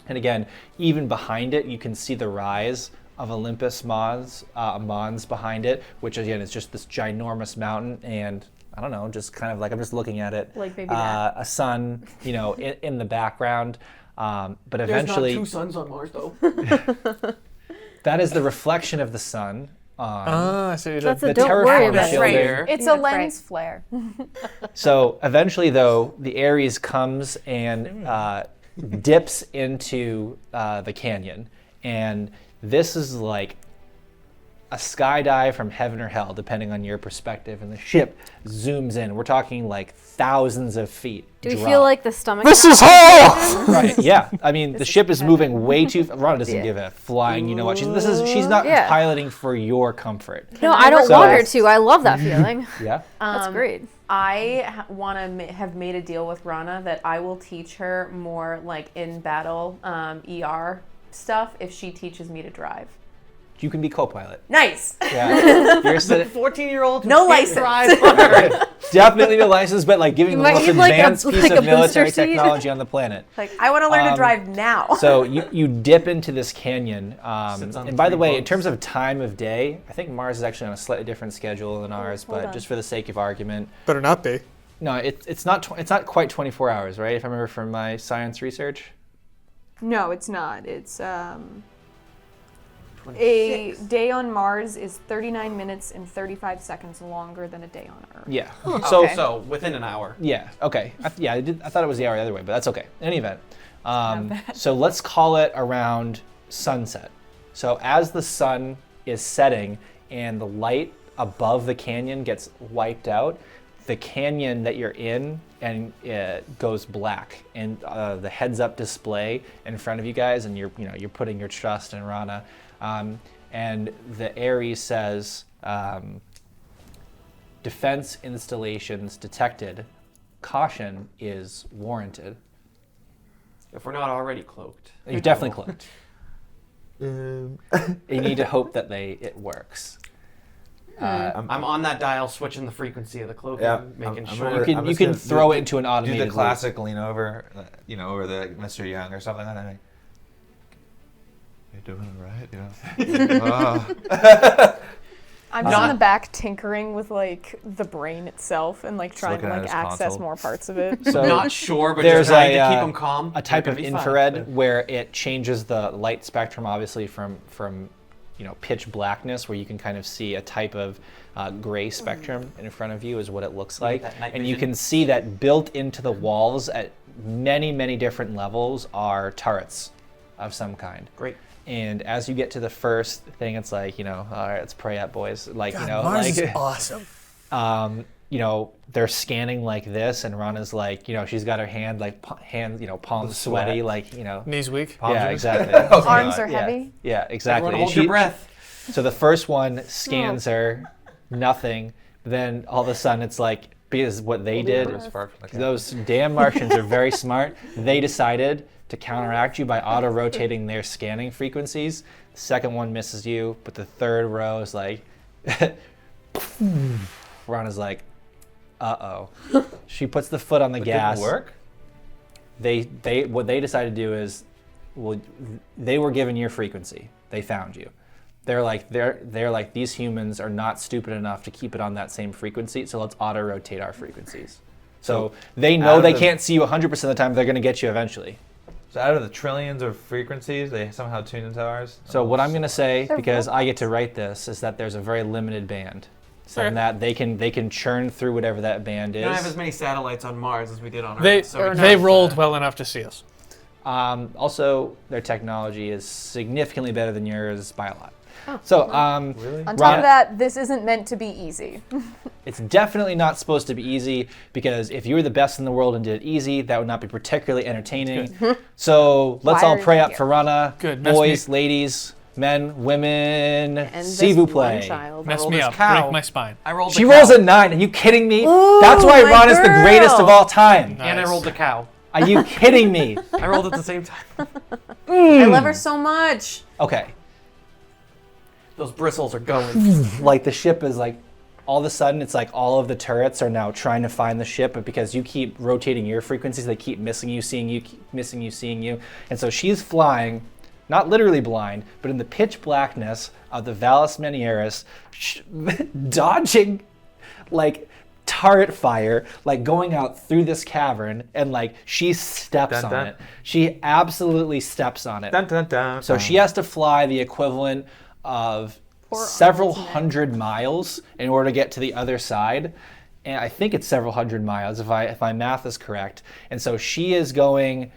C: And again, even behind it, you can see the rise of Olympus Mons behind it, which again is just this ginormous mountain. And I don't know, just kind of like, I'm just looking at it.
A: Like maybe that.
C: A sun, in the background. But
B: There's
C: eventually,
B: not 2 suns on Mars, though.
C: that is the reflection of the sun on.
F: Ah, so you
G: That's
F: did.
G: a
C: The
G: don't worry
C: terraforming
G: about it.
C: building.
E: It's
G: Yeah,
E: a lens flare.
C: So eventually, though, the Ares comes and dips into the canyon. And this is like a skydive from heaven or hell, depending on your perspective. And the ship zooms in. We're talking like thousands of feet.
G: Do we
C: drop.
G: feel like the stomach?
F: This is hell!
C: Right, yeah. I mean, the
G: is
C: ship is
G: heavy.
C: moving way too... Rana doesn't
G: Yeah.
C: give a flying, you know what. She's not
G: Yeah.
C: piloting for your comfort.
G: No, I don't
C: So-
G: want her to. I love that feeling.
C: Yeah?
G: That's great.
A: I want to have made a deal with Rana that I will teach her more like in battle ER stuff if she teaches me to drive.
C: You can be co-pilot.
A: Nice.
C: Yeah. You're sitting...
B: 14-year-old
A: No license.
C: Definitely no license, but like giving
G: You
C: the
G: might
C: most
G: need, like, a-
C: advanced piece
G: like a
C: of military
G: booster seat.
C: technology on the planet.
A: Like I want to learn to drive now.
C: So you dip into this canyon,
D: Sits on
C: and by the
D: 3
C: way, in
D: bugs.
C: terms of time of day, I think Mars is actually on a slightly different schedule than ours.
G: hold
C: But
G: on.
C: just for the sake of argument,
F: Better not be.
C: no, it's not quite 24 hours, right? If I remember from my science research.
E: No, it's not. It's a day on Mars is 39 minutes and 35 seconds longer than a day on Earth.
C: Yeah.
B: So, so within an hour.
C: Yeah. Okay. I thought it was the hour the other way, but that's okay. In any event, so let's call it around sunset. So as the sun is setting and the light above the canyon gets wiped out, the canyon that you're in and goes black, and the heads-up display in front of you guys, and you're putting your trust in Rana, and the Ares says. Defense installations detected. Caution is warranted.
B: If we're not already cloaked.
C: You're definitely cloaked. You need to hope that it works.
B: I'm on that dial, switching the frequency of the cloaking,
D: Yeah,
B: making
D: I'm
B: sure.
D: gonna-
C: You
D: I'm
C: can
D: just gonna
C: throw
D: do-
C: it into an
D: Do
C: automated
D: the
C: loop.
D: classic lean over, over the Mr. Young or something like that. You're doing it right,
E: I'm just in the back tinkering with like the brain itself and like trying to
D: looking at
E: like
D: his
E: access
D: console.
E: more parts of it.
C: So
B: Not sure, but
C: there's
B: just trying
C: a,
B: to keep them calm.
C: a type
B: They're
C: of
B: gonna be fine.
C: infrared where it changes the light spectrum, obviously from pitch blackness, where you can kind of see a type of gray spectrum in front of you is what it looks like.
B: that night
C: And you
B: vision.
C: can see that built into the walls at many, many different levels are turrets of some kind.
B: Great.
C: And as you get to the first thing, it's like, all right, let's pray up, boys. Like,
F: God, Mars
C: like,
F: is awesome.
C: they're scanning like this, and Rana's like, she's got her hand, like, palms sweaty, like,
F: Knees weak.
C: yeah, exactly.
E: Arms are
C: Yeah.
E: heavy.
C: Yeah, exactly.
B: Everyone
C: And
B: hold your breath.
C: So the first one scans her, nothing. Then all of a sudden it's like, because what they did,
D: Spark from the
C: those damn Martians are very smart. They decided to counteract you by auto-rotating their scanning frequencies. The second one misses you, but the third row is like, Ron is like, uh-oh. She puts the foot on the gas.
D: Didn't work?
C: What they decided to do is, well, they were given your frequency. They found you. They're like these humans are not stupid enough to keep it on that same frequency, so let's auto-rotate our frequencies. So they know they can't see you 100% of the time. They're going to get you eventually.
D: So out of the trillions of frequencies, they somehow tuned into ours?
C: So what I'm going to say, because I get to write this, is that there's a very limited band. So in that they can churn through whatever that band is.
B: We don't have as many satellites on Mars as we did on
F: They
B: Earth. So
F: they rolled well enough to see us.
C: Also, their technology is significantly better than yours by a lot. So,
D: Really?
E: On top of that, this isn't meant to be easy.
C: it's definitely not supposed to be easy, because if you were the best in the world and did it easy, that would not be particularly entertaining. So let's
E: Why
C: all
E: are
C: pray
E: you
C: up
E: here?
C: for Rana.
F: Good, mess
C: Boys, ladies, men, women,
A: And
C: s'il vous
A: this one
C: plaît.
A: child.
F: Mess
B: rolled
F: me
B: his
F: up.
B: cow.
F: Break my spine.
B: I rolled
C: She
B: the
C: rolls
B: cow.
C: a 9. Are you kidding me?
A: Ooh,
C: That's why
A: my
C: Ron is the greatest of
A: girl.
C: all time.
B: And I
F: Nice.
B: rolled the cow.
C: Are you kidding me?
B: I rolled at the same time.
A: I love her so much.
C: Okay.
B: Those bristles are going.
C: Like the ship is like, all of a sudden it's like all of the turrets are now trying to find the ship, but because you keep rotating your frequencies, they keep missing you, seeing you, keep missing you, seeing you. And so she's flying, not literally blind, but in the pitch blackness of the Valles Manieris, dodging like turret fire, like going out through this cavern, and like she steps
D: Dun,
C: on
D: dun.
C: it. She absolutely steps on it.
D: Dun, dun, dun,
C: So
D: dun.
C: she has to fly the equivalent of
A: Poor
C: several
A: Arnold's neck.
C: hundred miles in order to get to the other side. And I think it's several hundred miles if my math is correct. And so she is going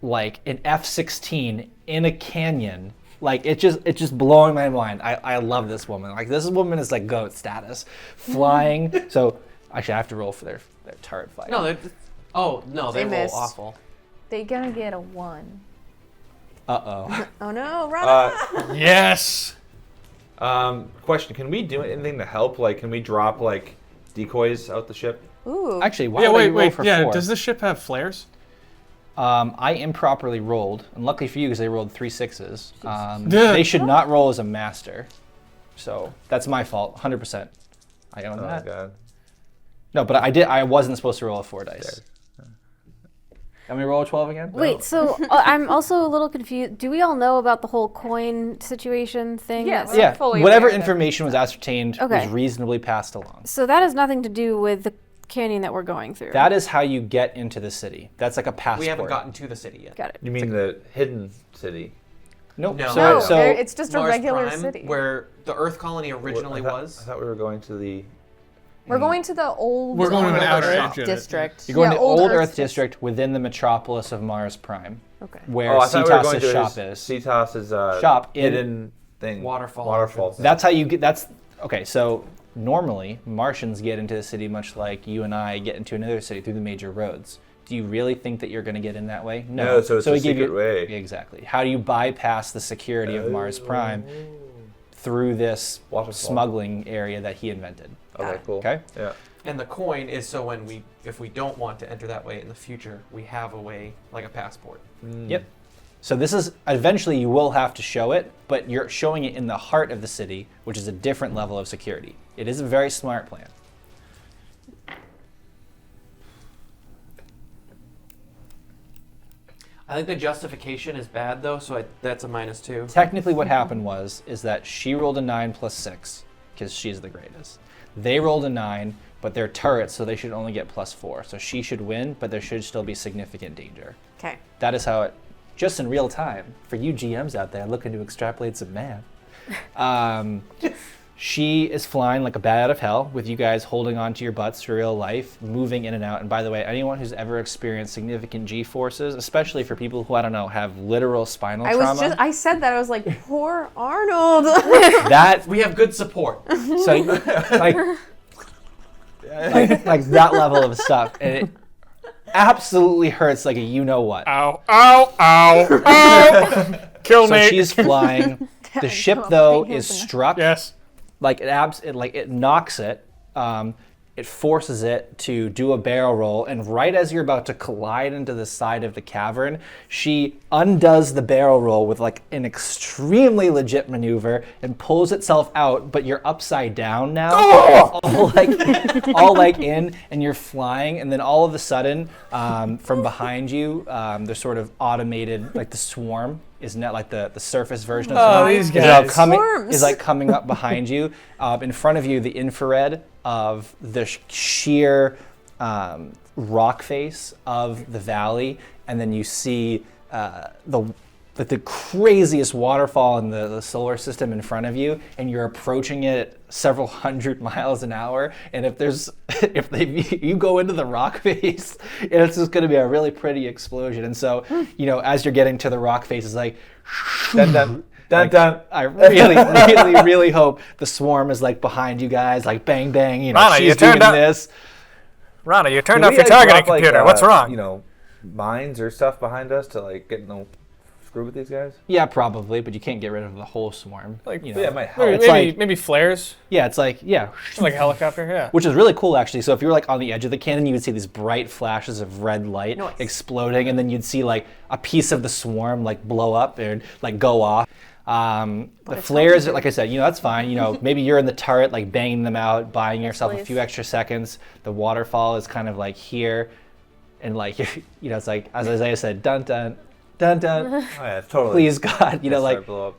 C: like an F-16 in a canyon. Like it's just blowing my mind. I love this woman. Like this woman is like GOAT status. Flying. So actually I have to roll for their turret fight.
B: No, they they
A: They
B: roll
A: missed.
B: awful.
E: They gonna get a 1.
C: Uh-oh.
A: Oh no, Rana.
F: Yes.
D: Question, can we do anything to help? Like, can we drop, like, decoys out the ship?
A: Ooh.
C: Actually, why
F: Yeah,
C: don't we roll
F: wait.
C: for
F: Yeah,
C: 4?
F: does this ship have flares?
C: I improperly rolled, and luckily for you, because they rolled 3 6s.
F: Yeah.
C: They should not roll as a master, so that's my fault, 100%. I own
D: Oh, my
C: that.
D: God.
C: No, but I did. I wasn't supposed to roll a 4 dice. Can we roll a 12 again?
G: Wait, so I'm also a little confused. Do we all know about the whole coin situation thing?
E: Yes.
G: That's-
C: Yeah,
E: fully
C: whatever
E: aware of it.
C: information was ascertained was
G: Okay.
C: reasonably passed along.
G: So that has nothing to do with the canyon that we're going through.
C: That is how you get into the city. That's like a passport.
B: We haven't gotten to the city yet.
G: Got it.
D: You mean the hidden city?
C: Nope.
B: No.
E: No,
C: So
E: it's just a
B: Mars
E: regular
B: Prime,
E: city.
B: where the Earth colony originally
D: I thought-
B: was.
D: I thought we were going to the...
E: We're going to the old.
F: We're going to an outer
B: Shop
F: edge of it.
A: District.
C: you're going
E: Yeah,
C: to
E: Old
C: Old
E: Earth
C: Earth District within the metropolis of Mars Prime,
A: Okay.
C: where
D: Oh, I thought we were going
C: Cetas's
D: to
C: shop
D: his-
C: is.
D: Cetas's
C: Shop in-
D: hidden thing.
B: Waterfall.
D: Waterfall.
C: That's how you get. That's okay. So normally Martians get into the city much like you and I get into another city through the major roads. Do you really think that you're going to get in that way?
D: No, so it's a
C: we give
D: secret
C: you,
D: way.
C: Exactly. How do you bypass the security of Mars Prime through this
D: Waterfall.
C: smuggling area that he invented?
D: Okay, cool.
C: Okay.
D: Yeah.
B: And the coin is so if we don't want to enter that way in the future, we have a way, like a passport.
C: Yep. So this is eventually you will have to show it, but you're showing it in the heart of the city, which is a different level of security. It is a very smart plan.
B: I think the justification is bad though, so that's a -2.
C: Technically what happened is that she rolled a 9 plus 6 because she's the greatest. They rolled a 9, but they're turrets, so they should only get +4. So she should win, but there should still be significant danger.
A: Okay.
C: That is how it, just in real time, for you GMs out there looking to extrapolate some math. She is flying like a bat out of hell with you guys holding onto your butts for real life, moving in and out. And by the way, anyone who's ever experienced significant G-forces, especially for people who, I don't know, have literal spinal trauma.
A: I said that. I was like, poor Arnold.
C: That,
B: We have good support.
C: so like that level of stuff. And it absolutely hurts like a you-know-what.
F: Ow, ow, ow, ow. Kill
C: So
F: me.
C: she's flying. The ship, though, is struck.
F: Yes.
C: Like it knocks it. it forces it to do a barrel roll, and right as you're about to collide into the side of the cavern, she undoes the barrel roll with like an extremely legit maneuver and pulls itself out, but you're upside down now, all like in, and you're flying, and then all of a sudden, from behind you, there's sort of automated, like the swarm is not like the surface version of
F: Oh,
C: swarm
F: these
C: is now
F: guys.
C: is like coming up behind you. In front of you, the infrared of the sheer rock face of the valley, and then you see the craziest waterfall in the solar system in front of you, and you're approaching it several hundred miles an hour. And if you go into the rock face, it's just going to be a really pretty explosion. And so, as you're getting to the rock face, it's like,
D: Dun dun dun dun.
C: I really hope the swarm is like behind you guys, like bang bang.
F: Rana,
C: she's
F: you
C: doing
F: turned up-
C: this.
F: Rana, you turned
D: Can
F: off
D: we,
F: your
D: like,
F: targeting
D: drop,
F: computer. What's wrong?
D: Mines or stuff behind us to like get no screw with these guys?
C: Yeah, probably, but you can't get rid of the whole swarm.
F: Like,
C: you know.
D: Yeah, it might help.
F: Maybe,
C: It's
F: maybe,
C: like-
F: maybe flares,
C: Yeah, it's like
F: like a helicopter. Yeah.
C: which is really cool actually. So if you were like on the edge of the cannon, you would see these bright flashes of red light
A: Nice.
C: exploding, and then you'd see like a piece of the swarm like blow up and like go off. The flares, like I said, that's fine. Maybe you're in the turret, like banging them out, buying yourself a
A: please.
C: few extra seconds. The waterfall is kind of like here, and like it's like as Isaiah said, dun dun dun dun.
D: Oh, yeah, totally.
C: Please God,
D: Yes,
C: like
D: sorry, blow up.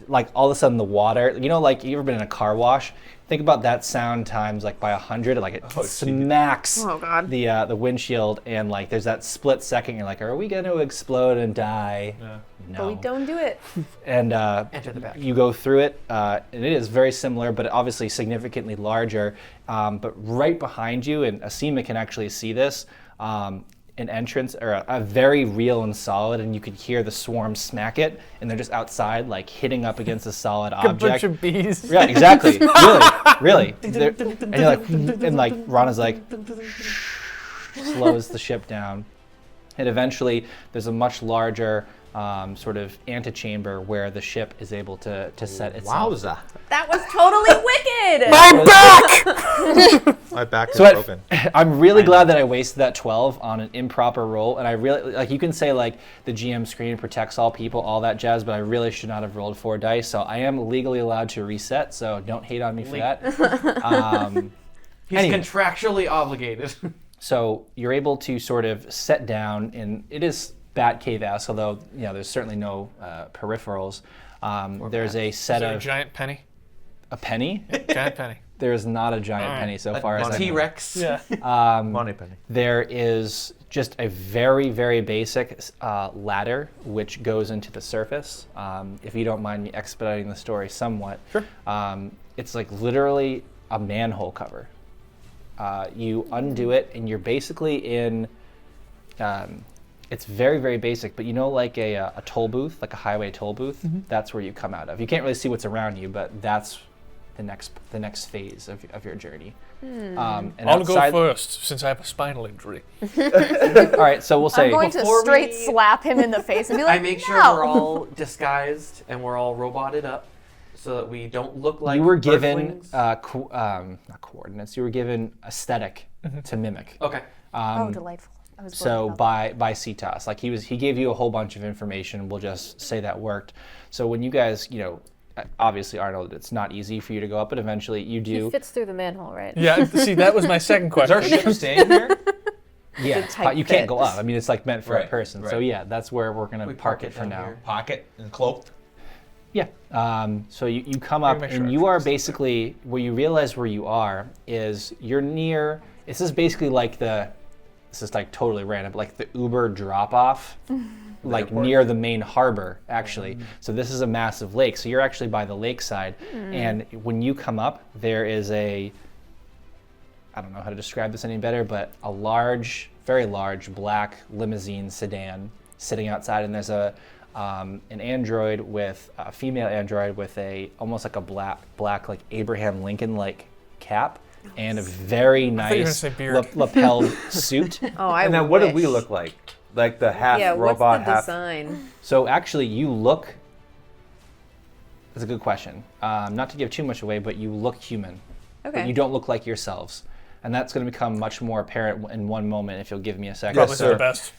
C: like all of a sudden the water, like you ever been in a car wash? Think about that sound times like by 100, like it smacks
A: Oh, God.
C: the windshield, and like there's that split second you're like, are we going to explode and die?
D: Yeah.
C: No.
A: But we don't do it.
C: And
B: Enter the back.
C: you go through it, and it is very similar, but obviously significantly larger. But right behind you, and Asima can actually see this, an entrance, or a very real and solid, and you could hear the swarm smack it, and they're just outside, like hitting up against a solid
F: A
C: object.
F: bunch of bees.
C: Yeah, exactly. really. And you're like, and like Rana's like, slows the ship down, and eventually there's a much larger sort of antechamber where the ship is able to set itself.
D: Wowza.
A: That was totally wicked.
F: My back!
D: My back is
C: So
D: broken.
C: I'm really glad that I wasted that 12 on an improper roll, and I really, like, you can say like the GM screen protects all people, all that jazz, but I really should not have rolled 4 dice, so I am legally allowed to reset, so don't hate on me for that.
B: He's
C: Anyway.
B: contractually obligated.
C: So you're able to sort of set down, and it is Batcave-esque, although there's certainly no peripherals. There's a set
F: Is there a
C: of
F: giant penny?
C: a penny.
F: Giant penny.
C: There is not a giant penny so far as I know.
B: T-Rex.
F: Yeah.
D: Money penny.
C: There is just a very, very basic ladder which goes into the surface. If you don't mind me expediting the story somewhat,
F: Sure.
C: It's like literally a manhole cover. You undo it, and you're basically in. It's very, very basic, but like a toll booth, like a highway toll booth. That's where you come out of. You can't really see what's around you, but that's the next phase of your journey. And
F: I'll go
C: outside-
F: first since I have a spinal injury.
C: All right, so we'll say
E: I'm going to
B: before
E: straight
B: we-
E: slap him in the face and be like,
B: I make sure
E: "No."
B: we're all disguised and we're all roboted up so that we don't look like
C: you were given
B: Earthlings.
C: not coordinates. You were given aesthetic to mimic.
B: Okay.
E: Oh, delightful. I was
C: So
E: worried about
C: by CTOS, like he gave you a whole bunch of information. We'll just say that worked. So when you guys, obviously Arnold, it's not easy for you to go up, but eventually you
G: He
C: do.
G: fits through the manhole, right?
F: Yeah, see, that was my second
D: Is our
F: question.
D: ship staying here?
C: Yeah,
A: It's a tight
C: you can't
A: fit.
C: go up. I mean, it's like meant for a
D: Right,
C: person. So
D: right.
C: yeah, that's where we're gonna
B: We
C: park it for
B: down
C: now.
B: here.
D: Pocket and cloaked.
C: Yeah. So you come up,
F: make sure
C: and
F: I
C: you are
F: fix this.
C: basically where you realize where you are is you're near. This is basically like this is like totally random, like the Uber drop off, like
D: airport?
C: near the main harbor actually. So this is a massive lake. So you're actually by the lakeside, and when you come up, there is I don't know how to describe this any better, but a large, very large black limousine sedan sitting outside, and there's an android with a female android with almost like a black like Abraham Lincoln like cap and a very
F: thought you were gonna
C: nice
F: say beard.
C: lapelled suit.
A: Oh, I
D: And then what do we
A: wish.
D: look like? Like the half
A: Yeah, what's
D: robot,
A: the
D: half.
A: design?
C: So actually, you look. That's a good question. Not to give too much away, but you look human.
A: Okay.
C: But you don't look like yourselves. and that's going to become much more apparent in one moment if you'll give me a second.
F: Probably
D: Yes,
F: for
D: sir.
F: the best.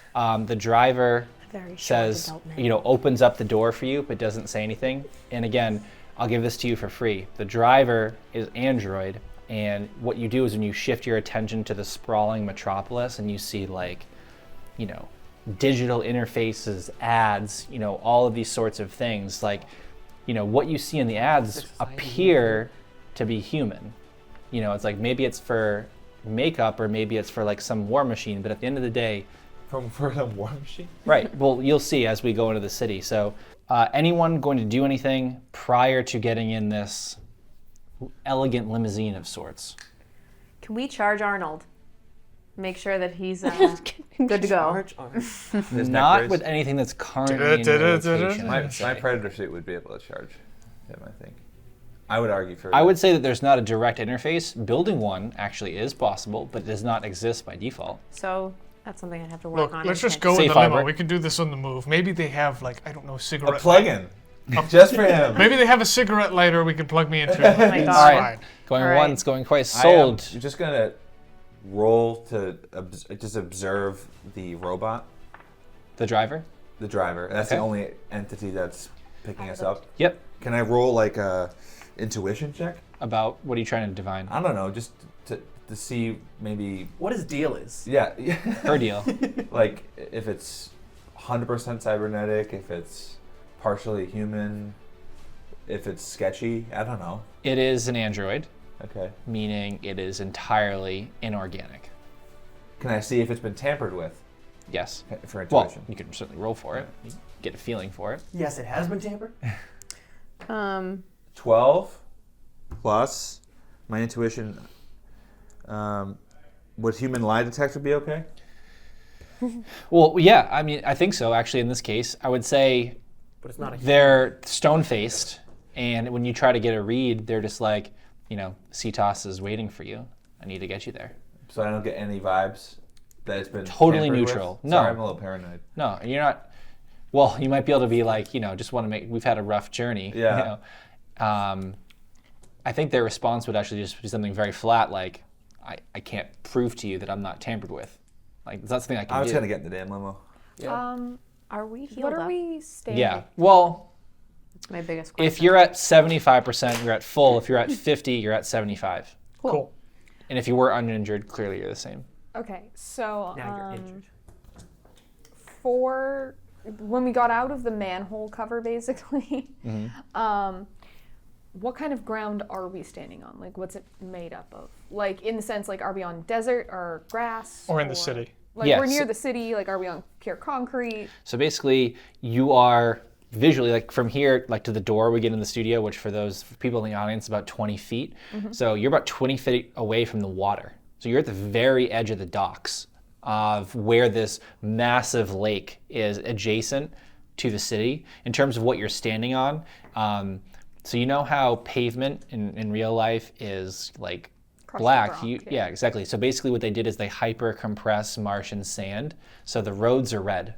C: The driver
G: Very short
C: says,
G: adult man.
C: opens up the door for you, but doesn't say anything. And again, I'll give this to you for free. The driver is Android, and what you do is when you shift your attention to the sprawling metropolis and you see digital interfaces, ads, all of these sorts of things, what you see in the ads appear to be human. It's like maybe it's for makeup or maybe it's for like some war machine, but at the end of the day,
D: For the war machine?
C: right. Well, you'll see as we go into the city. So anyone going to do anything prior to getting in this elegant limousine of sorts?
A: Can we charge Arnold? Make sure that he's good to go.
C: Not with anything that's currently in your location. I
D: My
C: would say.
D: predator suit would be able to charge him, I think. I would argue for
C: I would say that there's not a direct interface. Building one actually is possible, but does not exist by default.
A: So that's something I'd have to work
F: Look,
A: on.
F: let's
A: and
F: just
A: catch.
F: go in
C: Safe
F: the limo.
C: harbor.
F: We can do this on the move. Maybe they have
D: a
F: cigarette.
D: plug-in. Just for him.
F: Maybe they have a cigarette lighter we can plug me into.
A: Oh my
F: It's
A: God.
C: All right.
F: fine.
C: Going
A: All right.
C: once, going twice.
D: I am
C: Sold.
D: just going to roll to just observe the robot,
C: The driver?
D: the driver. That's the
C: Okay.
D: only entity that's picking us up.
C: Yep.
D: Can I roll like a intuition check?
C: About what are you trying to divine?
D: I don't know, just to see maybe,
B: What his deal is?
D: yeah,
C: Her deal.
D: like if it's 100% cybernetic, if it's partially human, if it's sketchy, I don't know.
C: It is an android,
D: Okay.
C: meaning it is entirely inorganic.
D: Can I see if it's been tampered with
C: Yes.
D: for
C: Well,
D: intuition?
C: you can certainly roll for it. You get a feeling for it.
B: Yes, it has been tampered.
D: 12 plus my intuition. Would human lie detector be okay?
C: Well, yeah, I mean, I think so, actually, in this case. I would say
B: But it's not a
C: they're stone-faced, and when you try to get a read, they're just like, CTOS is waiting for you. I need to get you there.
D: So I don't get any vibes that it's been
C: Totally
D: tampered with?
C: neutral.
D: Sorry,
C: No.
D: I'm a little paranoid.
C: No, you're not. Well, you might be able to be like, just want to we've had a rough journey.
D: Yeah.
C: I think their response would actually just be something very flat, like, I can't prove to you that I'm not tampered with. Like, that's something I can
D: I'm
C: do.
D: just gonna get in the damn limo.
A: Are we healed
E: What are
A: up?
E: we standing?
C: Yeah. Well,
A: That's my biggest question.
C: if you're at 75%, you're at full. If you're at 50, you're at 75.
F: Cool.
C: And if you were uninjured, clearly you're the same.
E: Okay, so
B: Now you're injured.
E: for when we got out of the manhole cover, basically, what kind of ground are we standing on? Like, what's it made up of? Like, in the sense, like, are we on desert or grass?
F: Or in the city.
E: Like,
C: Yeah,
E: we're near
C: so-
E: the city. Like, are we on pure concrete?
C: So basically, you are visually, like from here, like to the door we get in the studio, which for those people in the audience, about 20 feet. So you're about 20 feet away from the water. So you're at the very edge of the docks of where this massive lake is adjacent to the city in terms of what you're standing on. So you know how pavement in real life is like
E: Crushed
C: black?
E: rock,
C: Yeah,
E: yeah.
C: exactly. So basically what they did is they hyper compress Martian sand. So the roads are red.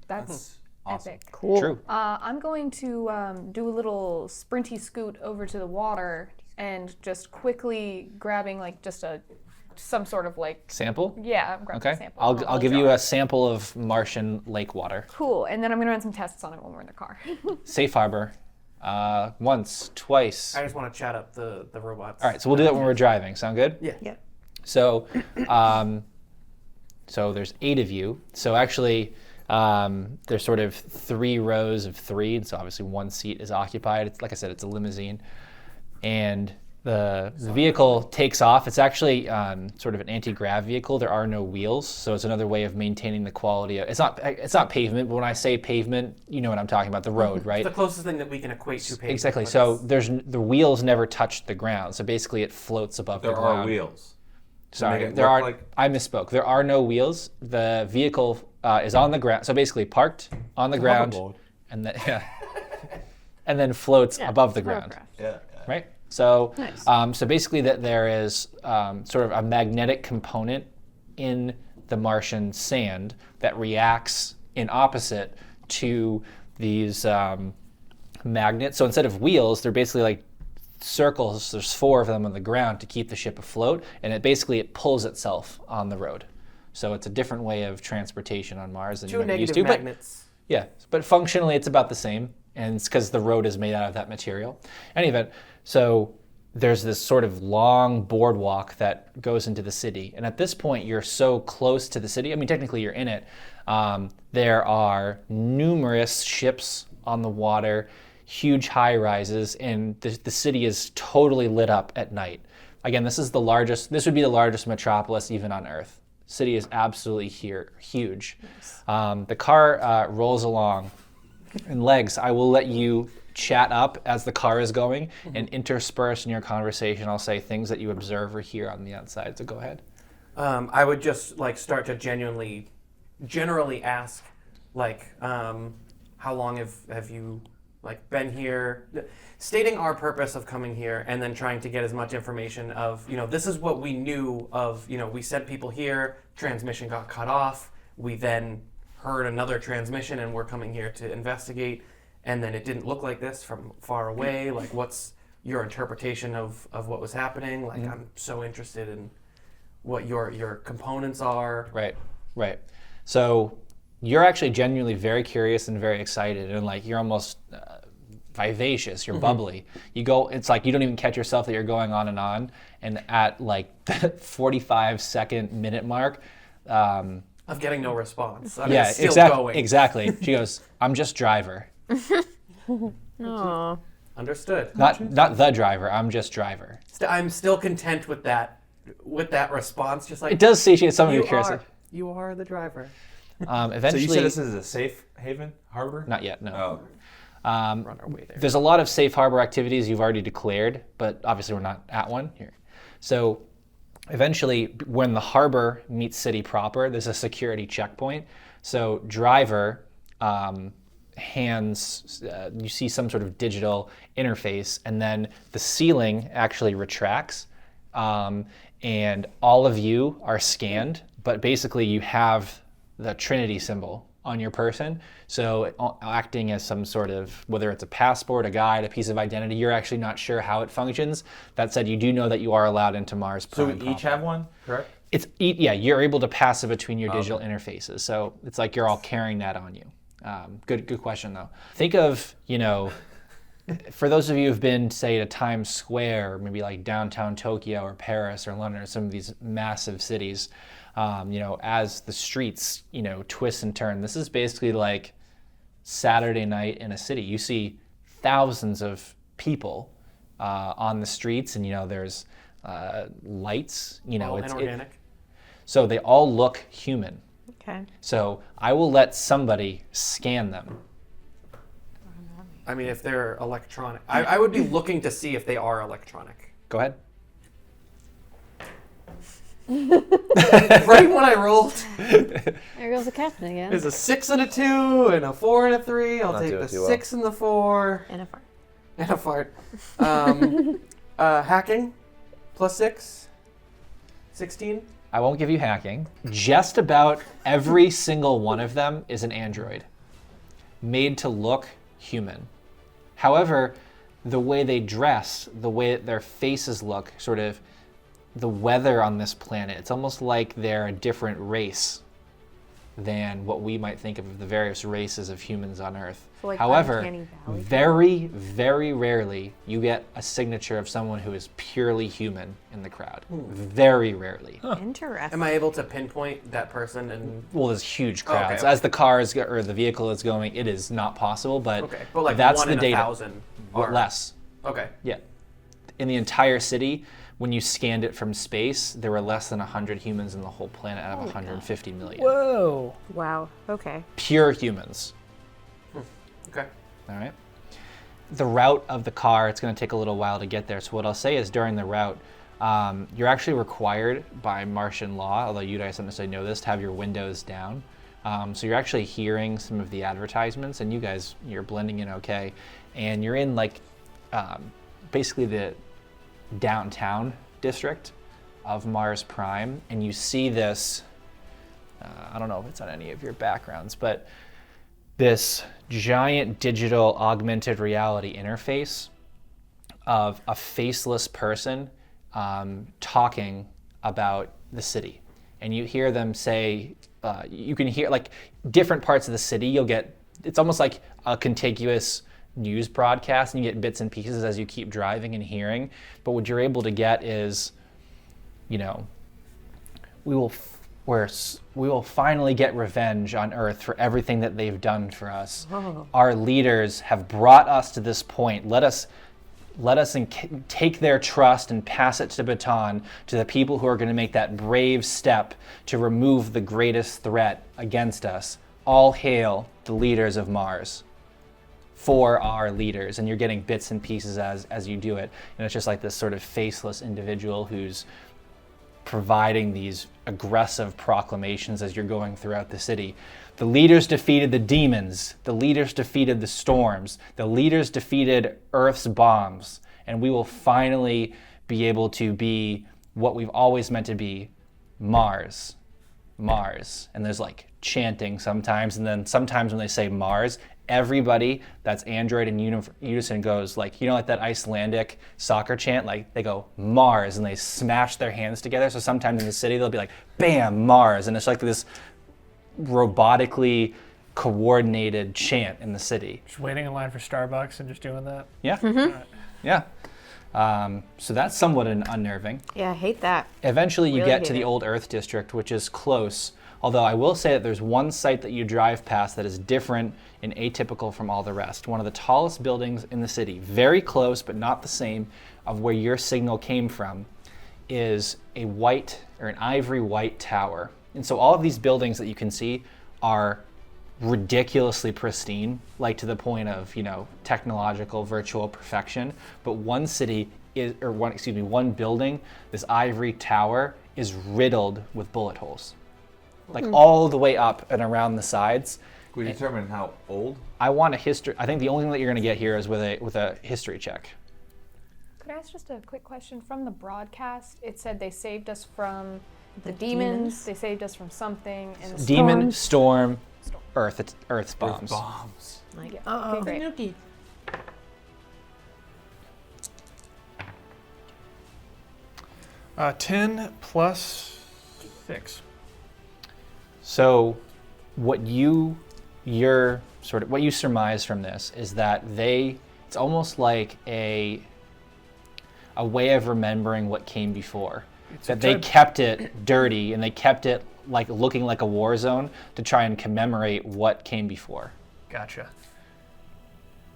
E: That's
D: awesome.
E: epic.
A: Cool.
C: True.
E: I'm going to do a little sprinty scoot over to the water and just quickly grabbing like just some sort of like
C: Sample?
E: I'm grabbing a
C: Okay.
E: sample.
C: I'll give you a sample of Martian lake water.
E: Cool, and then I'm gonna run some tests on it when we're in the car.
C: Safe harbor. Once, twice.
B: I just want to chat up the robots.
C: All right, so we'll do that when we're driving. Sound good?
B: Yeah.
A: Yeah.
C: So, so there's 8 of you. So actually, there's sort of 3 rows of 3, and so obviously one seat is occupied. It's like I said, it's a limousine, and the vehicle takes off. It's actually sort of an anti-grav vehicle. There are no wheels, so it's another way of maintaining the quality of. It's not pavement, but when I say pavement, you know what I'm talking about. The road, right?
B: The closest thing that we can equate to pavement.
C: Exactly.
B: but
C: So
B: it's-
C: the wheels never touch the ground. So basically, it floats above
D: There
C: the ground.
D: are wheels.
C: Sorry,
D: make it
C: there
D: look
C: are.
D: like-
C: I misspoke. There are no wheels. The vehicle is on the ground. So basically, parked on the ground,
D: Hoverboard.
C: and then and then floats above the ground.
A: Photograph.
D: Yeah.
C: Right. So,
A: Nice.
C: so basically, that there is sort of a magnetic component in the Martian sand that reacts in opposite to these magnets. So instead of wheels, they're basically like circles, there's 4 of them on the ground to keep the ship afloat, and it pulls itself on the road. So it's a different way of transportation on Mars than you
B: 2
C: might be used
B: negative
C: to.
B: magnets.
C: But functionally it's about the same, and it's because the road is made out of that material. In any event, so there's this sort of long boardwalk that goes into the city, and at this point you're so close to the city. I mean, technically you're in it. There are numerous ships on the water, huge high-rises, and the city is totally lit up at night. Again, this would be the largest metropolis even on Earth. City is absolutely huge. Nice. The car rolls along. And Legs, I will let you chat up as the car is going, and intersperse in your conversation, I'll say things that you observe or hear on the outside, so go ahead.
B: I would just start to generally ask, how long have you been here, stating our purpose of coming here, and then trying to get as much information of, this is what we knew of, we sent people here, transmission got cut off, we then heard another transmission and we're coming here to investigate, and then it didn't look like this from far away. What's your interpretation of what was happening? I'm so interested in what your components are.
C: Right. So you're actually genuinely very curious and very excited, and you're almost vivacious, you're bubbly. You go, it's like you don't even catch yourself that you're going on, and at the 45-second minute mark,
B: of getting no response.
C: It's still
B: going.
C: Exactly. She goes, "I'm just driver."
G: Aww.
B: Understood.
C: Not the driver. I'm just driver.
B: I'm still content with that response. Just
C: it does say she has some of your curiosity.
B: You are the driver.
C: Eventually.
D: So you said this is a safe haven harbor?
C: Not yet. No.
D: Oh.
B: Run our way there.
C: There's a lot of safe harbor activities you've already declared, but obviously we're not at one here. So eventually, when the harbor meets city proper, there's a security checkpoint. So driver hands, you see some sort of digital interface, and then the ceiling actually retracts, and all of you are scanned, but basically you have the Trinity symbol on your person, so acting as some sort of, whether it's a passport, a guide, a piece of identity, you're actually not sure how it functions. That said, you do know that you are allowed into Mars
D: So
C: Prime.
D: we each have one, correct?
C: You're able to pass it between your digital interfaces, so it's like you're all carrying that on you. Good question though. Think of, for those of you who've been, say, to Times Square, or maybe downtown Tokyo or Paris or London or some of these massive cities, as the streets, twist and turn. This is basically like Saturday night in a city. You see thousands of people on the streets, and there's lights.
B: It's organic.
C: So they all look human.
G: Okay.
C: So I will let somebody scan them.
B: I mean, if they're electronic, I would be looking to see if they are electronic.
C: Go ahead.
B: Right when I rolled,
G: There goes the captain again.
B: there's a 6 and a 2 and a 4 and a 3. I'll
D: Not
B: take
D: doing
B: the
D: too well.
B: 6 and the 4
G: And a fart.
B: and a fart. Hacking plus 6, 16.
C: I won't give you hacking. Just about every single one of them is an android, made to look human. However, the way they dress, the way their faces look, sort of the weather on this planet, it's almost like they're a different race than what we might think of the various races of humans on Earth.
G: So like
C: However,
G: Uncanny Valley.
C: very, very rarely you get a signature of someone who is purely human in the crowd. Very rarely.
G: Interesting.
B: Am I able to pinpoint that person? And
C: Well, there's huge
B: Okay,
C: crowds.
B: okay.
C: As the car is, or the vehicle is going, it is not possible, but
B: but
C: that's
B: one
C: the
B: in
C: data.
B: 1,000 are
C: Less.
B: Okay.
C: Yeah. In the entire city, when you scanned it from space, there were less than 100 humans in the whole planet out of 150 million.
F: Whoa.
G: Wow. Okay.
C: Pure humans.
B: Okay.
C: All right. The route of the car, it's going to take a little while to get there. So what I'll say is during the route, you're actually required by Martian law, although you guys don't necessarily know this, to have your windows down. So you're actually hearing some of the advertisements, and you're blending in okay. And you're in basically the downtown district of Mars Prime, and you see this, I don't know if it's on any of your backgrounds, but this giant digital augmented reality interface of a faceless person talking about the city. And you hear them say, you can hear like different parts of the city. You'll get, it's almost like a contiguous news broadcast, and you get bits and pieces as you keep driving and hearing. But what you're able to get is, you know, we will finally get revenge on Earth for everything that they've done for us.
A: Oh.
C: Our leaders have brought us to this point. Let us take their trust and pass it to baton to the people who are going to make that brave step to remove the greatest threat against us. All hail the leaders of Mars. For our leaders. And you're getting bits and pieces as you do it. And it's just like this sort of faceless individual who's providing these aggressive proclamations as you're going throughout the city. The leaders defeated the demons. The leaders defeated the storms. The leaders defeated Earth's bombs. And we will finally be able to be what we've always meant to be, Mars. Mars. And there's like chanting sometimes. And then sometimes when they say Mars, everybody that's Android and Unison goes like, you know, like that Icelandic soccer chant, like they go Mars and they smash their hands together. So sometimes in the city they'll be like, bam, Mars. And it's like this robotically coordinated chant in the city.
F: Just waiting in line for Starbucks and just doing that.
C: Yeah.
F: Alright.
C: Yeah. So that's somewhat unnerving.
A: Yeah, I hate that.
C: Eventually you
A: Really
C: get to
A: hate
C: the
A: it.
C: Old Earth District, which is close. Although I will say that there's one site that you drive past that is different and atypical from all the rest. One of the tallest buildings in the city, very close but not the same of where your signal came from, is a white or an ivory white tower. And so all of these buildings that you can see are ridiculously pristine, like to the point of, you know, technological virtual perfection. But one building, this ivory tower, is riddled with bullet holes. Like all the way up and around the sides.
D: We determine how old?
C: I want a history. I think the only thing that you're going to get here is with a history check.
E: Could I ask just a quick question? From the broadcast, it said they saved us from the
A: demons?
E: demons. They saved us from something. And the
C: Demon,
E: storms.
C: storm, Earth's bombs.
D: Bombs.
A: Like,
E: Yeah. Okay, great.
F: Uh, 10 plus 6.
C: So, what you surmise from this is that it's almost like a way of remembering what came before. That they kept it dirty and they kept it like looking like a war zone to try and commemorate what came before.
F: Gotcha.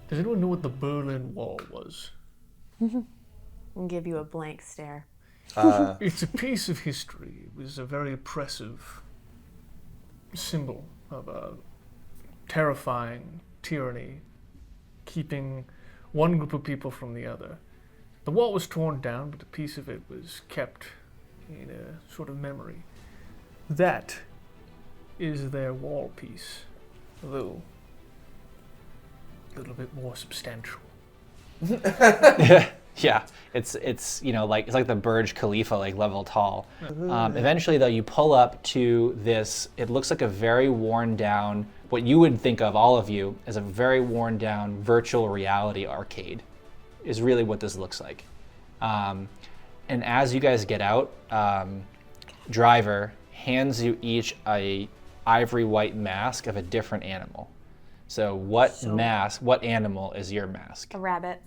F: Does anyone know what the Berlin Wall was?
A: I'll give you a blank stare.
F: It's a piece of history. It was a very oppressive symbol of a terrifying tyranny, keeping one group of people from the other. The wall was torn down, but a piece of it was kept in a sort of memory. That is their wall piece, although a little bit more substantial.
C: Yeah, it's you know, like it's like the Burj Khalifa, like level tall. Eventually, though, you pull up to this. It looks like a very worn down. What you would think of, all of you, as a very worn down virtual reality arcade, is really what this looks like. And as you guys get out, Driver hands you each a ivory white mask of a different animal. So what animal is your mask?
A: A rabbit.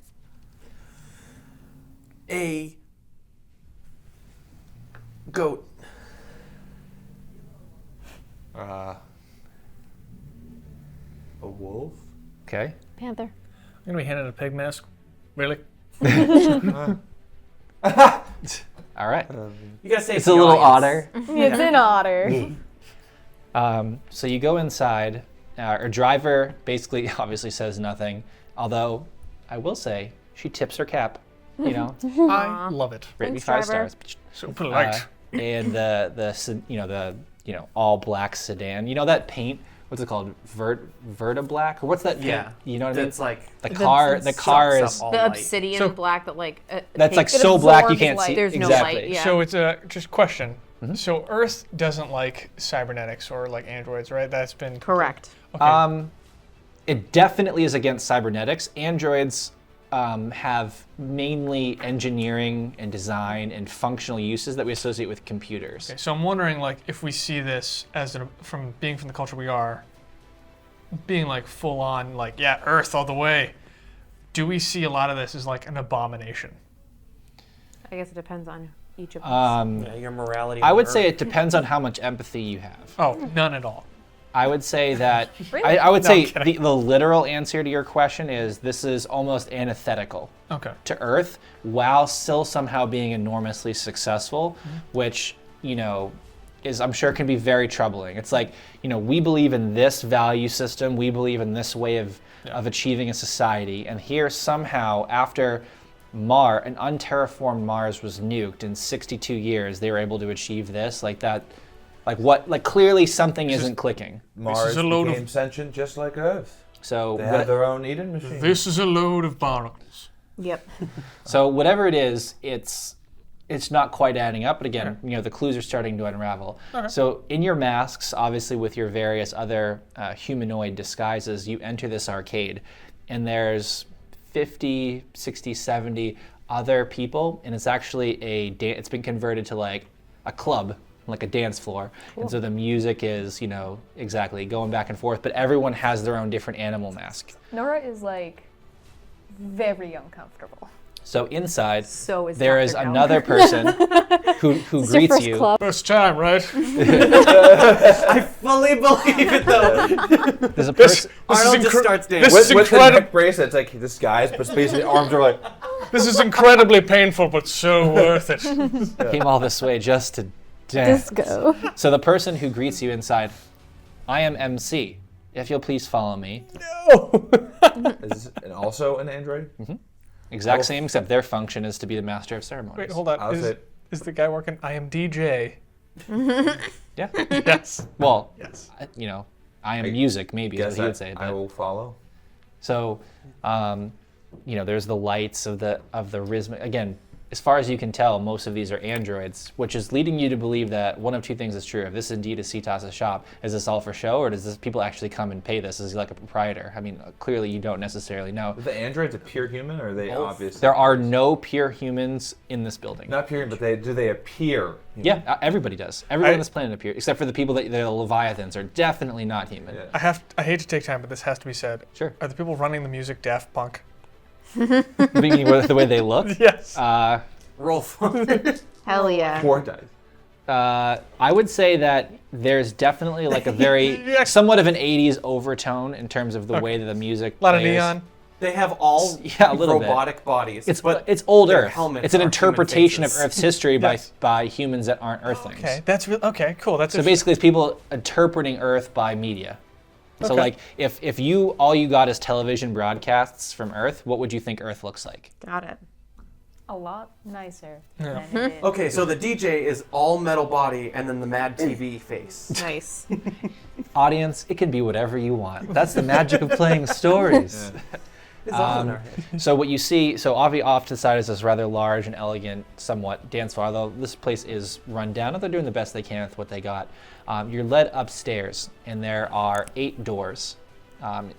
B: A goat.
D: A wolf?
C: Okay.
G: Panther.
F: I'm gonna be handed a pig mask. Really?
C: All right.
B: You gotta say
C: It's a little otter.
E: It's an otter.
C: So you go inside. Our driver basically obviously says nothing, although I will say she tips her cap. You know,
F: I love it.
C: rate me
A: Thanks,
C: 5
A: driver.
C: stars.
F: So polite.
C: And the all black sedan. You know that paint? What's it called? Vertiblack? Or what's that paint?
B: Yeah.
C: You know what I mean?
B: That's like
C: The car
B: sucks
C: is
B: up all
A: The
B: light.
A: obsidian
F: So-
A: black that like.
C: that's like
E: It
C: so black you
E: absorbs
C: can't
E: light.
C: see.
A: There's no
C: exactly.
A: light, yeah.
F: So it's a just question. So Earth doesn't like cybernetics or like androids, right? That's been
A: Correct.
F: okay.
C: It definitely is against cybernetics. Androids have mainly engineering and design and functional uses that we associate with computers.
F: Okay, so I'm wondering, like, if we see this as from the culture we are, being like full on, like, yeah, Earth all the way. Do we see a lot of this as like an abomination?
G: I guess it depends on each of us.
B: Yeah, your morality.
C: I
B: on
C: would
B: Earth.
C: say it depends on how much empathy you have.
F: Oh, none at all.
C: I would say that
G: Really?
C: I would
F: No,
C: say
F: I'm kidding.
C: the literal answer to your question is this is almost antithetical
F: Okay.
C: to Earth while still somehow being enormously successful, which, you know, is I'm sure can be very troubling. It's like, you know, we believe in this value system, we believe in this way of achieving a society, and here somehow after an unterraformed Mars was nuked in 62 years, they were able to achieve this, like that. Like clearly something isn't clicking.
D: Mars
F: a load
D: became
F: of-
D: sentient just like Earth.
C: So
D: They have their own Eden machine.
F: This is a load of barnacles.
G: Yep.
C: So whatever it is, it's not quite adding up. But again, you know, the clues are starting to unravel.
F: Okay.
C: So in your masks, obviously with your various other humanoid disguises, you enter this arcade, and there's 50, 60, 70 other people, and it's actually it's been converted to like a club, like a dance floor. And so the music is, you know, exactly going back and forth, but everyone has their own different animal mask.
E: Nora is like very uncomfortable.
C: So inside,
A: So is
C: there
A: Dr.
C: is
A: Keller.
C: another person who
G: It's your
C: greets
G: first
C: you.
G: club.
F: First time, right?
B: I fully believe it though.
C: There's a person.
B: Arnold just starts dancing.
F: This is
D: With the
F: incredible.
D: neck bracelets, like disguise, but basically arms are like,
F: This is incredibly painful, but so worth it.
C: Came all this way just to dance.
G: Disco.
C: So the person who greets you inside, I am MC. If you'll please follow me.
D: is this also an android?
C: Exact same, except their function is to be the master of ceremonies.
F: Wait, hold on.
D: I'll say-
F: Is the guy working? I am DJ.
C: Yeah.
F: Yes.
C: Well,
F: Yes.
C: you know, I am music, maybe, is
D: Guess
C: what he would say.
D: I
C: but-
D: will follow.
C: So, you know, there's the lights of the rhythmic. Again, as far as you can tell, most of these are androids, which is leading you to believe that one of two things is true. If this indeed is Cetas's shop, is this all for show, or does this people actually come and pay this? Is he like a proprietor? I mean, clearly you don't necessarily know.
D: Are the androids a pure human, or are they obviously
C: There are no pure humans in this building.
D: not pure, but do they appear? Human?
C: Yeah, everybody does. Everyone on this planet appears, except for the people that the Leviathans are definitely not human.
D: Yeah.
F: I hate to take time, but this has to be said.
C: Sure.
F: Are the people running the music Daft Punk?
C: You mean the way they look?
F: Yes.
B: Roll for
G: Hell yeah.
D: 4 dice.
C: I would say that there's definitely like a very
F: Yeah.
C: somewhat of an 80s overtone in terms of the way that the music
F: A lot of
C: plays.
F: neon.
B: They have all
C: Yeah, a little bit.
B: robotic bodies.
C: It's
B: but
C: old
B: their
C: Earth.
B: helmets
C: It's an
B: are human
C: interpretation of
B: faces.
C: Earth's history
F: Yes.
C: by humans that aren't Earthlings.
F: Okay, that's okay. Cool. That's
C: So basically, it's people interpreting Earth by media. So
F: Okay.
C: like, if all you got is television broadcasts from Earth, what would you think Earth looks like?
A: Got it.
E: A lot nicer
F: Yeah.
E: than it is.
B: Okay, so the DJ is all metal body and then the Mad TV face.
A: Nice.
C: Audience, it can be whatever you want. That's the magic of playing stories.
B: It's all in our head.
C: So what you see, off to the side is this rather large and elegant, somewhat dance floor, although this place is run down, and they're doing the best they can with what they got. You're led upstairs, and there are 8 doors.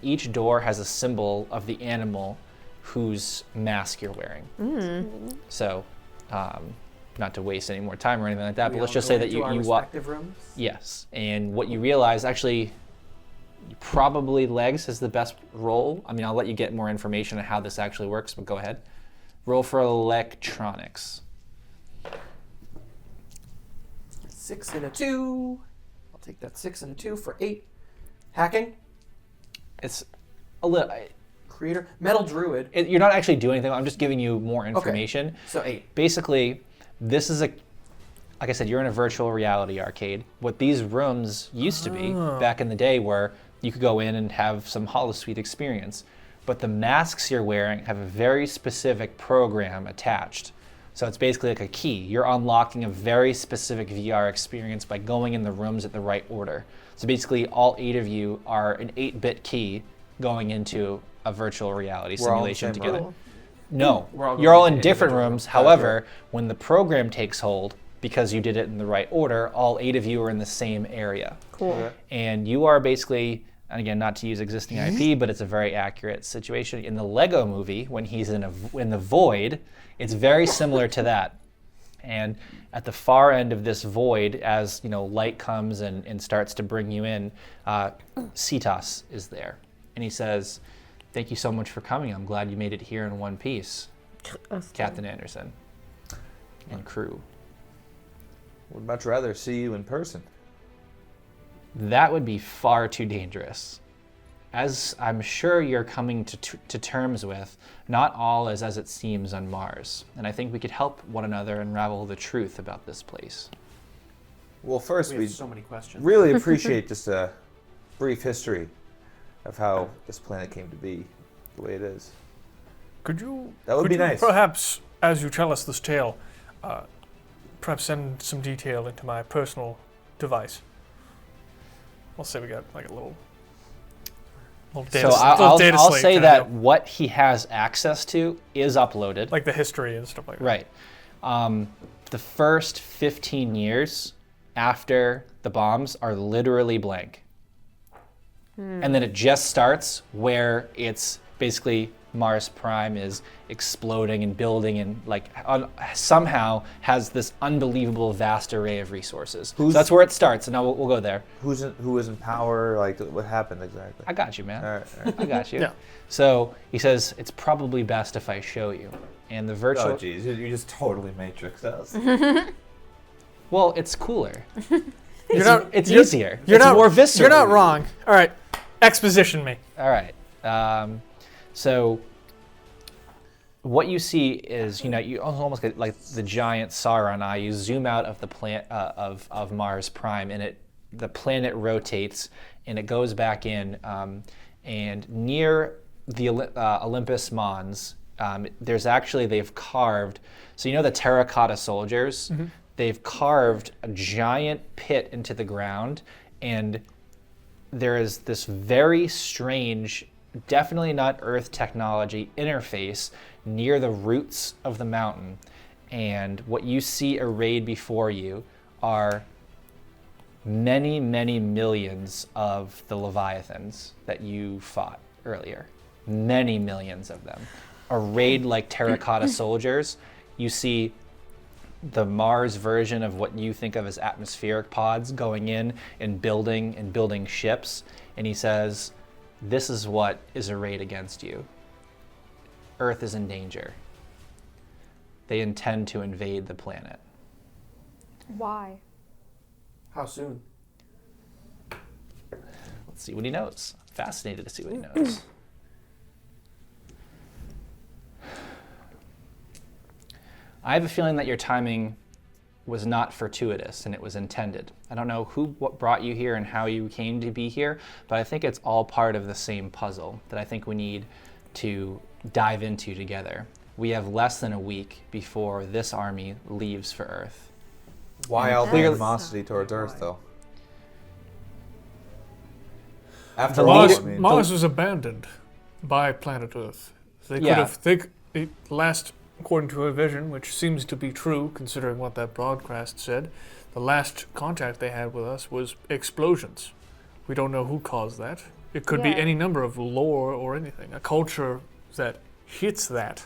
C: Each door has a symbol of the animal whose mask you're wearing. So, not to waste any more time or anything like that, but
B: We
C: let's
B: all
C: just
B: go
C: say that
B: into
C: you
B: our
C: walk.
B: respective rooms.
C: Yes, and what you realize, actually, probably legs is the best roll. I mean, I'll let you get more information on how this actually works, but go ahead. Roll for electronics.
B: 6 and a 2. I'll take that 6 and a 2 for 8. Hacking.
C: It's a little.
B: Creator. Metal Druid.
C: You're not actually doing anything. I'm just giving you more information.
B: So 8.
C: Basically, this is like I said, you're in a virtual reality arcade. What these rooms used to be back in the day were you could go in and have some holosuite experience. But the masks you're wearing have a very specific program attached. So it's basically like a key. You're unlocking a very specific VR experience by going in the rooms at the right order. So basically all 8 of you are an 8-bit key going into a virtual reality
D: We're all in the
C: simulation
D: same
C: together.
D: room?
C: No,
B: We're all
C: you're
B: going
C: all
B: into
C: in different
B: individual
C: rooms.
B: rooms.
C: However, when the program takes hold, because you did it in the right order, all 8 of you are in the same area.
A: Cool.
D: Okay.
C: And you are basically And again, not to use existing IP, but it's a very accurate situation. In the Lego movie, when he's in the void, it's very similar to that. And at the far end of this void, as light comes and starts to bring you in, Cetas is there. And he says, "Thank you so much for coming. I'm glad you made it here in one piece, Captain Anderson and crew."
D: Would much rather see you in person.
C: That would be far too dangerous. As I'm sure you're coming to terms with, not all is as it seems on Mars. And I think we could help one another unravel the truth about this place.
D: Well, first,
B: We
D: we
B: have so many questions.
D: really appreciate just a brief history of how this planet came to be the way it is.
F: Could you?
D: That would
F: could
D: be
F: you
D: nice.
F: Perhaps, as you tell us this tale, perhaps send some detail into my personal device. I'll say we got like a little data,
C: So
F: little data
C: I'll
F: slate
C: say
F: kinda
C: that
F: deal.
C: what he has access to is uploaded.
F: Like the history and stuff like that.
C: Right. The first 15 years after the bombs are literally blank. And then it just starts where it's basically Mars Prime is exploding and building and somehow has this unbelievable vast array of resources. So that's where it starts, and now we'll go there.
D: Who was in power? Like, what happened exactly?
C: I got you, man.
D: All right.
C: I got you.
F: Yeah.
C: So he says, it's probably best if I show you. And the virtual...
D: Oh, geez, you just totally Matrix us.
C: Well, it's cooler.
F: You're
C: It's easier.
F: You're
C: It's
F: not,
C: more visceral.
F: You're not wrong. All right, exposition me.
C: All right. So what you see is, you almost get like the giant Sauron eye. You zoom out of the planet of Mars Prime, and the planet rotates, and it goes back in. And near the Olympus Mons, they've carved. So the terracotta soldiers. Mm-hmm. They've carved a giant pit into the ground, and there is this very strange, definitely not Earth technology interface near the roots of the mountain. And what you see arrayed before you are many, many millions of the Leviathans that you fought earlier. Many millions of them. Arrayed like terracotta soldiers. You see the Mars version of what you think of as atmospheric pods going in and building ships. And he says, this is what is arrayed against you. Earth is in danger. They intend to invade the planet.
E: Why?
B: How soon?
C: Let's see what he knows. Fascinated to see what he knows. I have a feeling that your timing was not fortuitous and it was intended. I don't know what brought you here and how you came to be here, but I think it's all part of the same puzzle that I think we need to dive into together. We have less than a week before this army leaves for Earth.
D: Why all the
C: Clearly-
D: animosity towards Earth, though? After
C: The
D: all,
C: leader-
D: I mean,
F: Mars was abandoned by planet Earth. They could
C: Yeah.
F: have. Last, according to her vision, which seems to be true considering what that broadcast said, the last contact they had with us was explosions. We don't know who caused that. It could be
E: Yeah.
F: any number of lore or anything. A culture that hits that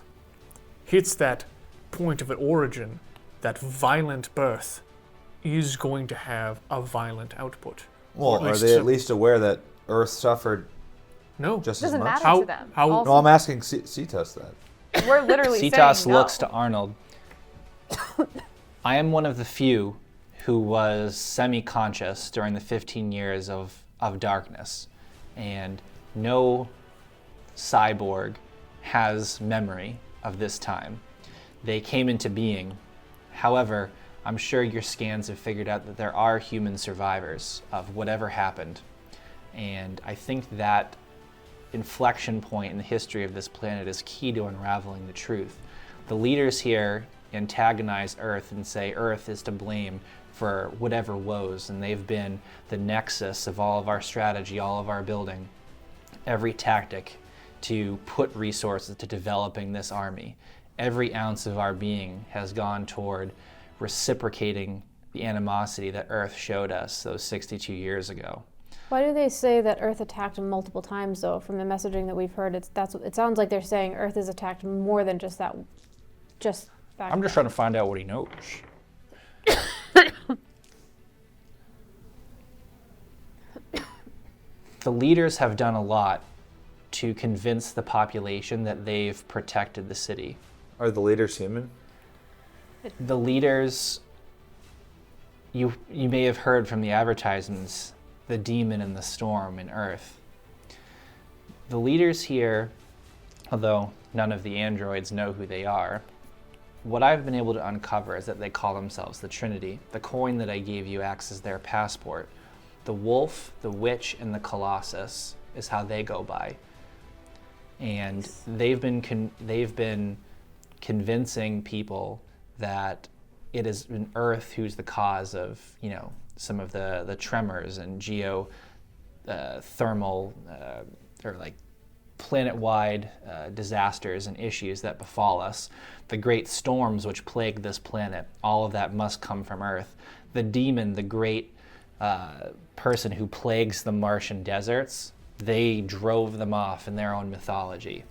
F: point of origin, that violent birth, is going to have a violent output.
D: well,
F: Or at
D: are
F: least
D: they at
F: some-
D: least aware that Earth suffered
F: No.
D: just
E: Doesn't
D: as much?
E: matter
F: How-
E: to them.
F: how-
E: Also,
D: No, I'm asking Cetas that.
E: we're literally
C: Cetas
E: saying no.
C: looks to Arnold. I am one of the few who was semi-conscious during the 15 years of darkness, and no cyborg has memory of this time. They came into being. However, I'm sure your scans have figured out that there are human survivors of whatever happened. And I think that inflection point in the history of this planet is key to unraveling the truth. The leaders here antagonize Earth and say Earth is to blame for whatever woes, and they've been the nexus of all of our strategy, all of our building, every tactic to put resources to developing this army. Every ounce of our being has gone toward reciprocating the animosity that Earth showed us those 62 years ago.
G: Why do they say that Earth attacked multiple times, though? From the messaging that we've heard, it sounds like they're saying Earth is attacked more than just that.
C: I'm just trying to find out what he knows. The leaders have done a lot to convince the population that they've protected the city.
D: Are the leaders human?
C: The leaders, you may have heard from the advertisements, the demon and the storm in Earth. The leaders here, although none of the androids know who they are, what I've been able to uncover is that they call themselves the Trinity. The coin that I gave you acts as their passport. The wolf, the witch, and the colossus is how they go by. And they've been convincing people that it is an Earth who's the cause of, some of the tremors and thermal or like planet-wide disasters and issues that befall us. The great storms which plague this planet, all of that must come from Earth. The demon, the great person who plagues the Martian deserts, they drove them off in their own mythology.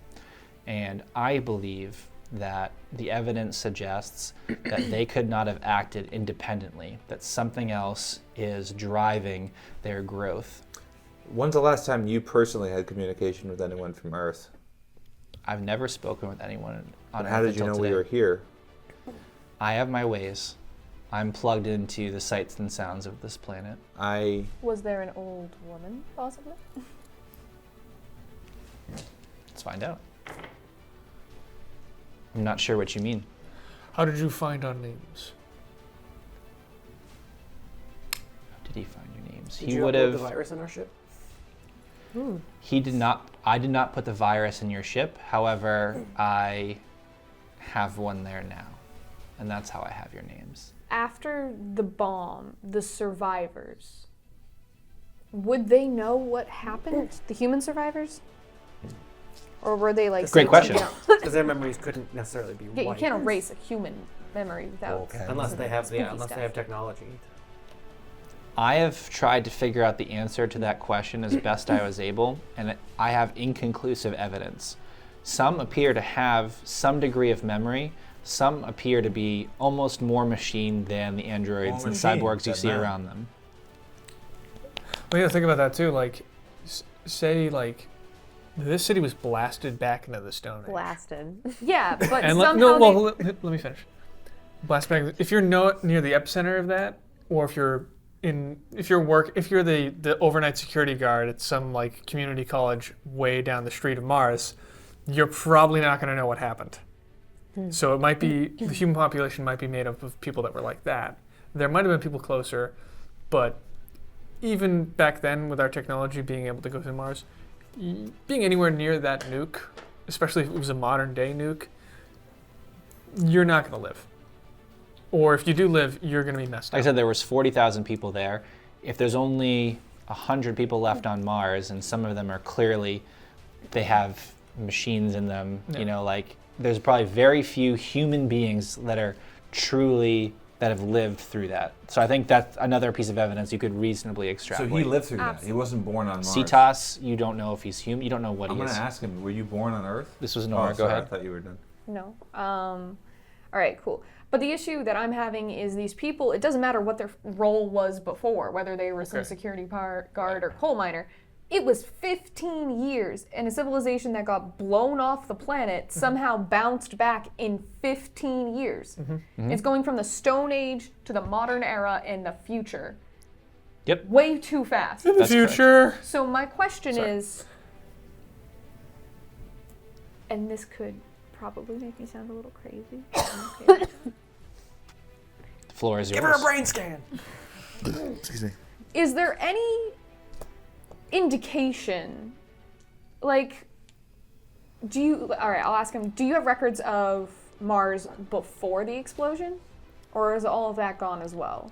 C: And I believe that the evidence suggests that they could not have acted independently, that something else is driving their growth.
D: When's the last time you personally had communication with anyone from Earth?
C: I've never spoken with anyone on Earth.
D: How did you know we were here?
C: I have my ways. I'm plugged into the sights and sounds of this planet.
E: Was there an old woman, possibly?
C: Let's find out. I'm not sure what you mean.
F: How did you find our names?
C: How did he find your names?
B: Did
C: He
B: you
C: would
B: upload
C: have.
B: the virus in our ship?
C: He did not. I did not put the virus in your ship. However, I have one there now, and that's how I have your names.
E: After the bomb, the survivors, would they know what happened? The human survivors? Or were they like...
C: Great question.
B: Because their memories couldn't necessarily be
E: Yeah, you
B: wiped.
E: can't erase a human memory without...
B: Unless they have,
E: spooky
B: unless
E: stuff.
B: they have technology.
C: I have tried to figure out the answer to that question as best I was able, and I have inconclusive evidence. Some appear to have some degree of memory. Some appear to be almost more machine than the androids and cyborgs you see around them.
F: Well, yeah, think about that too. Like, say, this city was blasted back into the Stone Age.
G: Blasted.
E: Yeah, but
F: And
E: somehow
F: let me finish. Blast back. If you're not near the epicenter of that, or if you're the overnight security guard at some community college way down the street of Mars, you're probably not going to know what happened. So it might be the human population might be made up of people that were like that. There might have been people closer, but even back then, with our technology being able to go to Mars, being anywhere near that nuke, especially if it was a modern day nuke, you're not going to live. Or if you do live, you're going to be messed up.
C: Like I said, there was 40,000 people there. If there's only 100 people left on Mars, and some of them are clearly, they have machines in them, there's probably very few human beings that are truly, that have lived through that. So I think that's another piece of evidence you could reasonably
D: So
C: extrapolate.
D: he lived through that. He wasn't born on Mars.
C: Cetas, you don't know if he's human. You don't know what
D: I'm
C: he
D: going
C: is.
D: to ask him, were you born on Earth?
C: This was Nora. Go
D: sorry,
C: ahead.
D: I thought you were done.
E: No. All right, cool. But the issue that I'm having is these people, it doesn't matter what their role was before, whether they were some security guard or coal miner. It was 15 years, and a civilization that got blown off the planet somehow bounced back in 15 years. It's going from the Stone Age to the modern era and the future.
C: Yep.
E: Way too fast.
F: In the future.
E: So my question is, and this could probably make me sound a little crazy. Okay.
C: The floor is yours.
B: Give her a brain scan!
D: Excuse me.
E: Is there any indication, all right, I'll ask him, do you have records of Mars before the explosion? Or is all of that gone as well?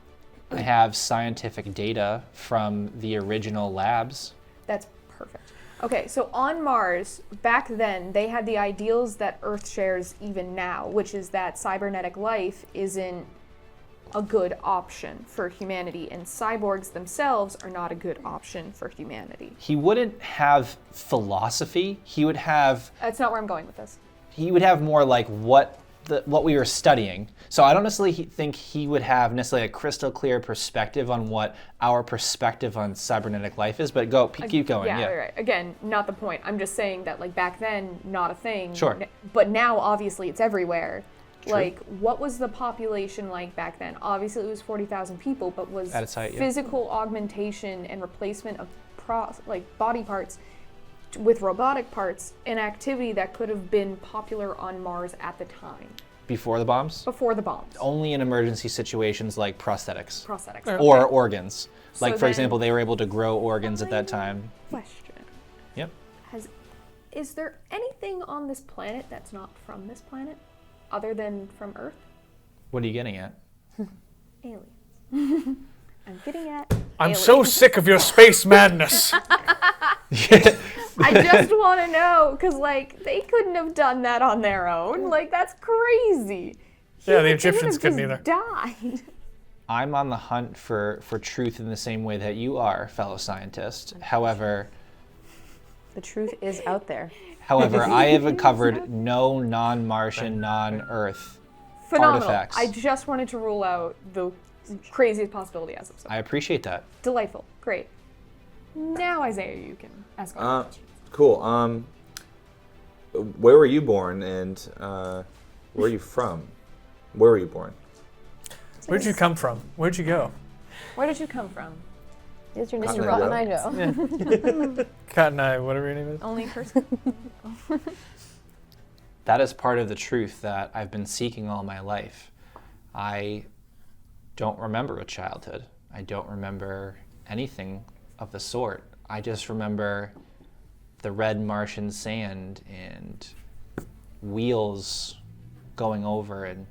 C: I have scientific data from the original labs.
E: That's perfect. Okay, so on Mars, back then, they had the ideals that Earth shares even now, which is that cybernetic life isn't a good option for humanity, and cyborgs themselves are not a good option for humanity.
C: He wouldn't have philosophy. He would have
E: That's not where I'm going with this.
C: more like what we were studying. So I don't necessarily think he would have necessarily a crystal clear perspective on what our perspective on cybernetic life is, but keep going.
E: Yeah, right. Again, not the point. I'm just saying that like back then, not a thing.
C: Sure.
E: But now obviously it's everywhere.
C: True.
E: Like, what was the population like back then? Obviously it was 40,000 people, but was
C: At its height, yeah.
E: physical augmentation and replacement of body parts with robotic parts an activity that could have been popular on Mars at the time?
C: Before the bombs?
E: Before the bombs.
C: Only in emergency situations like prosthetics.
E: Prosthetics.
C: Or organs.
E: So
C: Like, for
E: then-
C: example, they were able to grow organs at that time.
E: Question.
C: Yep.
E: Is there anything on this planet that's not from this planet, other than from Earth?
C: What are you getting at?
E: Aliens. I'm getting at
F: I'm
E: aliens.
F: so sick of your space madness.
E: I just want to know, because, like, they couldn't have done that on their own. Like, that's crazy.
F: Yeah, the
E: They
F: Egyptians
E: would
F: couldn't
E: have
F: either.
E: just died.
C: I'm on the hunt for truth in the same way that you are, fellow scientist. However,
A: The truth is out there.
C: I have uncovered no non-Martian, non-Earth
E: Phenomenal.
C: artifacts.
E: I just wanted to rule out the craziest possibility as of so.
C: I appreciate that.
E: Delightful. Great. Now, Isaiah, you can ask all the questions.
D: Cool. Where were you born, and where are you from? Where were you born?
F: Where'd you come from? Where'd you go?
E: Where did you come from?
G: Is your name
D: Cotton
G: Rotten
D: Eye
G: Idaho?
F: Cotton Eye, whatever your name is.
E: Only person.
C: That is part of the truth that I've been seeking all my life. I don't remember a childhood. I don't remember anything of the sort. I just remember the red Martian sand and wheels going over, and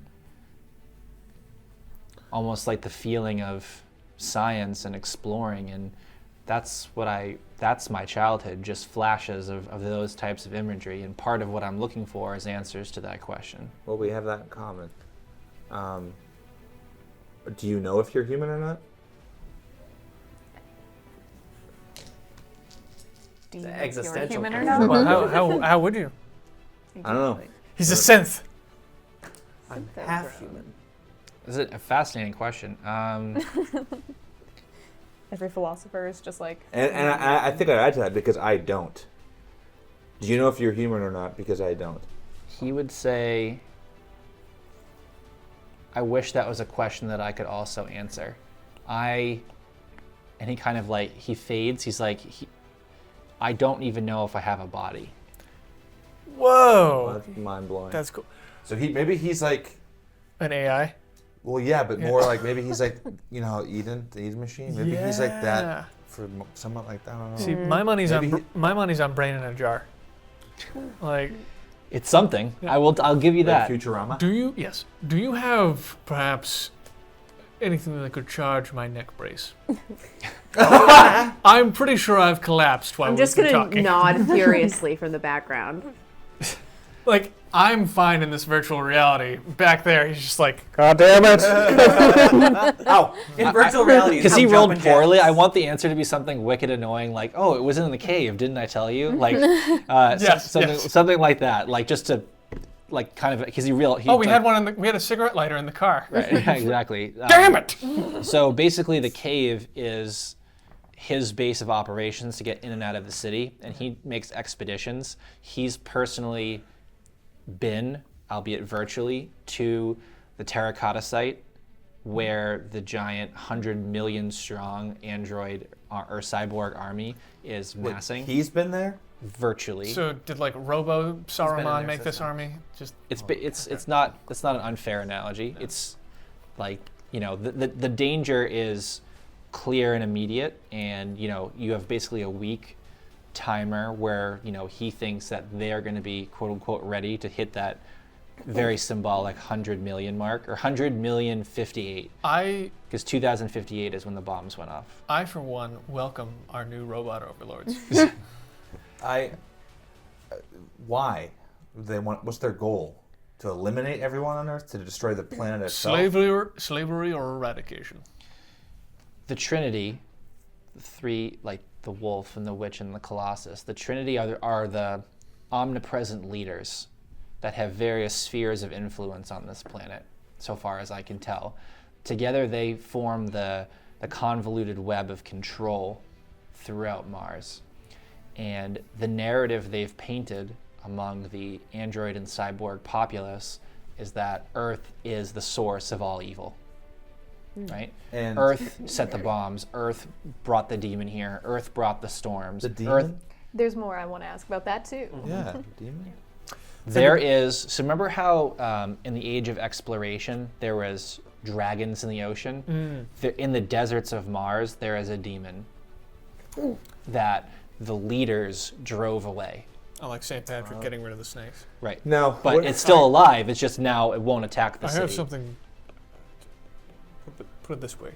C: almost like the feeling of science and exploring, and that's my childhood, just flashes of those types of imagery, and part of what I'm looking for is answers to that question.
D: Well, we have that in common. Do you know if you're human or not?
E: Do you know if
B: Existential
E: you're human or
B: question.
E: not?
F: Well, how would you?
D: I don't know.
F: He's a synth.
B: I'm half human.
C: This is a fascinating question.
E: Every philosopher is just like.
D: And I think I'd add to that because I don't. Do you know if you're human or not? Because I don't.
C: He would say, I wish that was a question that I could also answer. And he kind of like, he fades. He's like, I don't even know if I have a body.
F: Whoa.
D: That's mind blowing.
F: That's cool.
D: So maybe he's like,
F: An AI?
D: well, yeah, but more like maybe he's like, you know, how Eden, the Eden machine. Maybe he's like
F: Yeah.
D: that for someone like that. I don't know.
F: See, my money's
D: Maybe
F: on brain in a jar. Like,
C: It's something.
F: Yeah.
C: I'll give you
D: like
C: that.
D: Futurama.
F: do you have perhaps anything that could charge my neck brace? I'm pretty sure I've collapsed while
A: I'm
F: we've
A: just
F: been
A: gonna
F: talking.
A: nod furiously from the background.
F: Like, I'm fine in this virtual reality. Back there, he's just like, God damn it!
D: Ow!
B: In virtual reality,
C: Because
B: I'm
C: he rolled
B: jumping
C: poorly,
B: jacks.
C: I want the answer to be something wicked annoying, like, oh, it was in the cave, didn't I tell you? Like,
F: Yes,
C: something like that, like just to, like, kind of, because he
F: Oh, we had a cigarette lighter in the car.
C: Right, yeah, exactly.
F: Damn it!
C: So basically, the cave is his base of operations to get in and out of the city, and he makes expeditions. He's personally been, albeit virtually, to the Terracotta site, where the giant 100 million strong android or cyborg army is massing.
D: He's been there.
C: Virtually.
F: So did like Robo
B: been in
F: Saruman
B: their
F: make this
B: system.
F: army? Just
C: It's not an unfair analogy. No. It's like, you know, the danger is clear and immediate, and you know, you have basically a week timer where, you know, he thinks that they're going to be quote unquote ready to hit that very symbolic 100 million mark, or 100,000,058, because 2058 is when the bombs went off.
F: I for one welcome our new robot overlords.
D: Why? They want. What's their goal? To eliminate everyone on Earth? To destroy the planet itself?
F: Slavery or eradication?
C: The Trinity, the three, like the wolf and the witch and the colossus, the Trinity are the omnipresent leaders that have various spheres of influence on this planet, so far as I can tell. Together they form the convoluted web of control throughout Mars. And the narrative they've painted among the android and cyborg populace is that Earth is the source of all evil. Right?
D: And
C: Earth set the bombs. Earth brought the demon here. Earth brought the storms.
D: the demon?
C: Earth,
E: There's more I want to ask about that too.
D: Yeah, demon.
C: there is. So remember how in the age of exploration there was dragons in the ocean? In the deserts of Mars there is a demon that the leaders drove away.
F: I like St. Patrick getting rid of the snakes.
C: Right.
D: Now,
C: But it's still alive. It's just now it won't attack the
F: I
C: city.
F: have something. Put it this way: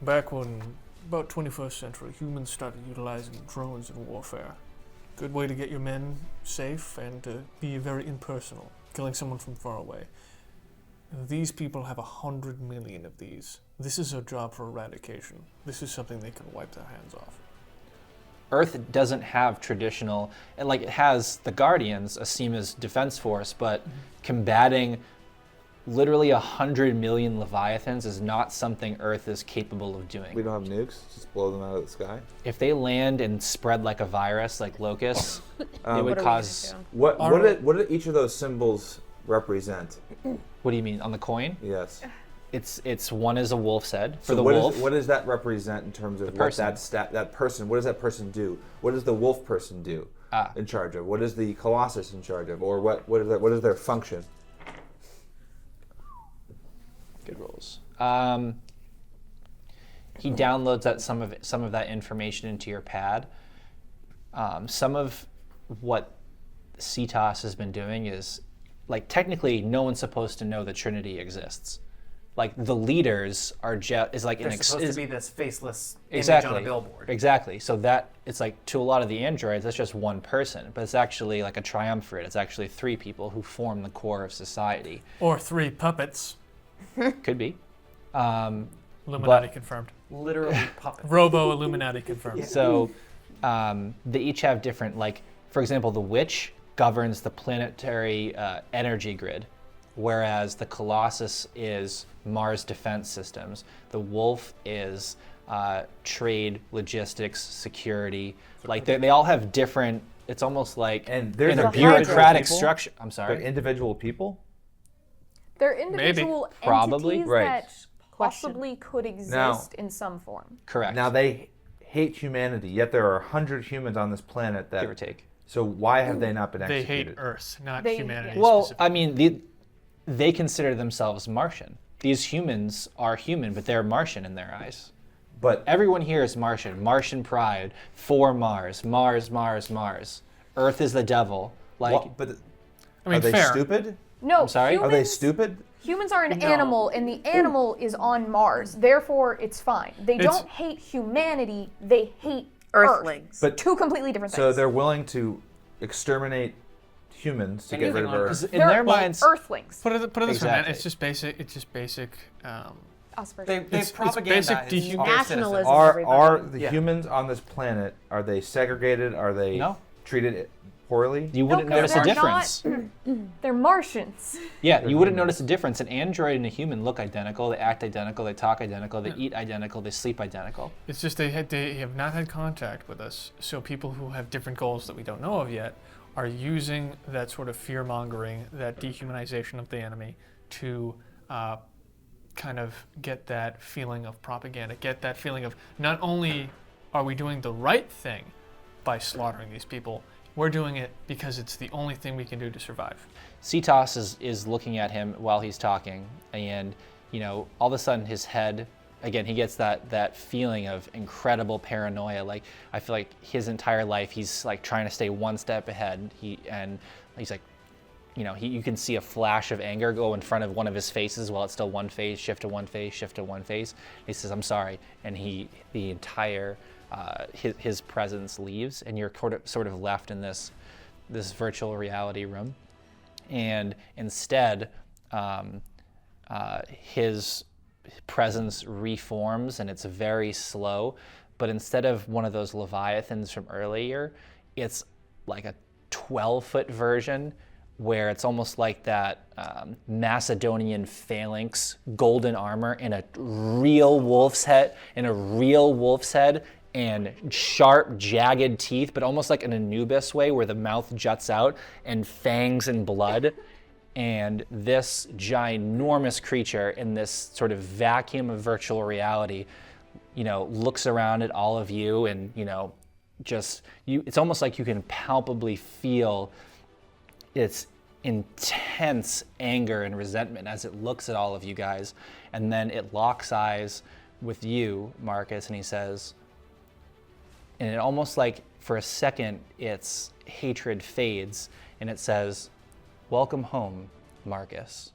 F: back when about 21st century, humans started utilizing drones in warfare. Good way to get your men safe and to be very impersonal, killing someone from far away. These people have 100 million of these. This is a job for eradication. This is something they can wipe their hands off.
C: Earth doesn't have traditional, and like it has the Guardians, a Seema's defense force, but combating literally 100 million Leviathans is not something Earth is capable of doing.
D: We don't have nukes. Just blow them out of the sky.
C: If they land and spread like a virus, like locusts, it would
A: What are we
C: cause.
A: gonna do?
D: What do each of those symbols represent?
C: What do you mean on the coin?
D: Yes.
C: It's one is a wolf's head for
D: So
C: the
D: what
C: wolf.
D: what does that represent in terms of what
C: person.
D: that person? What does that person do? What does the wolf person do? In charge of? What is the colossus in charge of? Or what is their function?
C: Good rolls. He downloads some of that information into your pad. Some of what CTOS has been doing is, like, technically no one's supposed to know the Trinity exists. Like, the leaders are is like
B: They're
C: an
B: supposed to be this faceless
C: exactly
B: image on a billboard.
C: Exactly. So that it's like to a lot of the androids, that's just one person, but it's actually like a triumvirate. It's actually three people who form the core of society.
F: Or 3 puppets.
C: Could be.
F: Illuminati confirmed.
B: Literally puppets.
F: Robo Illuminati confirmed.
C: So they each have different, like, for example, the witch governs the planetary energy grid, whereas the Colossus is Mars defense systems. The wolf is trade, logistics, security. Like they all have different. It's almost like
D: And there's
C: in a
D: a
C: bureaucratic
D: people?
C: structure. I'm
D: They're
C: sorry.
D: individual people.
E: They're individual
C: Probably.
E: entities
D: Right.
E: that possibly could exist
D: Now-
E: in some form.
C: Correct.
D: Now they hate humanity, yet there are 100 humans on this planet that.
C: Give or take.
D: So why have they not been
F: They
D: executed?
F: hate Earth, not
E: They-
F: humanity.
E: yeah.
C: Well,
F: specifically.
C: I mean, they consider themselves Martian. These humans are human, but they're Martian in their eyes.
D: But
C: Everyone here is Martian. Martian pride for Mars. Mars, Mars, Mars. Earth is the devil. Like,
F: I mean,
D: are they
F: fair.
D: stupid?
E: No,
C: I'm sorry?
D: Are they stupid?
E: Humans are an animal, and the animal is on Mars. Therefore, it's fine. They
F: It's-
E: don't hate humanity. They hate Earth.
A: Earthlings.
D: But
E: Two completely different things.
D: so they're willing to exterminate humans to get rid
B: Anything
D: of
B: on
D: Earth.
C: in
E: They're
C: their minds,
E: Earthlings.
F: Put it this way, man.
C: Exactly.
F: It's just basic.
E: Aspiration.
B: They
F: It's
B: propaganda
F: basic dehuman-
A: Nationalism.
D: Are
A: everybody.
D: the
B: Yeah.
D: humans on this planet, are they segregated? Are they
C: No.
D: treated poorly?
C: you wouldn't
E: No, 'cause
C: notice a
E: they're
C: difference.
E: They're Martians.
C: Yeah, you wouldn't notice a difference. An android and a human look identical. They act identical. They talk identical. They eat identical. They sleep identical.
F: It's just they have not had contact with us. So people who have different goals that we don't know of yet are using that sort of fear mongering, that dehumanization of the enemy, to kind of get that feeling of propaganda, get that feeling of not only are we doing the right thing by slaughtering these people, we're doing it because it's the only thing we can do to survive.
C: CTOS is looking at him while he's talking, and all of a sudden his head, again, he gets that feeling of incredible paranoia. Like, I feel like his entire life he's like trying to stay one step ahead. He's like, you can see a flash of anger go in front of one of his faces while it's still one face, shift to one face, shift to one face. He says, "I'm sorry," and the entire his presence leaves, and you're sort of left in this virtual reality room. And instead, his presence reforms, and it's very slow. But instead of one of those leviathans from earlier, it's like a 12-foot version where it's almost like that Macedonian phalanx golden armor in a real wolf's head, and sharp, jagged teeth, but almost like an Anubis way where the mouth juts out, and fangs and blood. And this ginormous creature in this sort of vacuum of virtual reality, looks around at all of you, and it's almost like you can palpably feel its intense anger and resentment as it looks at all of you guys. And then it locks eyes with you, Marcus, and he says, and it almost like for a second its hatred fades, and it says, "Welcome home, Marcus."